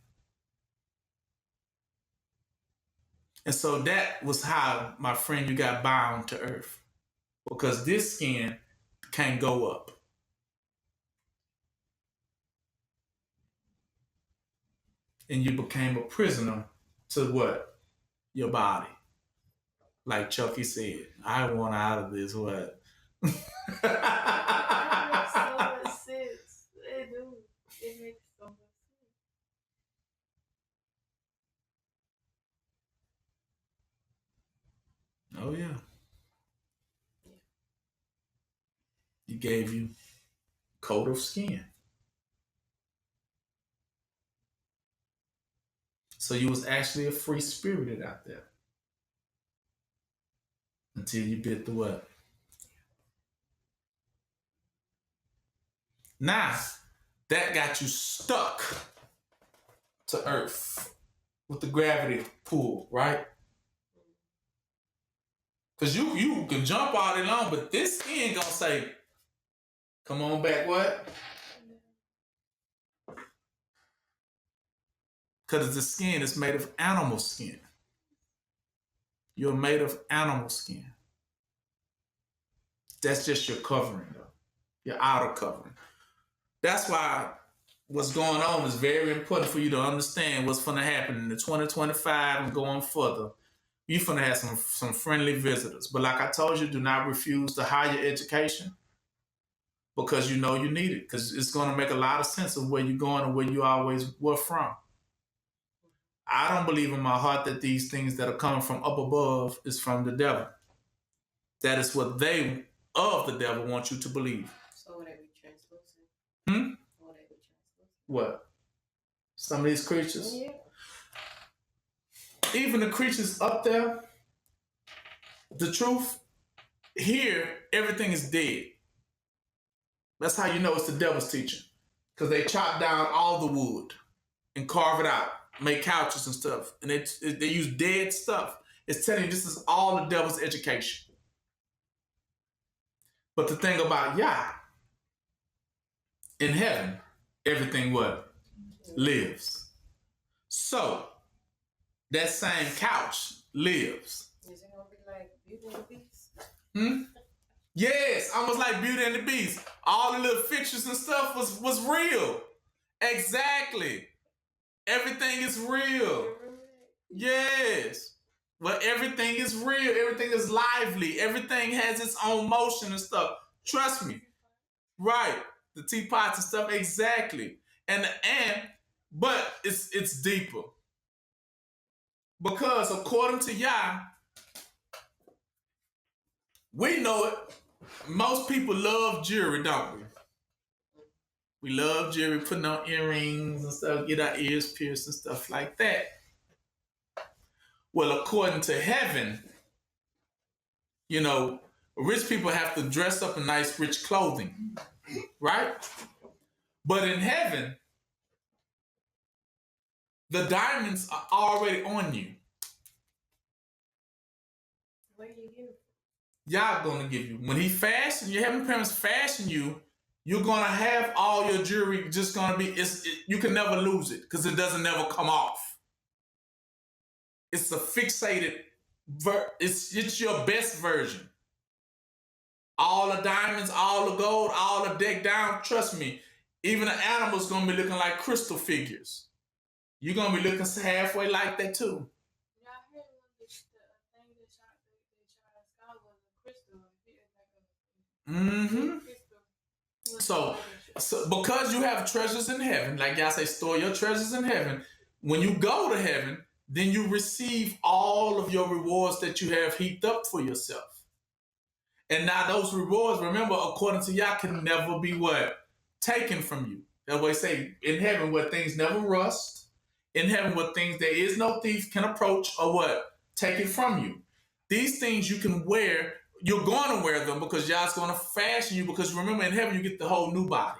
And so that was how, my friend, you got bound to earth. Because this skin can't go up. And you became a prisoner to what? Your body. Like Chucky said, I want out of this, what? That makes so much sense. It do. It makes so much sense. Oh, yeah. He gave you coat of skin. So you was actually a free spirited out there. Until you bit the what? Now, that got you stuck to earth with the gravity pull, right? Because you can jump all day long, but this skin gonna say, come on back, what? Because the skin is made of animal skin. You're made of animal skin. That's just your covering, though. Your outer covering. That's why what's going on is very important for you to understand what's going to happen in the 2025 and going further. You're going to have some friendly visitors. But like I told you, do not refuse the higher education because you know you need it. Because it's going to make a lot of sense of where you're going and where you always were from. I don't believe in my heart that these things that are coming from up above is from the devil. That is what they of the devil want you to believe. So would that be translucent? Hmm? Would that be translucent? What? Some of these creatures? Yeah. Even the creatures up there, the truth, here, everything is dead. That's how you know it's the devil's teaching. Because they chop down all the wood and carve it out, make couches and stuff. And they use dead stuff. It's telling you this is all the devil's education. But the thing about Yah, in heaven, everything what? Lives. So, that same couch lives. Is it gonna be like Beauty and the Beast? Yes, almost like Beauty and the Beast. All the little fixtures and stuff was real. Exactly. Everything is real. Yes. Well, everything is real. Everything is lively. Everything has its own motion and stuff. Trust me. Right. The teapots and stuff. Exactly. But it's deeper. Because according to Yah, we know it. Most people love jewelry, don't we? We love jewelry, putting on earrings and stuff, get our ears pierced and stuff like that. Well, according to heaven, you know, rich people have to dress up in nice, rich clothing, right? But in heaven, the diamonds are already on you. Where do you get it? Y'all gonna give you. When he fashion, your heavenly parents fashion you, you're gonna have all your jewelry just gonna be, you can never lose it because it doesn't never come off. It's a fixated, it's your best version. All the diamonds, all the gold, all the decked down, trust me, even the animals gonna be looking like crystal figures. You're gonna be looking halfway like that too. Yeah, I heard the thing they tried Scott was a crystal. So because you have treasures in heaven, like y'all say, store your treasures in heaven. When you go to heaven, then you receive all of your rewards that you have heaped up for yourself. And now those rewards, remember, according to Yah, can never be what? Taken from you. That's what they say, in heaven where things never rust, in heaven where things there is no thief can approach or what? Take it from you. These things you can wear you're going to wear them because Yah's going to fashion you, because remember, in heaven you get the whole new body.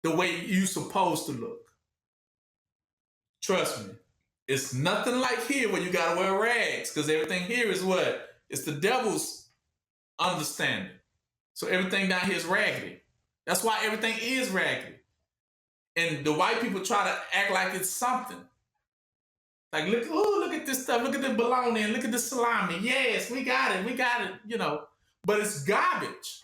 The way you're supposed to look. Trust me. It's nothing like here where you got to wear rags, because everything here is what? It's the devil's understanding. So everything down here is raggedy. That's why everything is raggedy. And the white people try to act like it's something. Like, look at this stuff. Look at the bologna and look at the salami. Yes, we got it, you know. But it's garbage.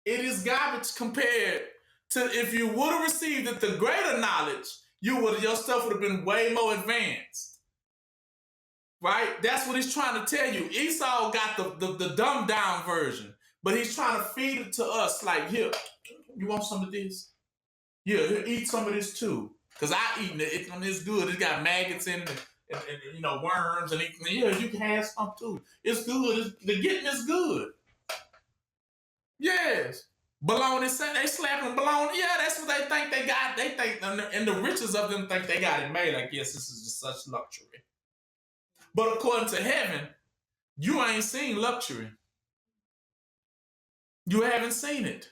It is garbage compared to if you would have received it, the greater knowledge, your stuff would have been way more advanced. Right? That's what he's trying to tell you. Esau got the dumbed down version, but he's trying to feed it to us like, here, you want some of this? Yeah, here, eat some of this too. Because I eaten it. It's good. It's got maggots in it and you know, worms. And yeah, you can have some too. It's good. The getting is good. Yes. Bologna, they slapping bologna. Yeah, that's what they think they got. They think, and the riches of them think they got it made. I guess this is just such luxury. But according to heaven, you ain't seen luxury. You haven't seen it.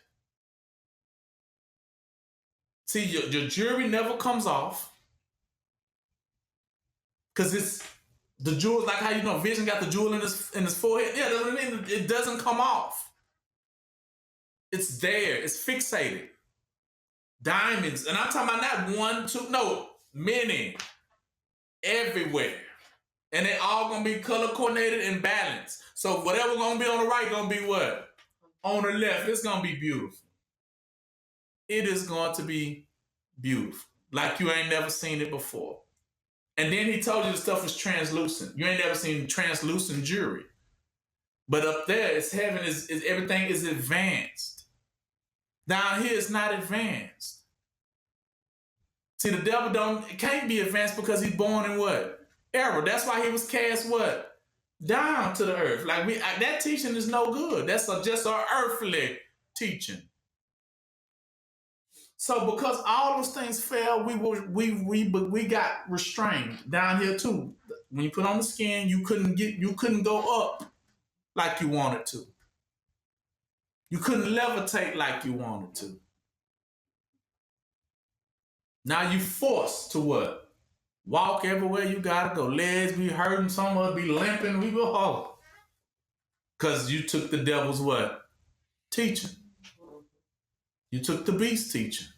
See, your jewelry never comes off. Because it's the jewels, like how you know Vision got the jewel in his forehead. Yeah, it doesn't come off. It's there. It's fixated. Diamonds. And I'm talking about not one, two, no, many. Everywhere. And they all going to be color coordinated and balanced. So whatever going to be on the right going to be what? On the left. It's going to be beautiful. It is going to be beautiful. Like you ain't never seen it before. And then he told you the stuff was translucent. You ain't never seen translucent jewelry. But up there, it's heaven, is everything is advanced. Down here, it's not advanced. See, the devil can't be advanced because he's born in what? Error. That's why he was cast what? Down to the earth. Like that teaching is no good. That's just our earthly teaching. So because all those things fell, we got restrained down here too. When you put on the skin, you couldn't go up like you wanted to. You couldn't levitate like you wanted to. Now you forced to what? Walk everywhere you gotta go. Legs be hurting, some of us be limping, we go home. Because you took the devil's what? Teaching. You took the beast teaching.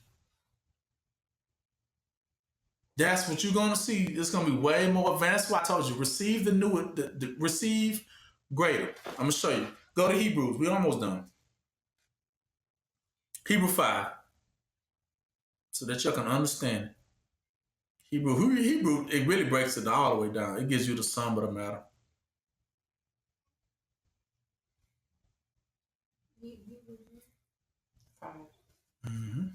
That's what you're going to see. It's going to be way more advanced. That's why I told you, receive the new, receive greater. I'm going to show you. Go to Hebrews. We're almost done. Hebrew 5. So that you can understand it. Hebrew, it really breaks it all the way down. It gives you the sum of the matter. Mm-hmm.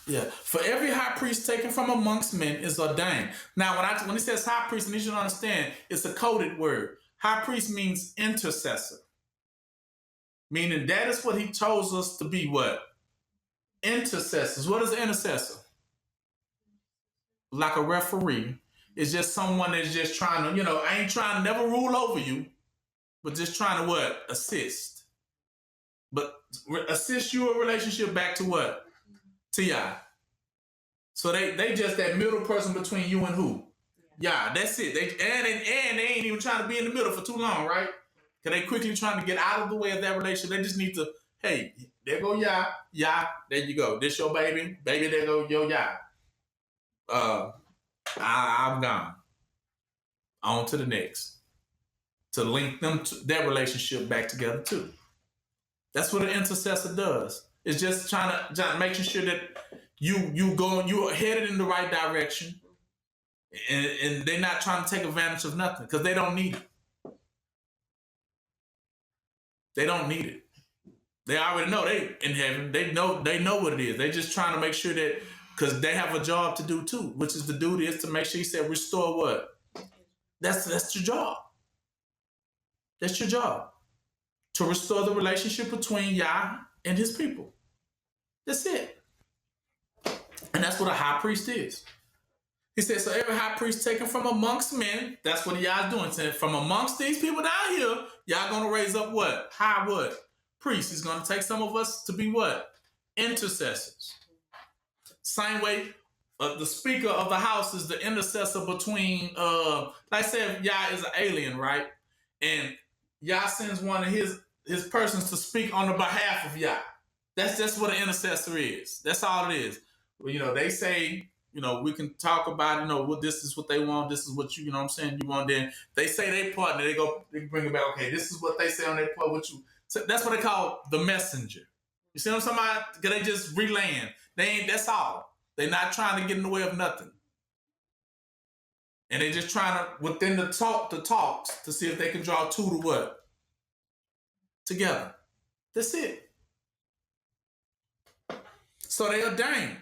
Yeah. For every high priest taken from amongst men is ordained. Now, when it says high priest, I need you to understand, it's a coded word. High priest means intercessor. Meaning that is what he chose us to be, what? Intercessors. What is an intercessor? Like a referee. It's just someone that's just trying to, I ain't trying to never rule over you, but just trying to what? Assist. But assist your relationship back to what? To Yah. So they just that middle person between you and who? Yah. That's it. And they ain't even trying to be in the middle for too long, right? Because they quickly trying to get out of the way of that relationship. They just need to, hey, there go Yah. Yah, there you go. This your baby. Baby, there go your Yah. I'm gone. On to the next. To link them to that relationship back together too. That's what an intercessor does. It's just trying to making sure that you're headed in the right direction, and they're not trying to take advantage of nothing because they don't need it. They don't need it. They already know they in heaven. They know what it is. They're just trying to make sure that because they have a job to do too, which is the duty is to make sure. He said, restore what? That's your job. That's your job. To restore the relationship between Yah and his people. That's it. And that's what a high priest is. He said, so every high priest taken from amongst men, that's what y'all doing. He said, from amongst these people down here, y'all going to raise up what? High what? Priests. He's going to take some of us to be what? Intercessors. Same way, the speaker of the house is the intercessor between, like I said, Yah is an alien, right? And Yah sends one of his persons to speak on the behalf of Yah. That's just what an intercessor is. That's all it is. Well, they say, we can talk about, this is what they want. This is what you know what I'm saying, you want. Then they say they part, and they bring it back. Okay, this is what they say on their part. So that's what they call the messenger. You see what I'm talking about? Because they just relaying. That's all. They're not trying to get in the way of nothing. And they're just trying to, within the talks, to see if they can draw two to what? Together. That's it. So they ordain,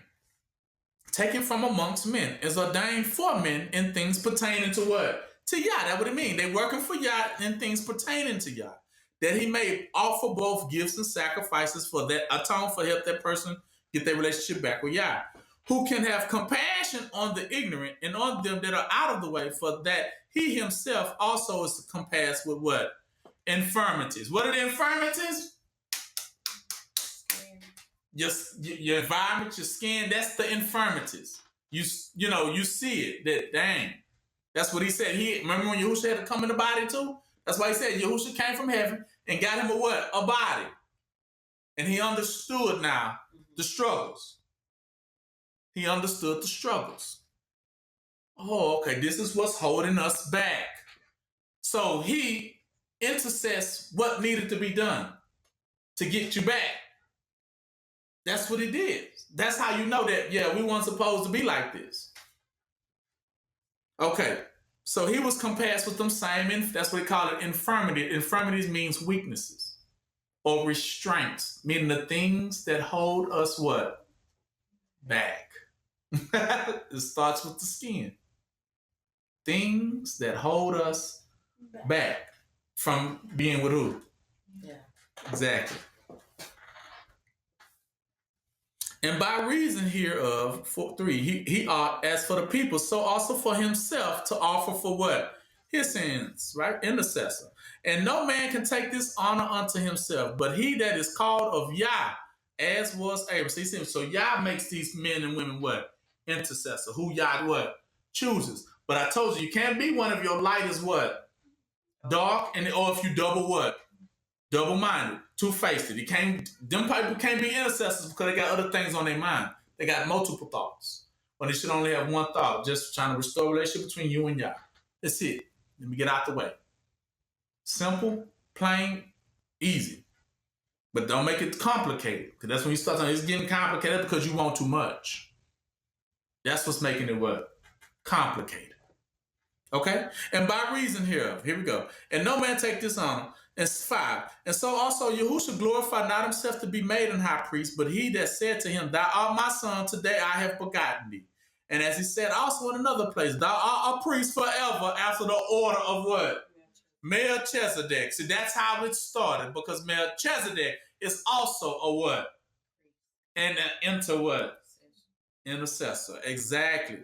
taken from amongst men, is ordained for men in things pertaining to what? To Yah. That's what it means. They working for Yah in things pertaining to Yah. That he may offer both gifts and sacrifices for that, atone for help that person get their relationship back with Yah. Who can have compassion on the ignorant and on them that are out of the way, for that he himself also is compassed with what? Infirmities. What are the infirmities? Your environment, your skin, that's the infirmities. You see it. That dang. That's what he said. Remember when Yahusha had to come in the body too? That's why he said Yahusha came from heaven and got him a what? A body. And he understood now the struggles. He understood the struggles. Oh, okay. This is what's holding us back. So he intercessed what needed to be done to get you back. That's what he did. That's how you know that, we weren't supposed to be like this. Okay. So he was compassed with them same, that's what they call it, infirmity. Infirmities means weaknesses or restraints, meaning the things that hold us what? Back. It starts with the skin. Things that hold us back from being with who? Yeah. Exactly. And by reason hereof, 3, he ought, as for the people, so also for himself to offer for what? His sins, right? Intercessor. And no man can take this honor unto himself, but he that is called of Yah, as was Abraham. So Yah makes these men and women what? Intercessor. Who Yah what? Chooses. But I told you can't be one of your light is what? Dark, or if you double what? Double-minded, two-faced. Them people can't be intercessors because they got other things on their mind. They got multiple thoughts. When they should only have one thought, just trying to restore a relationship between you and Yah. That's it. Let me get out the way. Simple, plain, easy. But don't make it complicated. Because that's when you start saying it's getting complicated because you want too much. That's what's making it what? Complicated. Okay? And by reason hereof, here we go. And no man take this honor. And 5. And so also Yahusha glorified not himself to be made an high priest, but he that said to him, Thou art my son, today I have begotten thee. And as he said also in another place, Thou art a priest forever after the order of what? Melchizedek. See, that's how it started, because Melchizedek is also a what? And an intercessor. Exactly.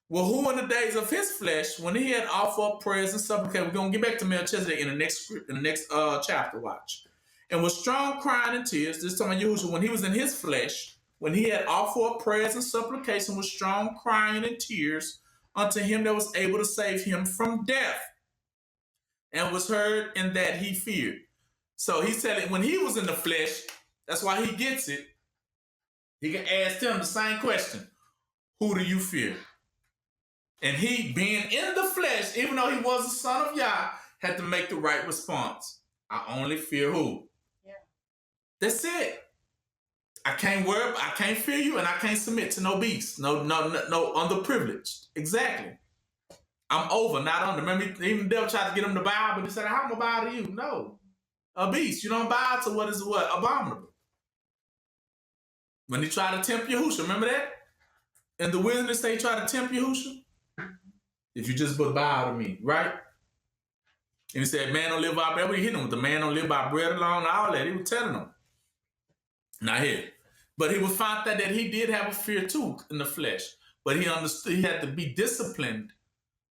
Well, who in the days of his flesh, when he had offered up prayers and supplications, we're going to get back to Melchizedek in the next chapter, watch. And with strong crying and tears, this time Yahusha, when he was in his flesh, when he had offered up prayers and supplications with strong crying and tears unto him that was able to save him from death, and was heard in that he feared. So he said that when he was in the flesh, that's why he gets it. He can ask them the same question. Who do you fear? And he, being in the flesh, even though he was the son of Yah, had to make the right response. I only fear who? Yeah. That's it. I can't fear you, and I can't submit to no beast, no underprivileged. Exactly. I'm over, not under. Remember, even the devil tried to get him to bow, but he said, how am I going to bow to you? No. A beast. You don't bow to what is what? Abominable. When he tried to tempt Yahusha, remember that? In the wilderness, they tried to tempt Yahusha. If you just but bow to me, right? And he said, man don't live by bread. We hit him with the man don't live by bread alone and all that. He was telling them. Not here. But he was found that he did have a fear too in the flesh. But he understood he had to be disciplined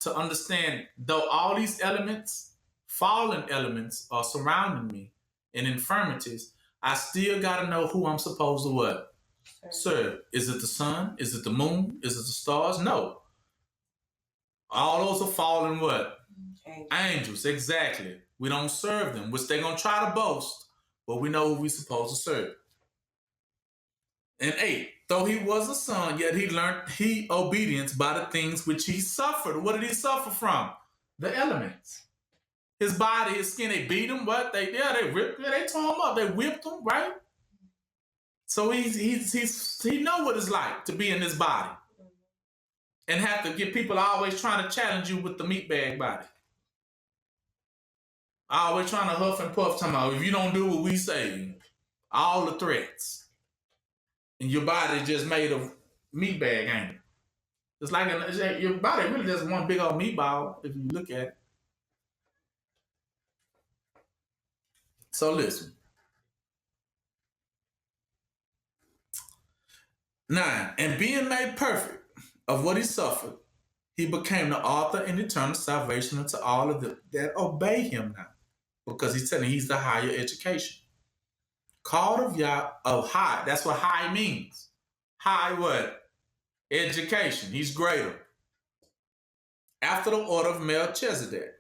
to understand, though all these elements, fallen elements, are surrounding me and infirmities, I still got to know who I'm supposed to what? Serve. Is it the sun? Is it the moon? Is it the stars? No. All those are fallen what? Angels, exactly. We don't serve them, which they're going to try to boast, but we know who we're supposed to serve. And 8, though he was a son, yet he learned obedience by the things which he suffered. What did he suffer from? The elements. His body, his skin, they beat him, but they ripped, they tore him up, they whipped him, right? So he know what it's like to be in this body and have to get people always trying to challenge you with the meatbag body. Always trying to huff and puff, talking about if you don't do what we say, all the threats. And your body just made of meatbag, ain't it? It's like your body really just one big old meatball if you look at it. So listen. 9, and being made perfect of what he suffered, he became the author and eternal salvation unto all of them that obey him now. Because he's telling he's the higher education. Called of high. That's what high means. High what? Education. He's greater. After the order of Melchizedek,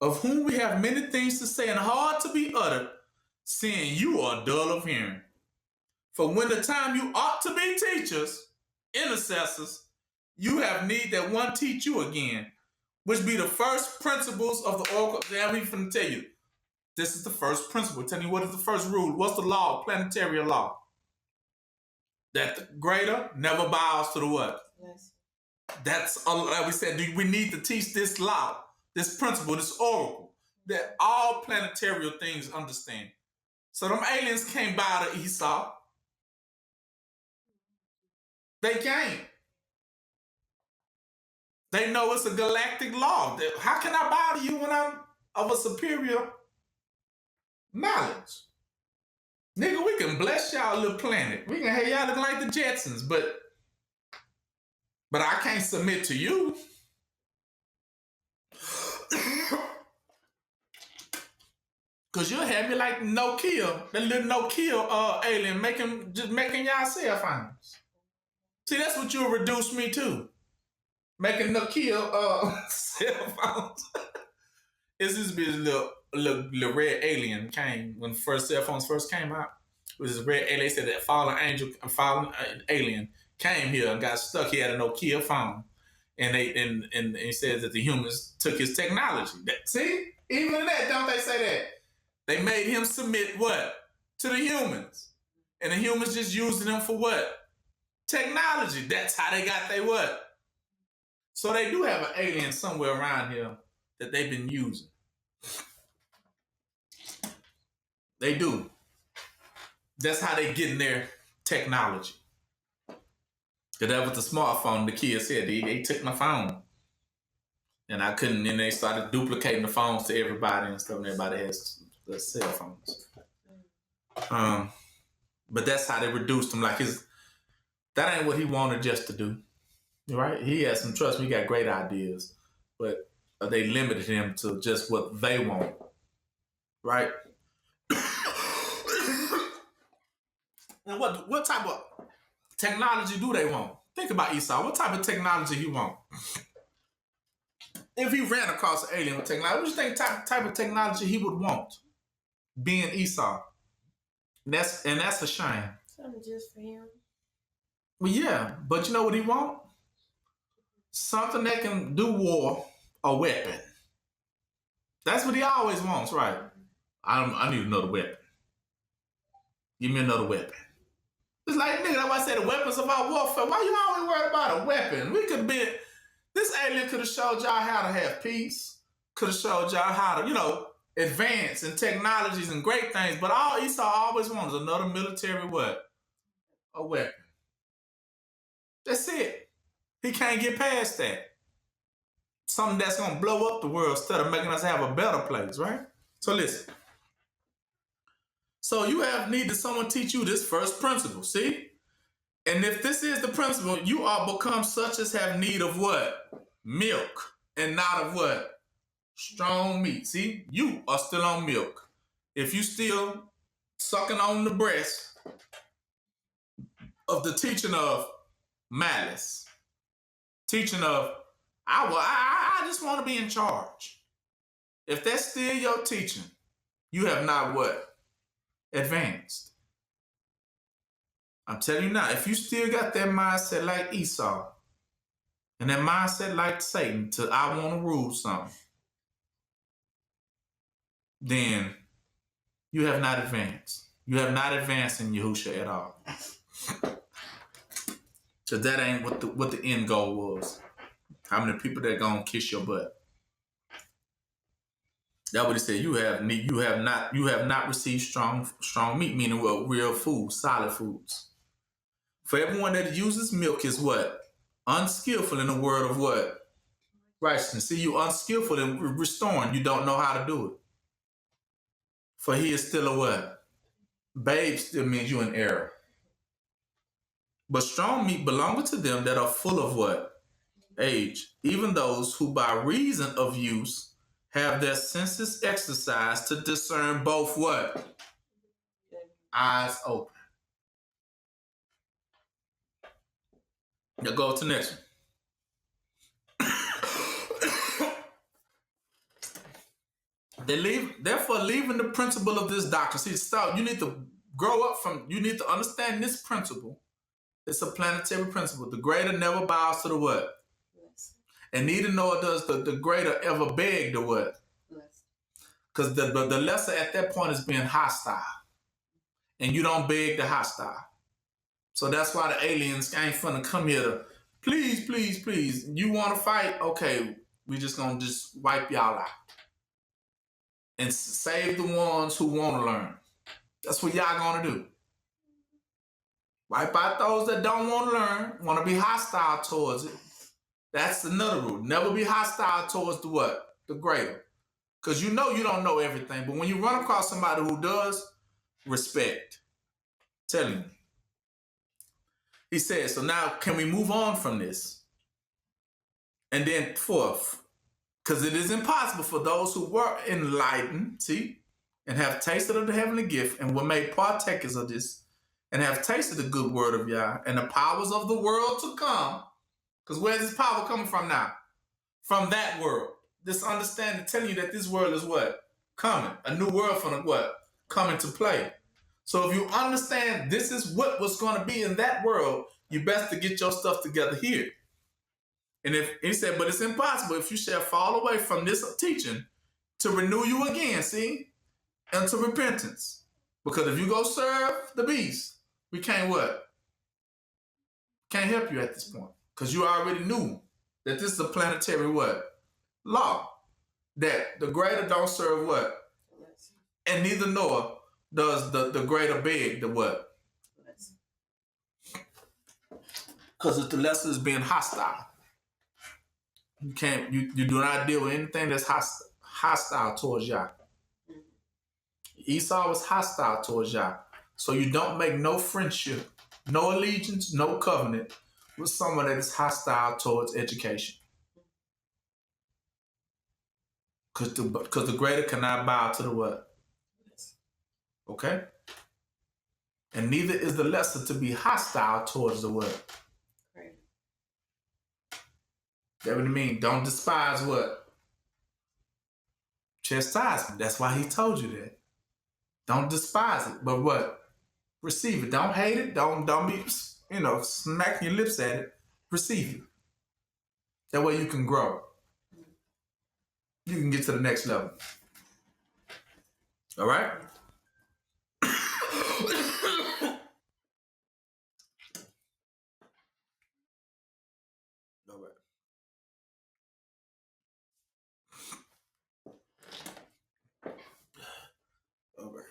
of whom we have many things to say and hard to be uttered, seeing you are dull of hearing. For when the time you ought to be teachers, intercessors, you have need that one teach you again, which be the first principles of the oracle. Now we finna tell you, this is the first principle. Tell me what is the first rule. What's the law? Planetary law. That the greater never bows to the what? Yes. That's, like we said, we need to teach this law, this principle, this oracle, that all planetary things understand. So them aliens can't bow to Esau. They can't. They know it's a galactic law. How can I bow to you when I'm of a superior knowledge? Nigga, we can bless y'all little planet. We can have y'all look like the Jetsons, but I can't submit to you. Cause you'll have me like Nokia, the little Nokia alien making y'all cell phones. See, that's what you'll reduce me to. Making Nokia cell phones. It's this bitch little red alien came when first cell phones first came out. It was this red alien. They said that fallen alien came here and got stuck. He had a Nokia phone, and he says that the humans took his technology. See, even in that, don't they say that? They made him submit what? To the humans. And the humans just using them for what? Technology. That's how they got they what? So they do have an alien somewhere around here that they've been using. They do. That's how they get in their technology. Because that was the smartphone the kids said. They took my phone. And I couldn't, and they started duplicating the phones to everybody and stuff, and everybody has the cell phones. But that's how they reduced him. Like that ain't what he wanted just to do. Right? He has some trust. We got great ideas. But they limited him to just what they want. Right? And what type of technology do they want? Think about Esau. What type of technology he want? If he ran across an alien with technology, what do you think type of technology he would want? Being Esau. That's a shame. Something just for him. Well, yeah, but you know what he want? Something that can do war, a weapon. That's what he always wants, right? I need another weapon. Give me another weapon. It's like, nigga, that's why I said the weapons of our warfare. Why you always worried about a weapon? This alien could have showed y'all how to have peace. Could have showed y'all how to, advance in technologies and great things. But all Esau always wants is another military what? A weapon. That's it. He can't get past that. Something that's going to blow up the world instead of making us have a better place, right? So listen. So you have needed someone teach you this first principle, see? And if this is the principle, you are become such as have need of what? Milk, and not of what? Strong meat. See, you are still on milk. If you still sucking on the breast of the teaching of malice, teaching of I just want to be in charge. If that's still your teaching, you have not what? Advanced. I'm telling you now, if you still got that mindset like Esau, and that mindset like Satan to I want to rule something, then you have not advanced. You have not advanced in Yahusha at all. So that ain't what the end goal was. How many people that gonna kiss your butt? That's what he said. You have not received strong meat, meaning what? Real food, solid foods. For everyone that uses milk is what? Unskillful in the word of what? Righteousness. See, you unskillful in restoring. You don't know how to do it. For he is still a what? Babe still means you in error. But strong meat belongeth to them that are full of what? Age. Even those who by reason of use have their senses exercised to discern both what? Eyes open. Now go to the next one. Therefore, leaving the principle of this doctrine. See, stop. You need to grow up you need to understand this principle. It's a planetary principle. The greater never bows to the what? Less. And neither nor does the greater ever beg the what? Less. Because the lesser at that point is being hostile. And you don't beg the hostile. So that's why the aliens ain't finna come here to, please, please, please. You want to fight? Okay, we just gonna just wipe y'all out. And save the ones who want to learn. That's what y'all gonna do. Wipe out those that don't want to learn, want to be hostile towards it. That's another rule. Never be hostile towards the what? The greater. Because you know you don't know everything. But when you run across somebody who does, respect. Tell him. He says, so now can we move on from this? And then fourth, because it is impossible for those who were enlightened, see, and have tasted of the heavenly gift and were made partakers of this, and have tasted the good word of Yah and the powers of the world to come. Because where's this power coming from now? From that world. This understanding telling you that this world is what? Coming. A new world from the what? Coming to play. So if you understand this is what was going to be in that world, you best to get your stuff together here. And if he said, but it's impossible if you shall fall away from this teaching to renew you again, see? Unto repentance. Because if you go serve the beast, we can't what? Can't help you at this point. Because you already knew that this is a planetary what? Law. That the greater don't serve what? And neither nor does the greater beg the what? Because if the lesser is being hostile. You do not deal with anything that's hostile towards Yah. Esau was hostile towards Yah. So you don't make no friendship, no allegiance, no covenant with someone that is hostile towards education. Because the greater cannot bow to the what? Okay? And neither is the lesser to be hostile towards the what? Right. That what it mean? Don't despise what? Chastisement. That's why he told you that. Don't despise it. But what? Receive it. Don't hate it. Don't be, smacking your lips at it. Receive it. That way you can grow. You can get to the next level. All right? All right.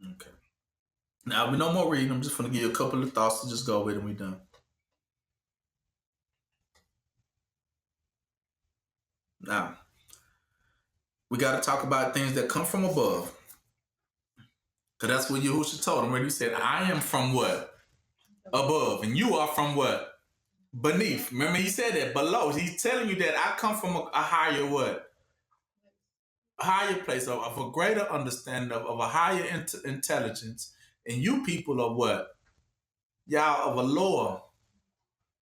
Okay. Now, we no more reading. I'm just going to give you a couple of thoughts to just go with and we're done. Now, we got to talk about things that come from above. Because that's what Yahusha told him when he said, I am from what? Above. And you are from what? Beneath. Remember he said that, below. He's telling you that I come from a higher what? A higher place of a greater understanding of a higher intelligence. And you people are what? Y'all of a lower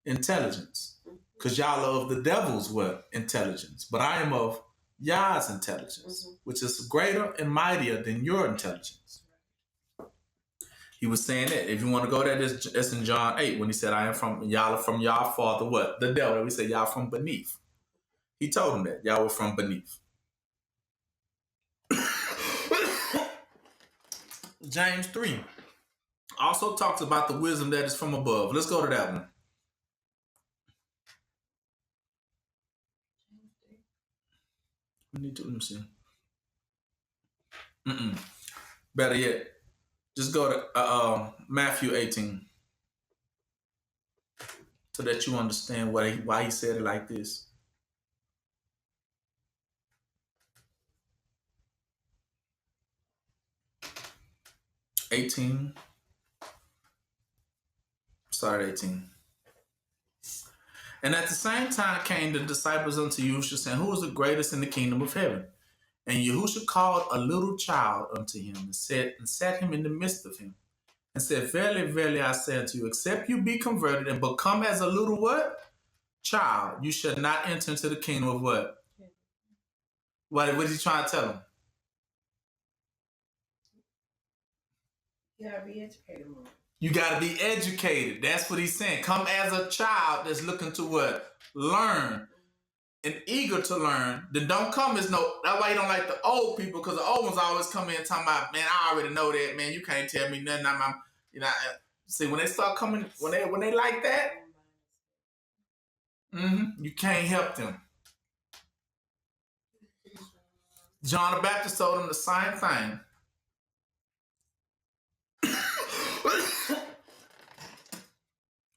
intelligence. Because y'all are of the devil's what? Intelligence. But I am of Yah's intelligence, which is greater and mightier than your intelligence. He was saying that. If you want to go there, it's in John 8 when he said, I am from y'all father, what? The devil. We said y'all from beneath. He told him that. Y'all were from beneath. James 3 also talks about the wisdom that is from above. Let's go to that one. Let me see. Better yet, just go to Matthew 18 so that you understand why he said it like this. Start at 18. And at the same time came the disciples unto Yahusha, saying, who is the greatest in the kingdom of heaven? And Yahusha called a little child unto him and set him in the midst of him, and said, verily, verily, I say unto you, except you be converted and become as a little what? Child, you shall not enter into the kingdom of what? What is he trying to tell him? You gotta be educated more. You gotta be educated. That's what he's saying. Come as a child that's looking to what? Learn. And eager to learn. Then don't come as no. That's why you don't like the old people, because the old ones always come in talking about, man, I already know that, man. You can't tell me nothing. See, when they start coming, when they like that, you can't help them. John the Baptist told them the same thing.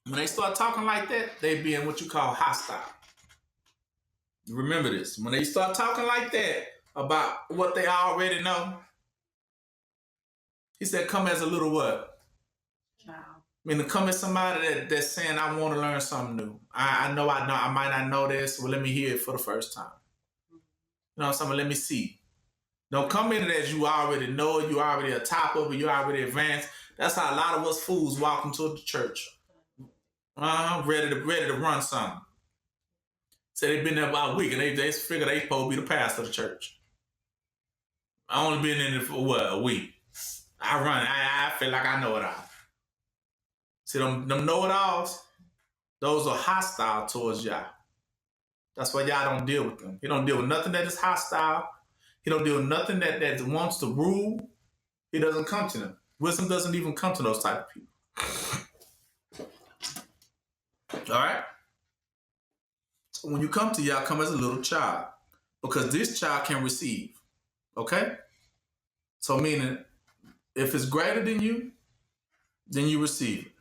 When they start talking like that, they being what you call hostile. Remember this. When they start talking like that about what they already know, he said, come as a little what? Child. I mean, to come as somebody that's saying, I want to learn something new. I know I might not know this. Well, let me hear it for the first time. You know what I'm saying? Let me see. Don't come in as you already know it. You already on top of it. You already advanced. That's how a lot of us fools walk into the church. Ready to run something. Say they've been there about a week and they figure they supposed to be the pastor of the church. I only been in it for what, a week. I feel like I know it all. See, them know-it-alls, those are hostile towards y'all. That's why y'all don't deal with them. He don't deal with nothing that is hostile. He don't deal with nothing that wants to rule. He doesn't come to them. Wisdom doesn't even come to those type of people. All right? So when you come to y'all, come as a little child, because this child can receive. Okay? So meaning, if it's greater than you, then you receive it.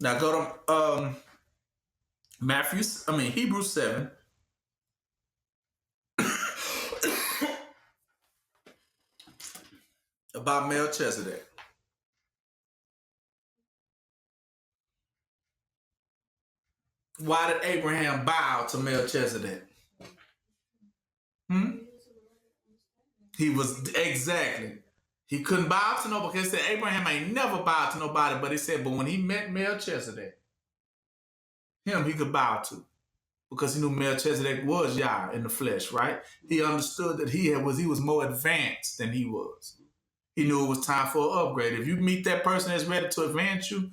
Now go to Hebrews 7. About Melchizedek. Why did Abraham bow to Melchizedek? He was, exactly. He couldn't bow to nobody, because he said Abraham ain't never bowed to nobody, but he said, but when he met Melchizedek, him he could bow to, because he knew Melchizedek was Yah in the flesh, right? He understood that he was more advanced than he was. He knew it was time for an upgrade. If you meet that person that's ready to advance you,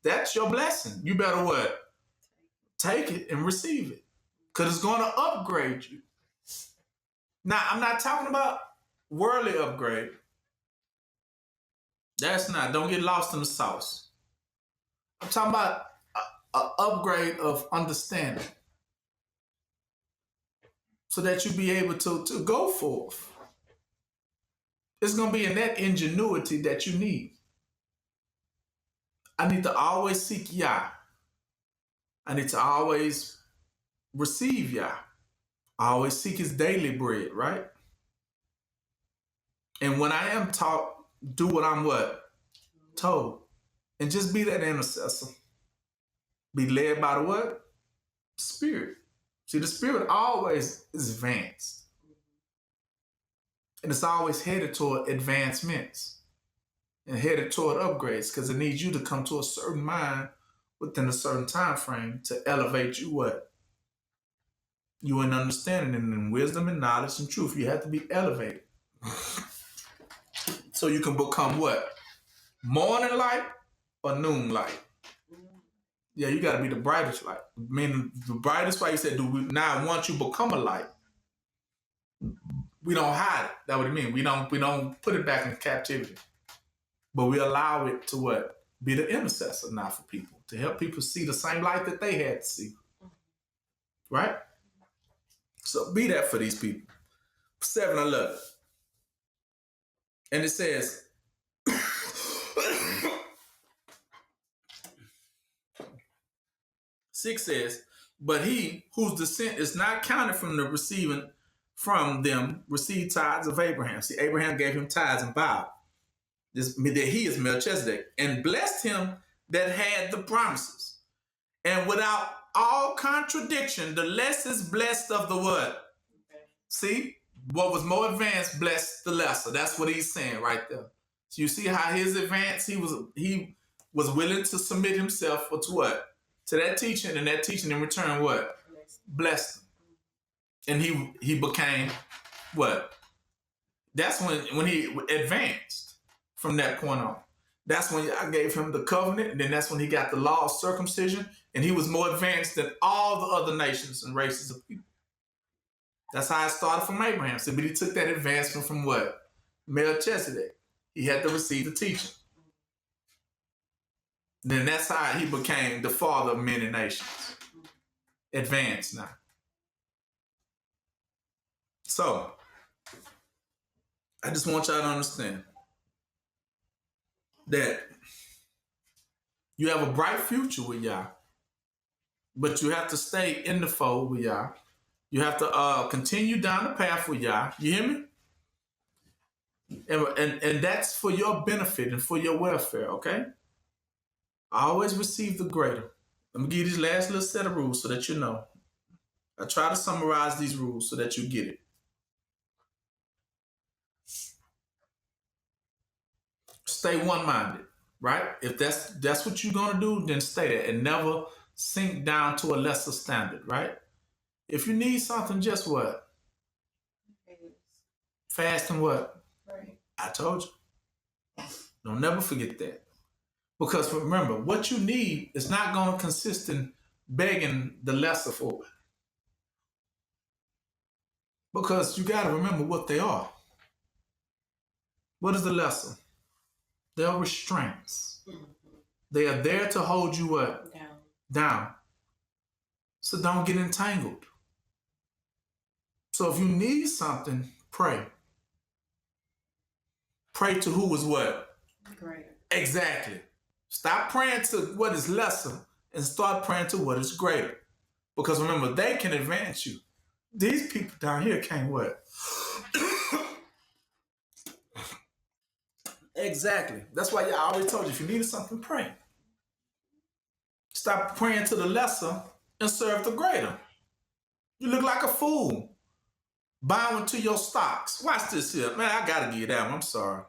that's your blessing. You better what? Take it and receive it, because it's going to upgrade you. Now, I'm not talking about worldly upgrade. That's not. Don't get lost in the sauce. I'm talking about an upgrade of understanding, so that you be able to go forth. It's gonna be in that ingenuity that you need. I need to always seek Yah. I need to always receive Yah. I always seek His daily bread, right? And when I am taught, do what I'm told. And just be that intercessor. Be led by the what? Spirit. See, the Spirit always is advanced. And it's always headed toward advancements and headed toward upgrades, because it needs you to come to a certain mind within a certain time frame to elevate you what? You in understanding and in wisdom and knowledge and truth. You have to be elevated. So you can become what? Morning light or noon light? Yeah, you got to be the brightest light. Meaning the brightest light. He said, do we now once you become a light, we don't hide it. That's what it means. We don't put it back in captivity. But we allow it to what? Be the intercessor now for people. To help people see the same light that they had to see. Right? So be that for these people. 7-11. And it says, 6 says, but he whose descent is not counted from the receiving from them received tithes of Abraham. See, Abraham gave him tithes and vowed that he is Melchizedek, and blessed him that had the promises. And without all contradiction, the less is blessed of the what? Okay. See, what was more advanced blessed the lesser. That's what he's saying right there. So you see how his advance, he was willing to submit himself to what? To that teaching, and that teaching in return what? Blessed him. And he became what? That's when he advanced from that point on. That's when I gave him the covenant, and then that's when he got the law of circumcision, and he was more advanced than all the other nations and races of people. That's how it started from Abraham. So, but he took that advancement from what? Melchizedek. He had to receive the teaching. Then that's how he became the father of many nations. Advanced now. So, I just want y'all to understand that you have a bright future with Yah, but you have to stay in the fold with Yah. You have to continue down the path with Yah. You hear me? And that's for your benefit and for your welfare, okay? I always receive the greater. Let me give you this last little set of rules so that you know. I try to summarize these rules so that you get it. Stay one-minded, right? If that's what you're going to do, then stay there and never sink down to a lesser standard, right? If you need something, just what? Fast and what? Right. I told you. Don't never forget that. Because remember, what you need is not going to consist in begging the lesser for it. Because you got to remember what they are. What is the lesser? They are restraints. Mm-hmm. They are there to hold you what? Down. So don't get entangled. So if you need something, pray. Pray to who is what? Greater. Exactly. Stop praying to what is lesser and start praying to what is greater. Because remember, they can advance you. These people down here can't what? Exactly. That's why I always told you, if you needed something, pray. Stop praying to the lesser and serve the greater. You look like a fool bowing to your stocks. Watch this here. Man, I got to give you that one. I'm sorry.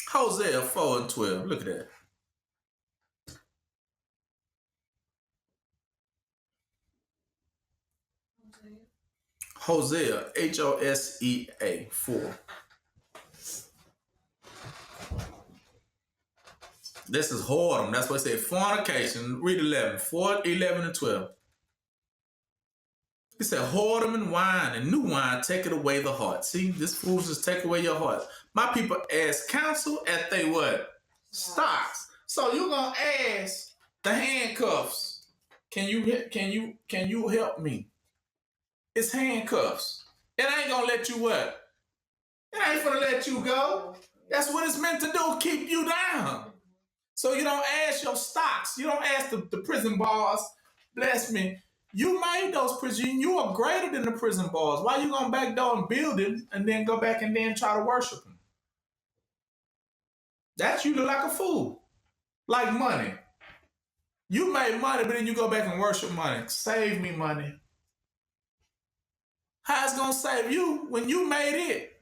Hosea 4:12. Look at that. Hosea, Hosea 4. This is whoredom. That's what it said. Fornication. Read 11. 4, 11, and 12. He said, whoredom and wine and new wine take it away the heart. See, this foolishness take away your heart. My people ask counsel at they what? Stocks. So you're gonna ask the handcuffs. Can you help me? It's handcuffs. It ain't gonna let you what? It ain't gonna let you go. That's what it's meant to do, keep you down. So you don't ask your stocks. You don't ask the prison bars. Bless me. You made those prisons. You are greater than the prison bars. Why you gonna backdoor and build it and then go back and then try to worship them? That's you look like a fool. Like money. You made money, but then you go back and worship money. Save me money. How it's gonna save you when you made it?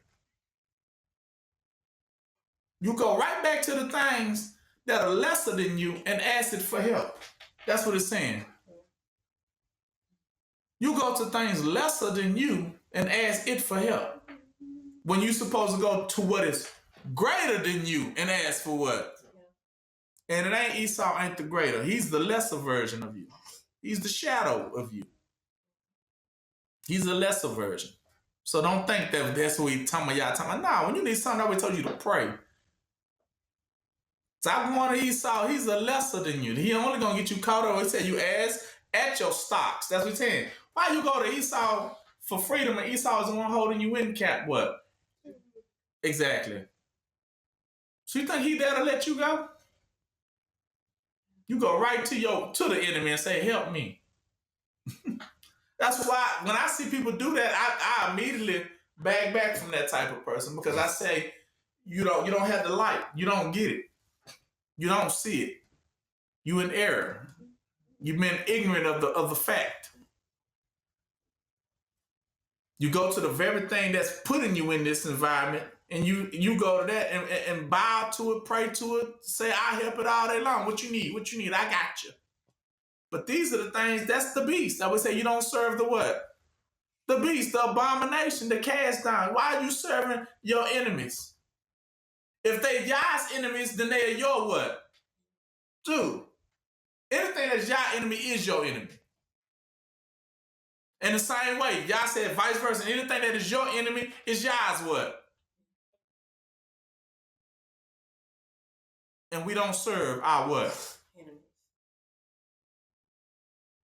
You go right back to the things that are lesser than you and ask it for help. That's what it's saying. You go to things lesser than you and ask it for help. When you're supposed to go to what is greater than you and ask for what? And it ain't Esau ain't the greater. He's the lesser version of you. He's the shadow of you. He's the lesser version. So don't think that that's what he's talking about. Nah, when you need something, I always told you to pray. Stop going to Esau. He's a lesser than you. He only going to get you caught up. He said you ask at your stocks. That's what he's saying. Why you go to Esau for freedom and Esau is the one holding you in cap? What? Exactly. So you think he there to let you go? You go right to the enemy and say, help me. That's why when I see people do that, I immediately back from that type of person because I say, you don't have the light. You don't get it. You don't see it. You in error. You've been ignorant of the fact. You go to the very thing that's putting you in this environment, and you go to that and bow to it, pray to it, say, I help it all day long. What you need? What you need? I got you. But these are the things, that's the beast. I would say you don't serve the what? The beast, the abomination, the cast down. Why are you serving your enemies? If they Yah's enemies, then they are your what? Dude, anything that's Yah enemy is your enemy. In the same way, Yah said vice versa. Anything that is your enemy is Yah's what? And we don't serve our what? Enemies.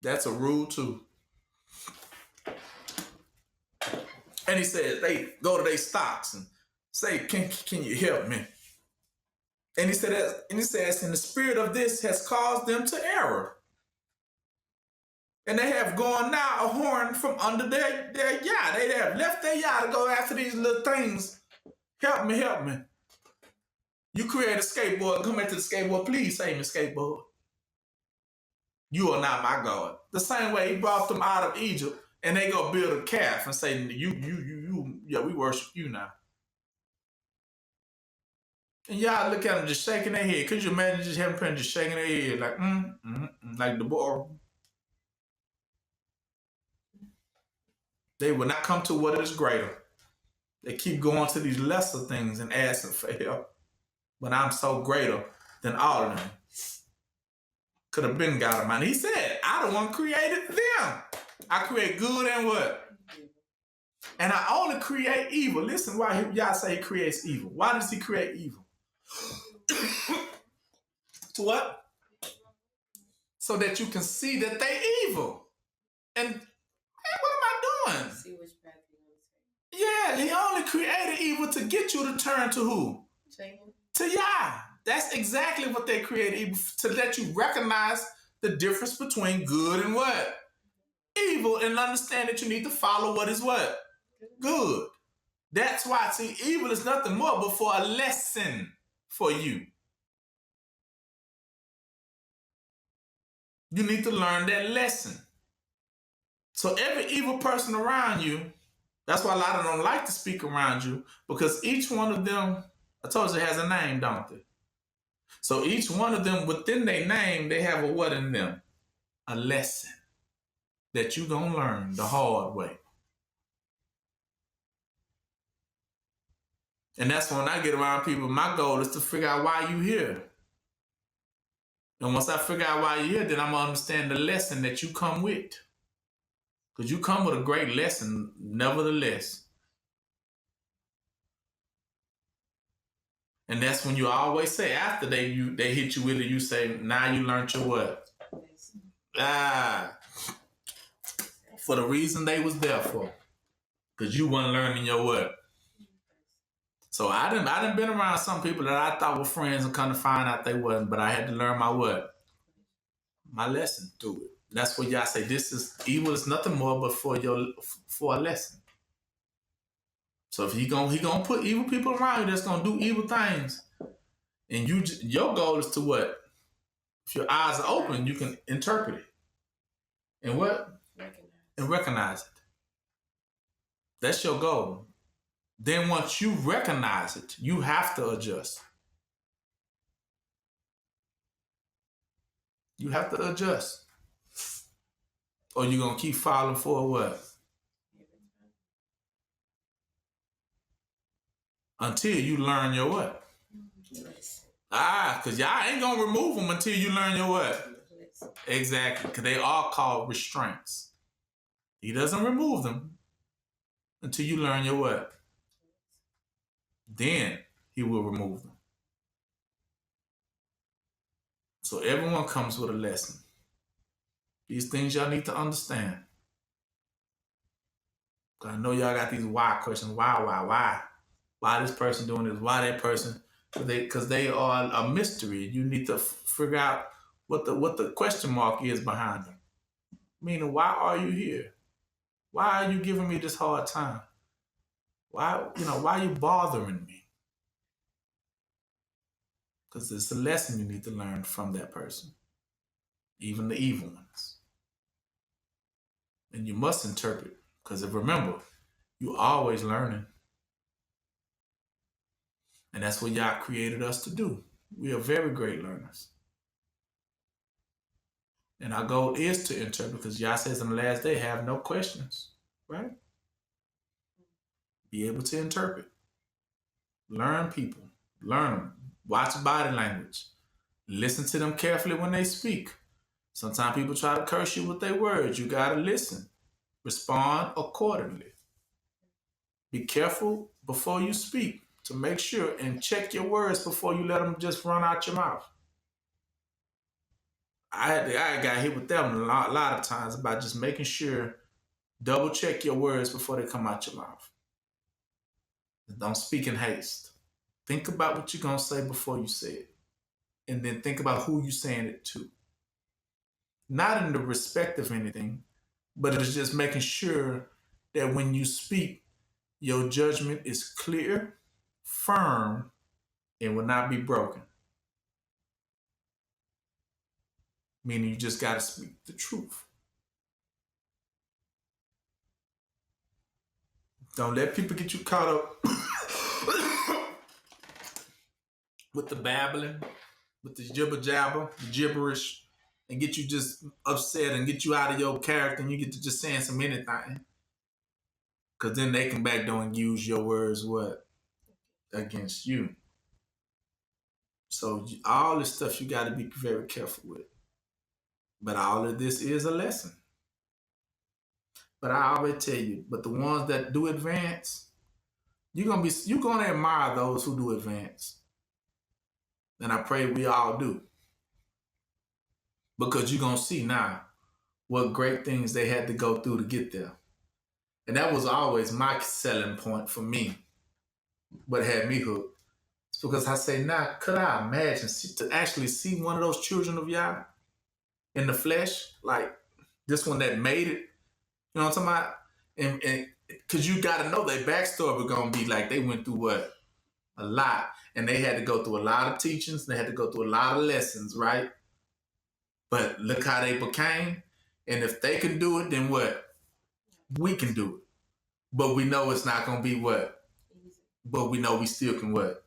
That's a rule too. And he says they go to their stocks and say, can you help me? And he says, and the spirit of this has caused them to error. And they have gone now a horn from under their Yah. They have left their Yah to go after these little things. Help me, help me. You create a skateboard, come into the skateboard, please save me, skateboard. You are not my God. The same way he brought them out of Egypt and they go build a calf and say, yeah, we worship you now. And y'all look at them just shaking their head. Could you imagine just having them just shaking their head like, like the boy? They will not come to what is greater. They keep going to these lesser things and asking for help. But I'm so greater than all of them. Could have been God of mine. He said, I the one created them. I create good and what? And I only create evil. Listen why y'all say he creates evil. Why does he create evil? To what? So that you can see that they evil. And hey, what am I doing? See which path you're Yeah, he only created evil to get you to turn to who? To Yah. That's exactly what they created evil, to let you recognize the difference between good and what? Evil, and understand that you need to follow what is what? Good. That's why, see, evil is nothing more but for a lesson for you. You need to learn that lesson. So every evil person around you, that's why a lot of them don't like to speak around you, because each one of them, I told you, has a name, don't they? So each one of them, within their name, they have a what in them? A lesson that you're going to learn the hard way. And that's when I get around people, my goal is to figure out why you here. And once I figure out why you're here, then I'm going to understand the lesson that you come with. Because you come with a great lesson, nevertheless. And that's when you always say, after they hit you with it, you say, now you learned your what? For the reason they was there for. Because you weren't learning your what? So I done been around some people that I thought were friends and come to find out they wasn't, but I had to learn my what? My lesson through it. That's what y'all say. This is evil is nothing more but for a lesson. So if he gonna put evil people around you that's gonna do evil things, and your goal is to what? If your eyes are open, you can interpret it. And what? And recognize it. That's your goal. Then once you recognize it, you have to adjust. You have to adjust. Or you're going to keep falling for what? Until you learn your what? Because y'all ain't going to remove them until you learn your what? Exactly. Because they are called restraints. He doesn't remove them until you learn your what? Then he will remove them. So everyone comes with a lesson. These things y'all need to understand. I know y'all got these why questions. Why? Why this person doing this? Why that person? Because they are a mystery. You need to figure out what the question mark is behind them. Meaning, why are you here? Why are you giving me this hard time? Why are you bothering me? Because it's a lesson you need to learn from that person. Even the evil ones. And you must interpret. Because remember, you're always learning. And that's what Yah created us to do. We are very great learners. And our goal is to interpret, because Yah says in the last day, have no questions, right? Be able to interpret. Learn people. Learn them. Watch body language. Listen to them carefully when they speak. Sometimes people try to curse you with their words. You got to listen. Respond accordingly. Be careful before you speak to make sure, and check your words before you let them just run out your mouth. I got hit with them a lot of times about just making sure, double check your words before they come out your mouth. Don't speak in haste. Think about what you're going to say before you say it. And then think about who you're saying it to. Not in the respect of anything, but it's just making sure that when you speak, your judgment is clear, firm, and will not be broken. Meaning you just got to speak the truth. Don't let people get you caught up with the babbling, with the jibber jabber, the gibberish, and get you just upset and get you out of your character, and you get to just saying some anything. Because then they can back door and use your words what? Against you. So all this stuff you got to be very careful with. But all of this is a lesson. But I always tell you, but the ones that do advance, you're gonna admire those who do advance. And I pray we all do. Because you're gonna see now what great things they had to go through to get there. And that was always my selling point for me. What had me hooked. It's because I say, now, could I imagine to actually see one of those children of Yah in the flesh? Like this one that made it. You know what I'm talking about? And because you got to know their backstory was going to be like they went through what? A lot. And they had to go through a lot of teachings. They had to go through a lot of lessons, right? But look how they became. And if they can do it, then what? We can do it. But we know it's not going to be what? But we know we still can what?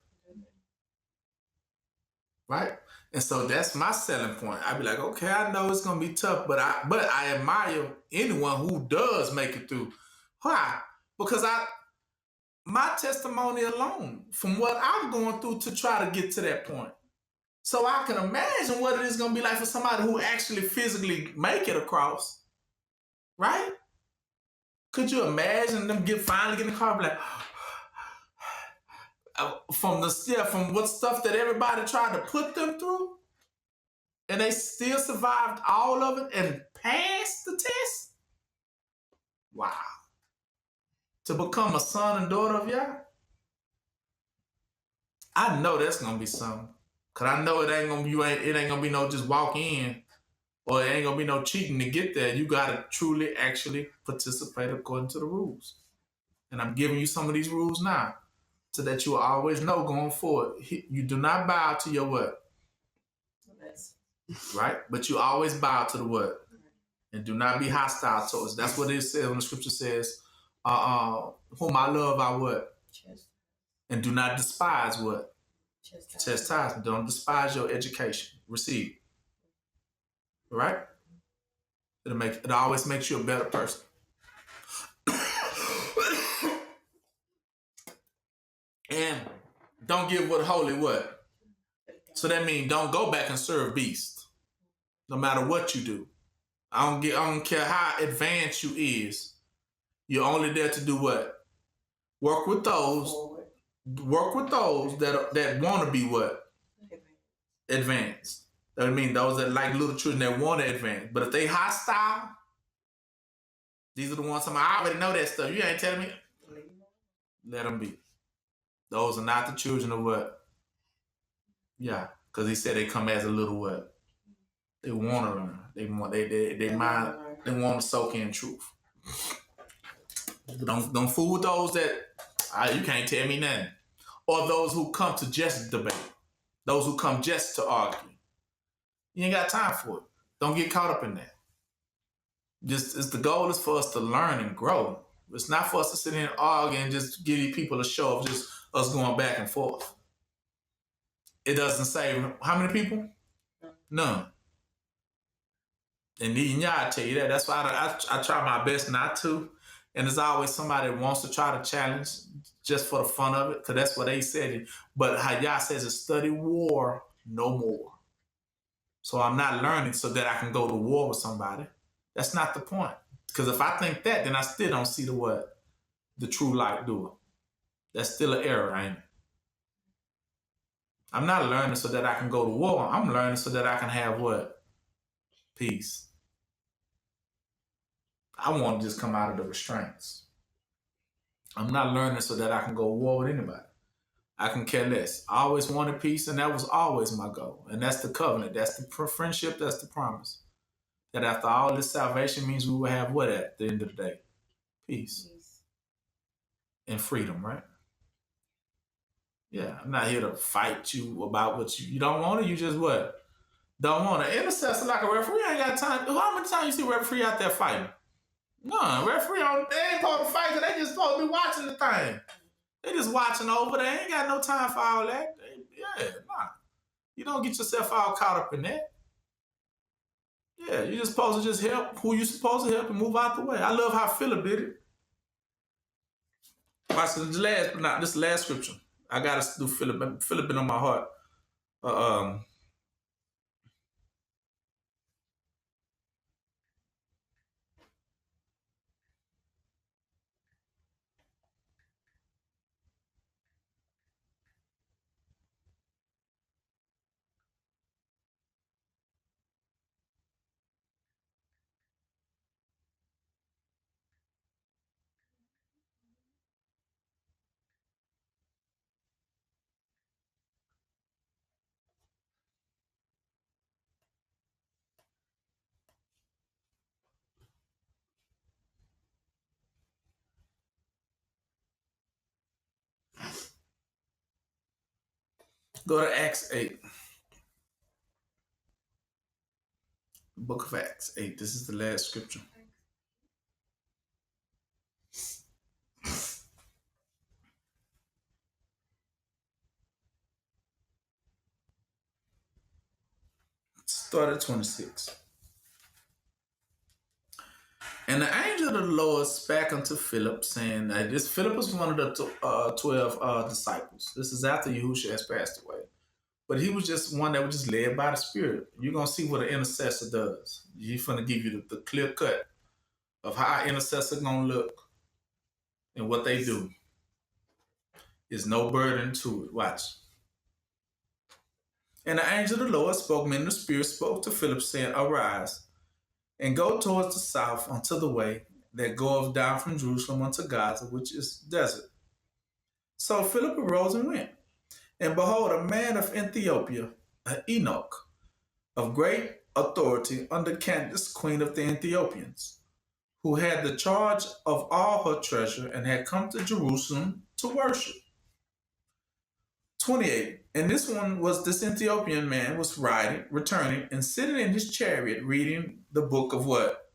Right? And so that's my selling point. I'd be like, okay, I know it's gonna be tough, but I admire anyone who does make it through. Why? Because my testimony alone, from what I'm going through to try to get to that point, So I can imagine what it is going to be like for somebody who actually physically make it across, right? Could you imagine them finally get in the car and be like, from what stuff that everybody tried to put them through, and they still survived all of it and passed the test? Wow. To become a son and daughter of Yah? I know that's gonna be something. Cause I know it ain't gonna be no just walk in, or it ain't gonna be no cheating to get there. You gotta truly actually participate according to the rules. And I'm giving you some of these rules now, so that you will always know going forward. You do not bow to your what? Right? But you always bow to the what? And do not be hostile towards. That's what it says when the scripture says, whom I love, I what? And do not despise what? Chastisement. Don't despise your education. Receive. Right? It always makes you a better person. And don't give what holy what? So that means don't go back and serve beasts. No matter what you do. I don't care how advanced you is. You're only there to do what? Work with those that want to be what? Advanced. That means those that like little children that want to advance. But if they hostile, these are the ones I already know that stuff. You ain't telling me. Let them be. Those are not the children of what? Yeah, because he said they come as a little what? They want to learn. They want to soak in truth. Don't fool with those that you can't tell me nothing. Or those who come to just debate. Those who come just to argue. You ain't got time for it. Don't get caught up in that. The goal is for us to learn and grow. It's not for us to sit here and argue and just give you people a show of just us going back and forth. It doesn't save how many people? None. And even y'all tell you that. That's why I try my best not to. And there's always somebody that wants to try to challenge just for the fun of it, because that's what they said. But how Yah says is study war no more. So I'm not learning so that I can go to war with somebody. That's not the point. Because if I think that, then I still don't see the true light doer. That's still an error, ain't it? I'm not learning so that I can go to war. I'm learning so that I can have what? Peace. I want to just come out of the restraints. I'm not learning so that I can go to war with anybody. I can care less. I always wanted peace, and that was always my goal. And that's the covenant. That's the friendship. That's the promise. That after all this salvation means we will have what at the end of the day? Peace. And freedom, right? Yeah, I'm not here to fight you about what you don't want it. You just what? Don't want it. Intercessor like a referee ain't got time. How many times you see a referee out there fighting? No, referee they ain't supposed to fight. They just supposed to be watching the thing. They just watching over. They ain't got no time for all that. Nah. You don't get yourself all caught up in that. Yeah, you're just supposed to just help who you supposed to help and move out the way. I love how Philip did it. Watch this last scripture. I gotta do Philip. Philip been on my heart. Go to Acts 8. Book of Acts 8. This is the last scripture. Start at 26. And the angel of the Lord spake unto Philip, saying that Philip was one of the 12 disciples. This is after Yahusha has passed away. But he was just one that was just led by the Spirit. You're going to see what an intercessor does. He's going to give you the clear cut of how an intercessor going to look and what they do. There's no burden to it. Watch. And the angel of the Lord spoke, and the Spirit spoke to Philip, saying, Arise, and go towards the south unto the way that goeth down from Jerusalem unto Gaza, which is desert. So Philip arose and went. And behold, a man of Ethiopia, an Enoch, of great authority under Candace, queen of the Ethiopians, who had the charge of all her treasure and had come to Jerusalem to worship. 28. And this Ethiopian man was returning, and sitting in his chariot reading the book of what?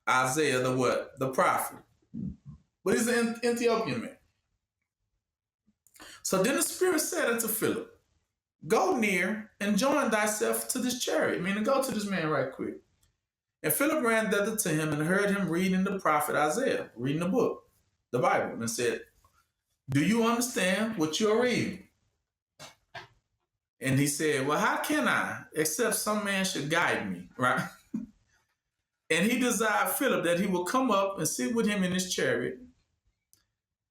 Isaiah, the what? The prophet. But he's an Ethiopian man. So then the Spirit said unto Philip, Go near and join thyself to this chariot. Meaning, go to this man right quick. And Philip ran thither to him and heard him reading the prophet Isaiah, reading the book, the Bible, and said, Do you understand what you're reading? And he said, Well, how can I, except some man should guide me, right? And he desired Philip that he would come up and sit with him in his chariot.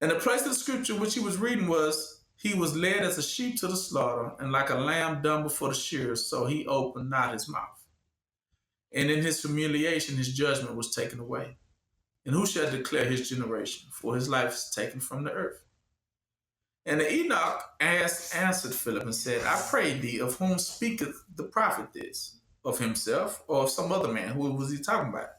And the place of the scripture which he was reading was, He was led as a sheep to the slaughter, and like a lamb dumb before the shearers, so he opened not his mouth. And in his humiliation, his judgment was taken away. And who shall declare his generation? For his life is taken from the earth. And the Enoch answered Philip and said, I pray thee, of whom speaketh the prophet this? Of himself or of some other man? Who was he talking about?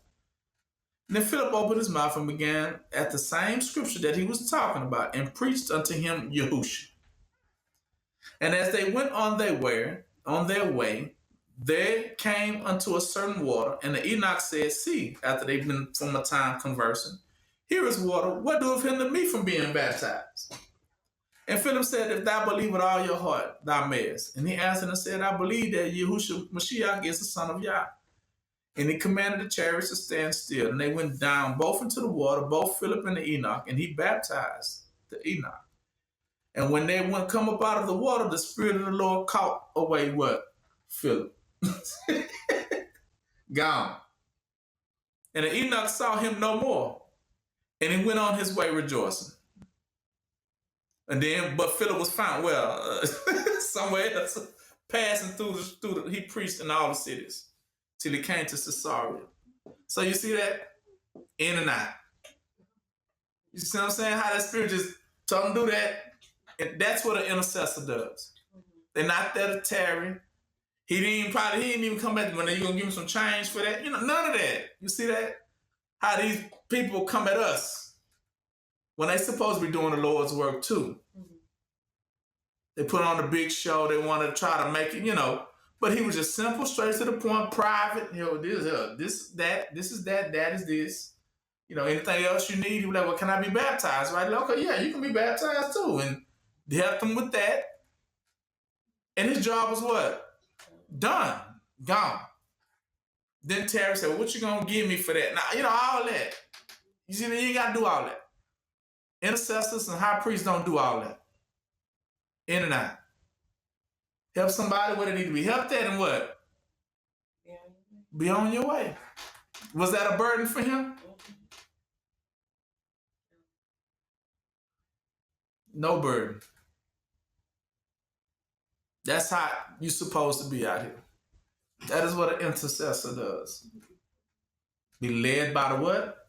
And then Philip opened his mouth and began at the same scripture that he was talking about, and preached unto him Yahusha. And as they went on their way, they came unto a certain water, and the Enoch said, See, after they've been from a time conversing, Here is water, what doeth hinder me from being baptized? And Philip said, If thou believe with all your heart, thou mayest. And he answered and said, I believe that Yahusha Mashiach is the son of Yah. And he commanded the chariots to stand still. And they went down both into the water, both Philip and the Enoch, and he baptized the Enoch. And when they come up out of the water, the Spirit of the Lord caught away what? Philip. Gone. And the Enoch saw him no more. And he went on his way rejoicing. And then, but Philip was found, somewhere else, passing through he preached in all the cities till he came to Caesarea. So you see that? In and out. You see what I'm saying? How that Spirit just told him to do that. And that's what an intercessor does. They're not there to tarry. He didn't even come back when you're going to give him some change for that. None of that. You see that? How these people come at us when they supposed to be doing the Lord's work too. They put on the big show. They want to try to make it, but he was just simple, straight to the point, private. This is that, that is this. Anything else you need, you're like, well, can I be baptized? Right? Like, okay, yeah, you can be baptized too. And they helped him with that. And his job was what? Done. Gone. Then Terry said, well, what you going to give me for that? Now, all that. You see, you ain't got to do all that. Intercessors and high priests don't do all that. In and out. Help somebody where they need to be helped at and what? Be on your way. Was that a burden for him? No burden. That's how you're supposed to be out here. That is what an intercessor does. Be led by the what?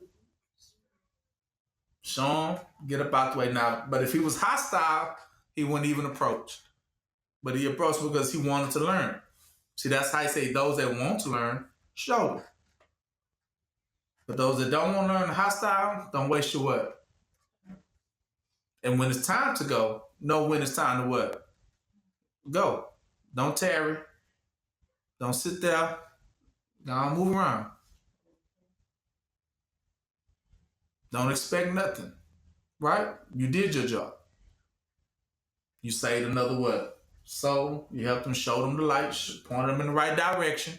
Show him, get up out the way now. But if he was hostile, he wouldn't even approach. But he approached because he wanted to learn. See, that's how I say those that want to learn, show them. But those that don't want to learn hostile, don't waste your what? And when it's time to go, know when it's time to what? Go. Don't tarry. Don't sit there. Don't move around. Don't expect nothing. Right? You did your job. You saved another what? Soul. You helped them, show them the light, point them in the right direction.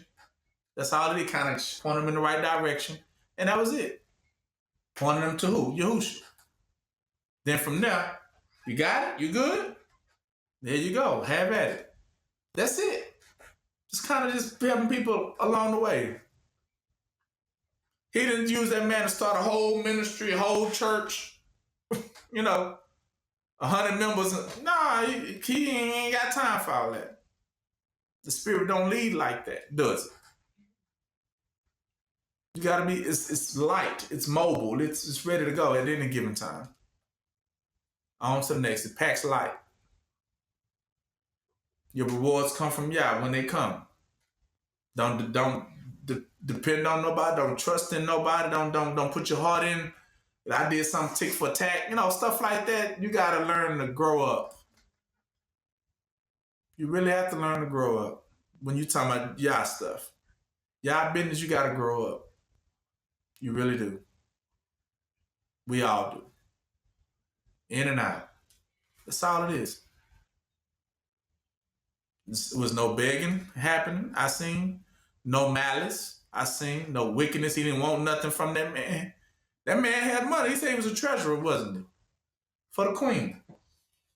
That's all it did, kind of point them in the right direction. And that was it. Pointing them to who? Yahusha. Then from there, you got it? You good? There you go. Have at it. That's it. Just kind of just helping people along the way. He didn't use that man to start a whole ministry, a whole church, 100 members. Nah, he ain't got time for all that. The Spirit don't lead like that, does it? You gotta be, it's light, it's mobile, it's ready to go at any given time. On to the next, it packs light. Your rewards come from Yah when they come. Don't depend on nobody. Don't trust in nobody. Don't put your heart in. I did something tick for tack. Stuff like that. You gotta learn to grow up. You really have to learn to grow up when you talking about Yah stuff. Yah business, you gotta grow up. You really do. We all do. In and out. That's all it is. There was no begging happening, I seen. No malice, I seen. No wickedness. He didn't want nothing from that man. That man had money. He said he was a treasurer, wasn't he? For the queen.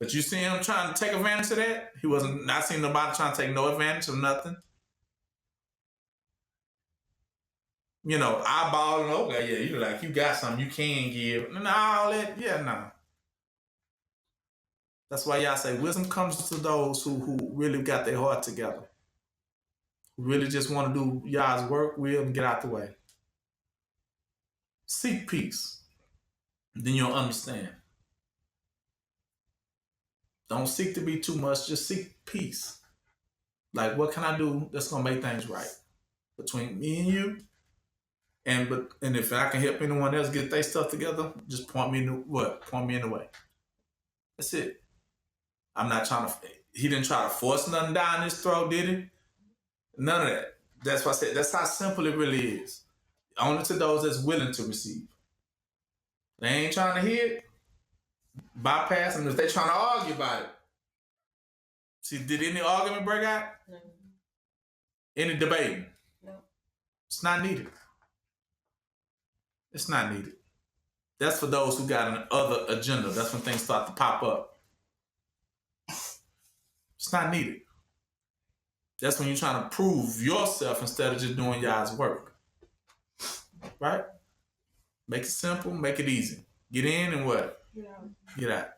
But you see him trying to take advantage of that? He wasn't, not seen nobody trying to take no advantage of nothing. Eyeballing, okay, yeah, you got something you can give. And all that, yeah, no. That's why y'all say wisdom comes to those who really got their heart together. Who really just want to do y'all's work, will, and get out the way. Seek peace. Then you'll understand. Don't seek to be too much, just seek peace. Like, what can I do that's going to make things right between me and you? And if I can help anyone else get their stuff together, just point me in the way. That's it. I'm not trying to, he didn't try to force nothing down his throat, did he? None of that. That's why I said, that's how simple it really is. Only to those that's willing to receive. They ain't trying to hear it, bypass them. If they trying to argue about it. See, did any argument break out? No. Any debating? No. It's not needed. It's not needed. That's for those who got an other agenda. That's when things start to pop up. It's not needed. That's when you're trying to prove yourself instead of just doing y'all's work. Right? Make it simple, make it easy. Get in and what? Yeah. Get out.